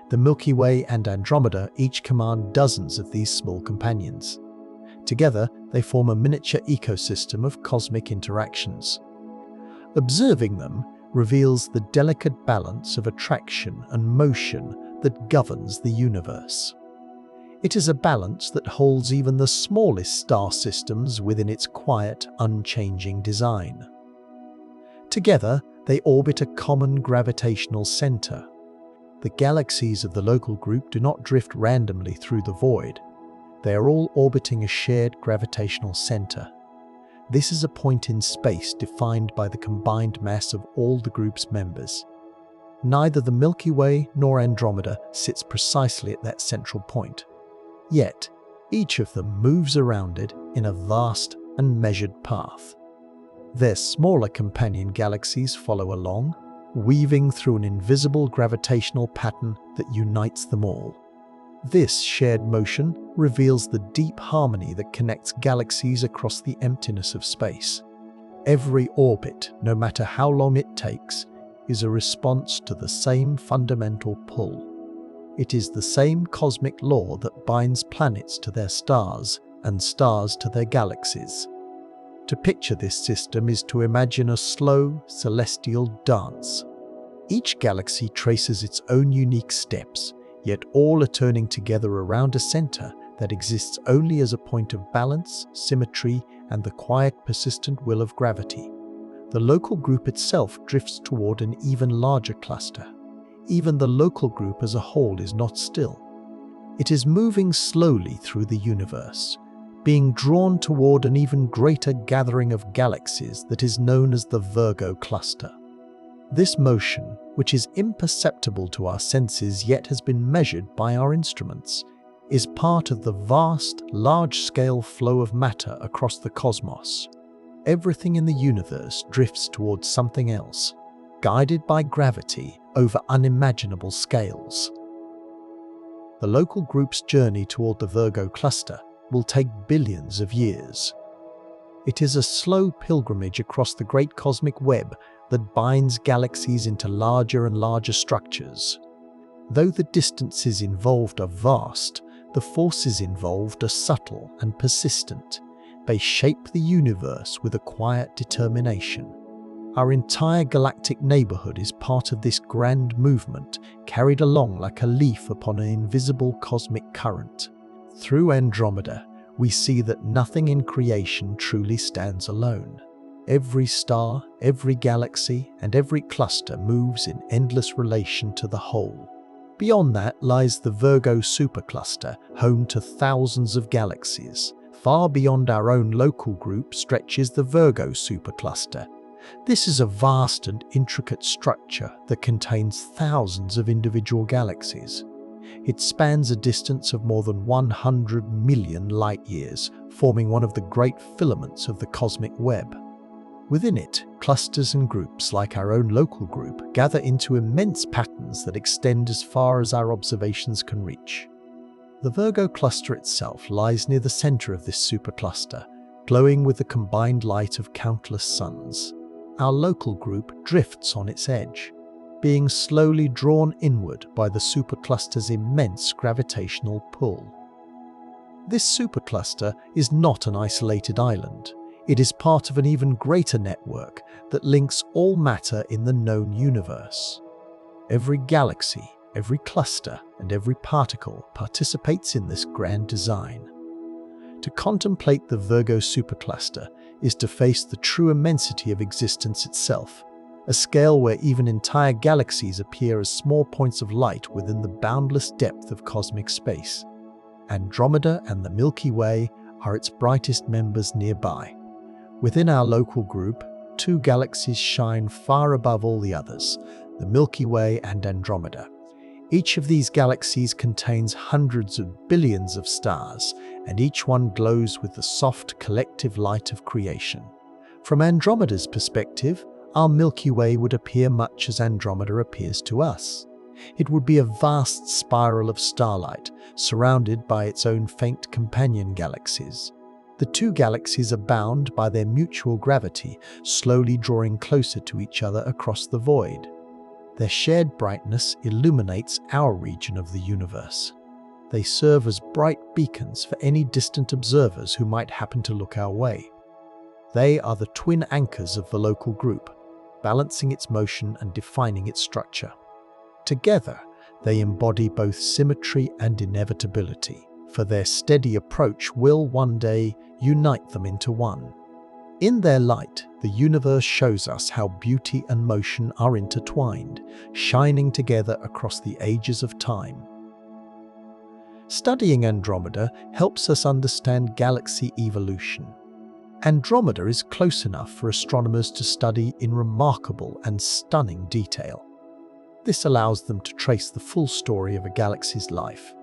The Milky Way and Andromeda each command dozens of these small companions. Together, they form a miniature ecosystem of cosmic interactions. Observing them reveals the delicate balance of attraction and motion that governs the universe. It is a balance that holds even the smallest star systems within its quiet, unchanging design. Together, they orbit a common gravitational center. The galaxies of the local group do not drift randomly through the void. They are all orbiting a shared gravitational center. This is a point in space defined by the combined mass of all the group's members. Neither the Milky Way nor Andromeda sits precisely at that central point. Yet, each of them moves around it in a vast and measured path. Their smaller companion galaxies follow along, weaving through an invisible gravitational pattern that unites them all. This shared motion reveals the deep harmony that connects galaxies across the emptiness of space. Every orbit, no matter how long it takes, is a response to the same fundamental pull. It is the same cosmic law that binds planets to their stars and stars to their galaxies. To picture this system is to imagine a slow, celestial dance. Each galaxy traces its own unique steps, yet all are turning together around a center that exists only as a point of balance, symmetry, and the quiet, persistent will of gravity. The local group itself drifts toward an even larger cluster. Even the local group as a whole is not still. It is moving slowly through the universe, being drawn toward an even greater gathering of galaxies that is known as the Virgo cluster. This motion, which is imperceptible to our senses yet has been measured by our instruments, is part of the vast, large-scale flow of matter across the cosmos. Everything in the universe drifts towards something else, guided by gravity over unimaginable scales. The local group's journey toward the Virgo cluster will take billions of years. It is a slow pilgrimage across the great cosmic web that binds galaxies into larger and larger structures. Though the distances involved are vast, the forces involved are subtle and persistent. They shape the universe with a quiet determination. Our entire galactic neighborhood is part of this grand movement, carried along like a leaf upon an invisible cosmic current. Through Andromeda, we see that nothing in creation truly stands alone. Every star, every galaxy, and every cluster moves in endless relation to the whole. Beyond that lies the Virgo supercluster, home to thousands of galaxies. Far beyond our own local group stretches the Virgo supercluster. This is a vast and intricate structure that contains thousands of individual galaxies. It spans a distance of more than 100 million light-years, forming one of the great filaments of the cosmic web. Within it, clusters and groups like our own local group gather into immense patterns that extend as far as our observations can reach. The Virgo cluster itself lies near the center of this supercluster, glowing with the combined light of countless suns. Our local group drifts on its edge, being slowly drawn inward by the supercluster's immense gravitational pull. This supercluster is not an isolated island. It is part of an even greater network that links all matter in the known universe. Every galaxy, every cluster, and every particle participates in this grand design. To contemplate the Virgo supercluster is to face the true immensity of existence itself, a scale where even entire galaxies appear as small points of light within the boundless depth of cosmic space. Andromeda and the Milky Way are its brightest members nearby. Within our local group, two galaxies shine far above all the others, the Milky Way and Andromeda. Each of these galaxies contains hundreds of billions of stars, and each one glows with the soft collective light of creation. From Andromeda's perspective, our Milky Way would appear much as Andromeda appears to us. It would be a vast spiral of starlight, surrounded by its own faint companion galaxies. The two galaxies are bound by their mutual gravity, slowly drawing closer to each other across the void. Their shared brightness illuminates our region of the universe. They serve as bright beacons for any distant observers who might happen to look our way. They are the twin anchors of the local group. balancing its motion and defining its structure. Together, they embody both symmetry and inevitability, for their steady approach will one day unite them into one. In their light, the universe shows us how beauty and motion are intertwined, shining together across the ages of time. Studying Andromeda helps us understand galaxy evolution. Andromeda is close enough for astronomers to study in remarkable and stunning detail. This allows them to trace the full story of a galaxy's life.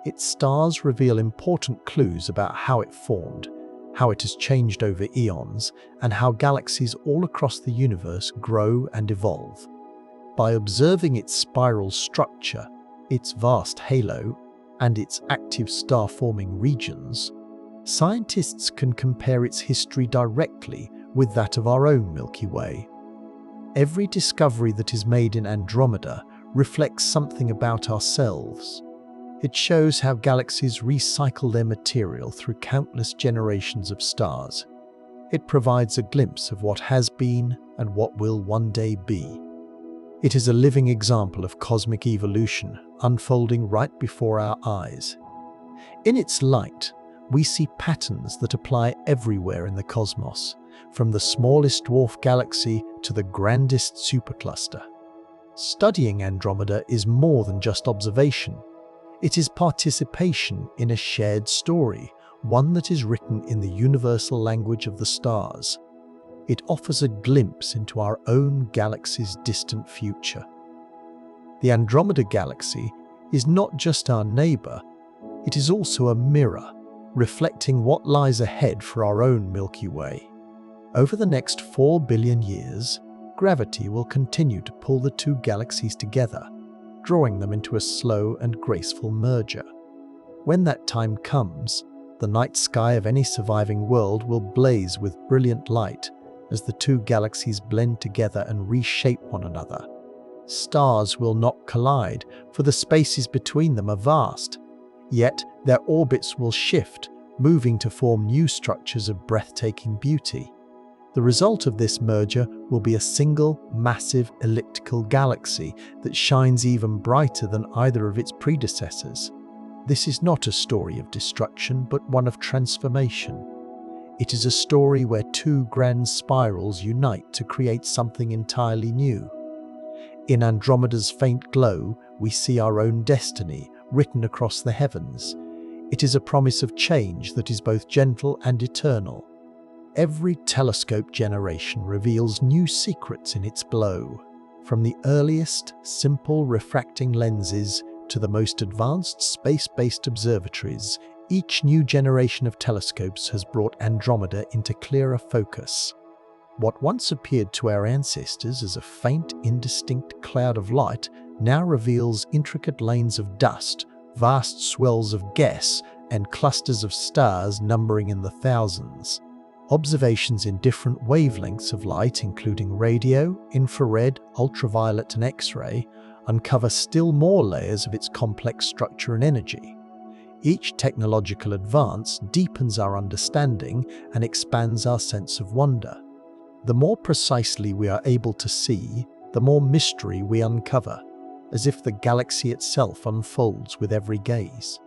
Its stars reveal important clues about how it formed, how it has changed over eons, and how galaxies all across the universe grow and evolve. By observing its spiral structure, its vast halo, and its active star-forming regions, scientists can compare its history directly with that of our own Milky Way. Every discovery that is made in Andromeda reflects something about ourselves. It shows how galaxies recycle their material through countless generations of stars. It provides a glimpse of what has been and what will one day be. It is a living example of cosmic evolution unfolding right before our eyes. In its light, we see patterns that apply everywhere in the cosmos, from the smallest dwarf galaxy to the grandest supercluster. Studying Andromeda is more than just observation. It is participation in a shared story, one that is written in the universal language of the stars. It offers a glimpse into our own galaxy's distant future. The Andromeda Galaxy is not just our neighbor, it is also a mirror, reflecting what lies ahead for our own Milky Way. Over the next 4 billion years, gravity will continue to pull the two galaxies together, drawing them into a slow and graceful merger. When that time comes, the night sky of any surviving world will blaze with brilliant light as the two galaxies blend together and reshape one another. Stars will not collide, for the spaces between them are vast. Yet their orbits will shift, moving to form new structures of breathtaking beauty. The result of this merger will be a single, massive elliptical galaxy that shines even brighter than either of its predecessors. This is not a story of destruction, but one of transformation. It is a story where two grand spirals unite to create something entirely new. In Andromeda's faint glow, we see our own destiny written across the heavens. It is a promise of change that is both gentle and eternal. Every telescope generation reveals new secrets in its glow. From the earliest, simple refracting lenses to the most advanced space-based observatories, each new generation of telescopes has brought Andromeda into clearer focus. What once appeared to our ancestors as a faint, indistinct cloud of light now reveals intricate lanes of dust, vast swells of gas, and clusters of stars numbering in the thousands. Observations in different wavelengths of light, including radio, infrared, ultraviolet, and X-ray, uncover still more layers of its complex structure and energy. Each technological advance deepens our understanding and expands our sense of wonder. The more precisely we are able to see, the more mystery we uncover, as if the galaxy itself unfolds with every gaze.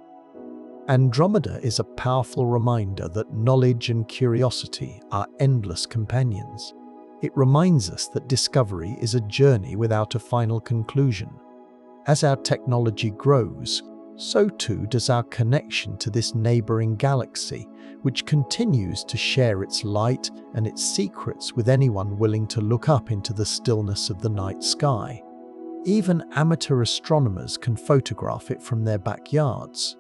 Andromeda is a powerful reminder that knowledge and curiosity are endless companions. It reminds us that discovery is a journey without a final conclusion. As our technology grows, so too does our connection to this neighboring galaxy, which continues to share its light and its secrets with anyone willing to look up into the stillness of the night sky. Even amateur astronomers can photograph it from their backyards.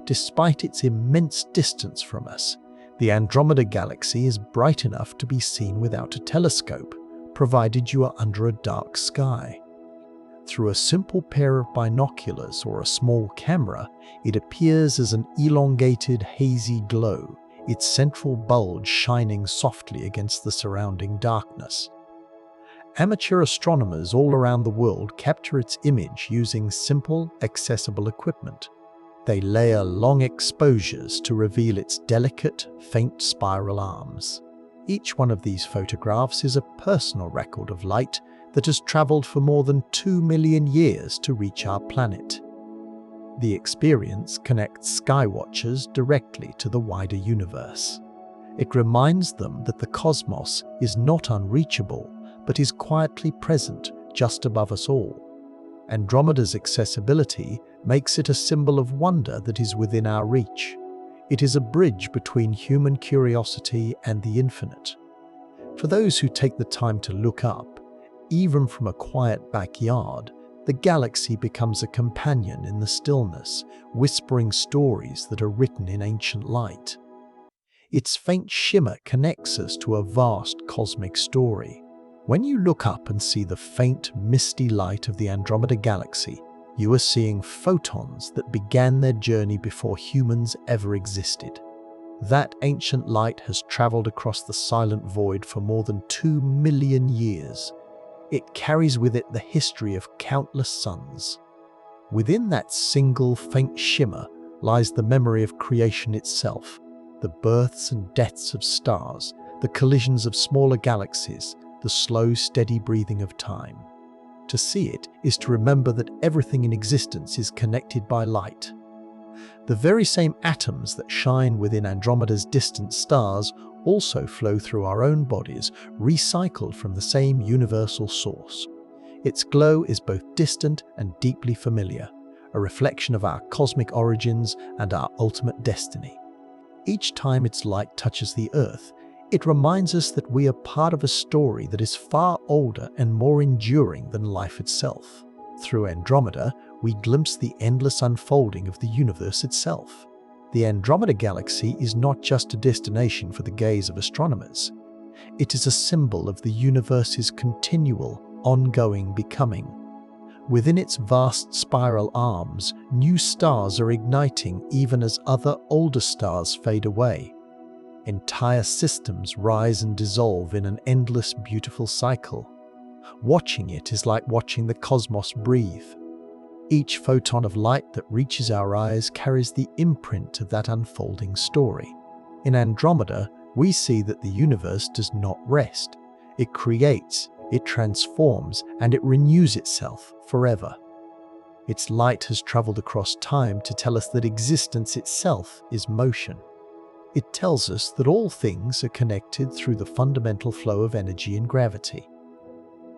Despite its immense distance from us, the Andromeda Galaxy is bright enough to be seen without a telescope, provided you are under a dark sky. Through a simple pair of binoculars or a small camera, it appears as an elongated, hazy glow, its central bulge shining softly against the surrounding darkness. Amateur astronomers all around the world capture its image using simple, accessible equipment. They layer long exposures to reveal its delicate, faint spiral arms. Each one of these photographs is a personal record of light that has traveled for more than 2 million years to reach our planet. The experience connects skywatchers directly to the wider universe. It reminds them that the cosmos is not unreachable, but is quietly present just above us all. Andromeda's accessibility makes it a symbol of wonder that is within our reach. It is a bridge between human curiosity and the infinite. For those who take the time to look up, even from a quiet backyard, the galaxy becomes a companion in the stillness, whispering stories that are written in ancient light. Its faint shimmer connects us to a vast cosmic story. When you look up and see the faint, misty light of the Andromeda Galaxy, you are seeing photons that began their journey before humans ever existed. That ancient light has traveled across the silent void for more than 2 million years. It carries with it the history of countless suns. Within that single faint shimmer lies the memory of creation itself, the births and deaths of stars, the collisions of smaller galaxies, the slow, steady breathing of time. To see it is to remember that everything in existence is connected by light. The very same atoms that shine within Andromeda's distant stars also flow through our own bodies, recycled from the same universal source. Its glow is both distant and deeply familiar, a reflection of our cosmic origins and our ultimate destiny. Each time its light touches the Earth, it reminds us that we are part of a story that is far older and more enduring than life itself. Through Andromeda, we glimpse the endless unfolding of the universe itself. The Andromeda Galaxy is not just a destination for the gaze of astronomers. It is a symbol of the universe's continual, ongoing becoming. Within its vast spiral arms, new stars are igniting even as other older stars fade away. Entire systems rise and dissolve in an endless, beautiful cycle. Watching it is like watching the cosmos breathe. Each photon of light that reaches our eyes carries the imprint of that unfolding story. In Andromeda, we see that the universe does not rest. It creates, it transforms, and it renews itself forever. Its light has traveled across time to tell us that existence itself is motion. It tells us that all things are connected through the fundamental flow of energy and gravity.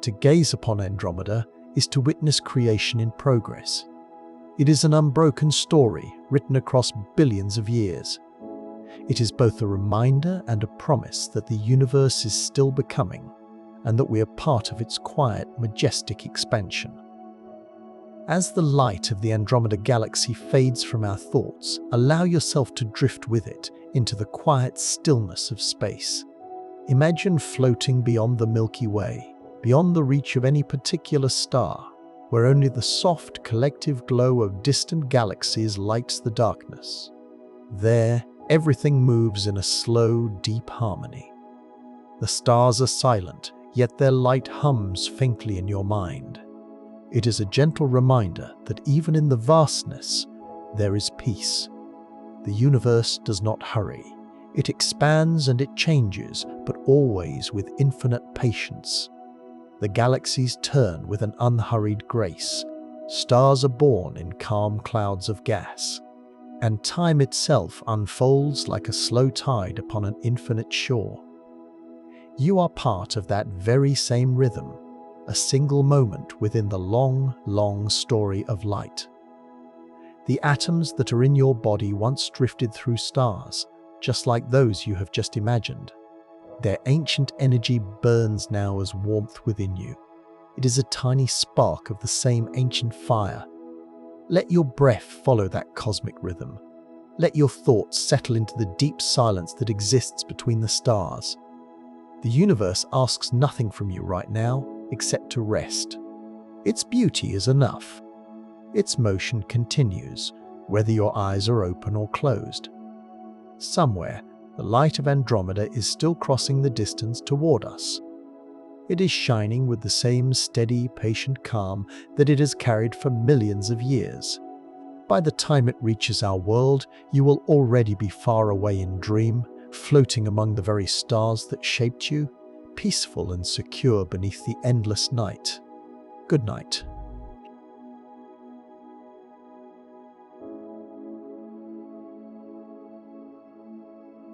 To gaze upon Andromeda is to witness creation in progress. It is an unbroken story written across billions of years. It is both a reminder and a promise that the universe is still becoming, and that we are part of its quiet, majestic expansion. As the light of the Andromeda Galaxy fades from our thoughts, allow yourself to drift with it into the quiet stillness of space. Imagine floating beyond the Milky Way, beyond the reach of any particular star, where only the soft collective glow of distant galaxies lights the darkness. There, everything moves in a slow, deep harmony. The stars are silent, yet their light hums faintly in your mind. It is a gentle reminder that even in the vastness, there is peace. The universe does not hurry. It expands and it changes, but always with infinite patience. The galaxies turn with an unhurried grace. Stars are born in calm clouds of gas. And time itself unfolds like a slow tide upon an infinite shore. You are part of that very same rhythm, a single moment within the long, long story of light. The atoms that are in your body once drifted through stars, just like those you have just imagined. Their ancient energy burns now as warmth within you. It is a tiny spark of the same ancient fire. Let your breath follow that cosmic rhythm. Let your thoughts settle into the deep silence that exists between the stars. The universe asks nothing from you right now except to rest. Its beauty is enough. Its motion continues, whether your eyes are open or closed. Somewhere, the light of Andromeda is still crossing the distance toward us. It is shining with the same steady, patient calm that it has carried for millions of years. By the time it reaches our world, you will already be far away in dream, floating among the very stars that shaped you, peaceful and secure beneath the endless night. Good night.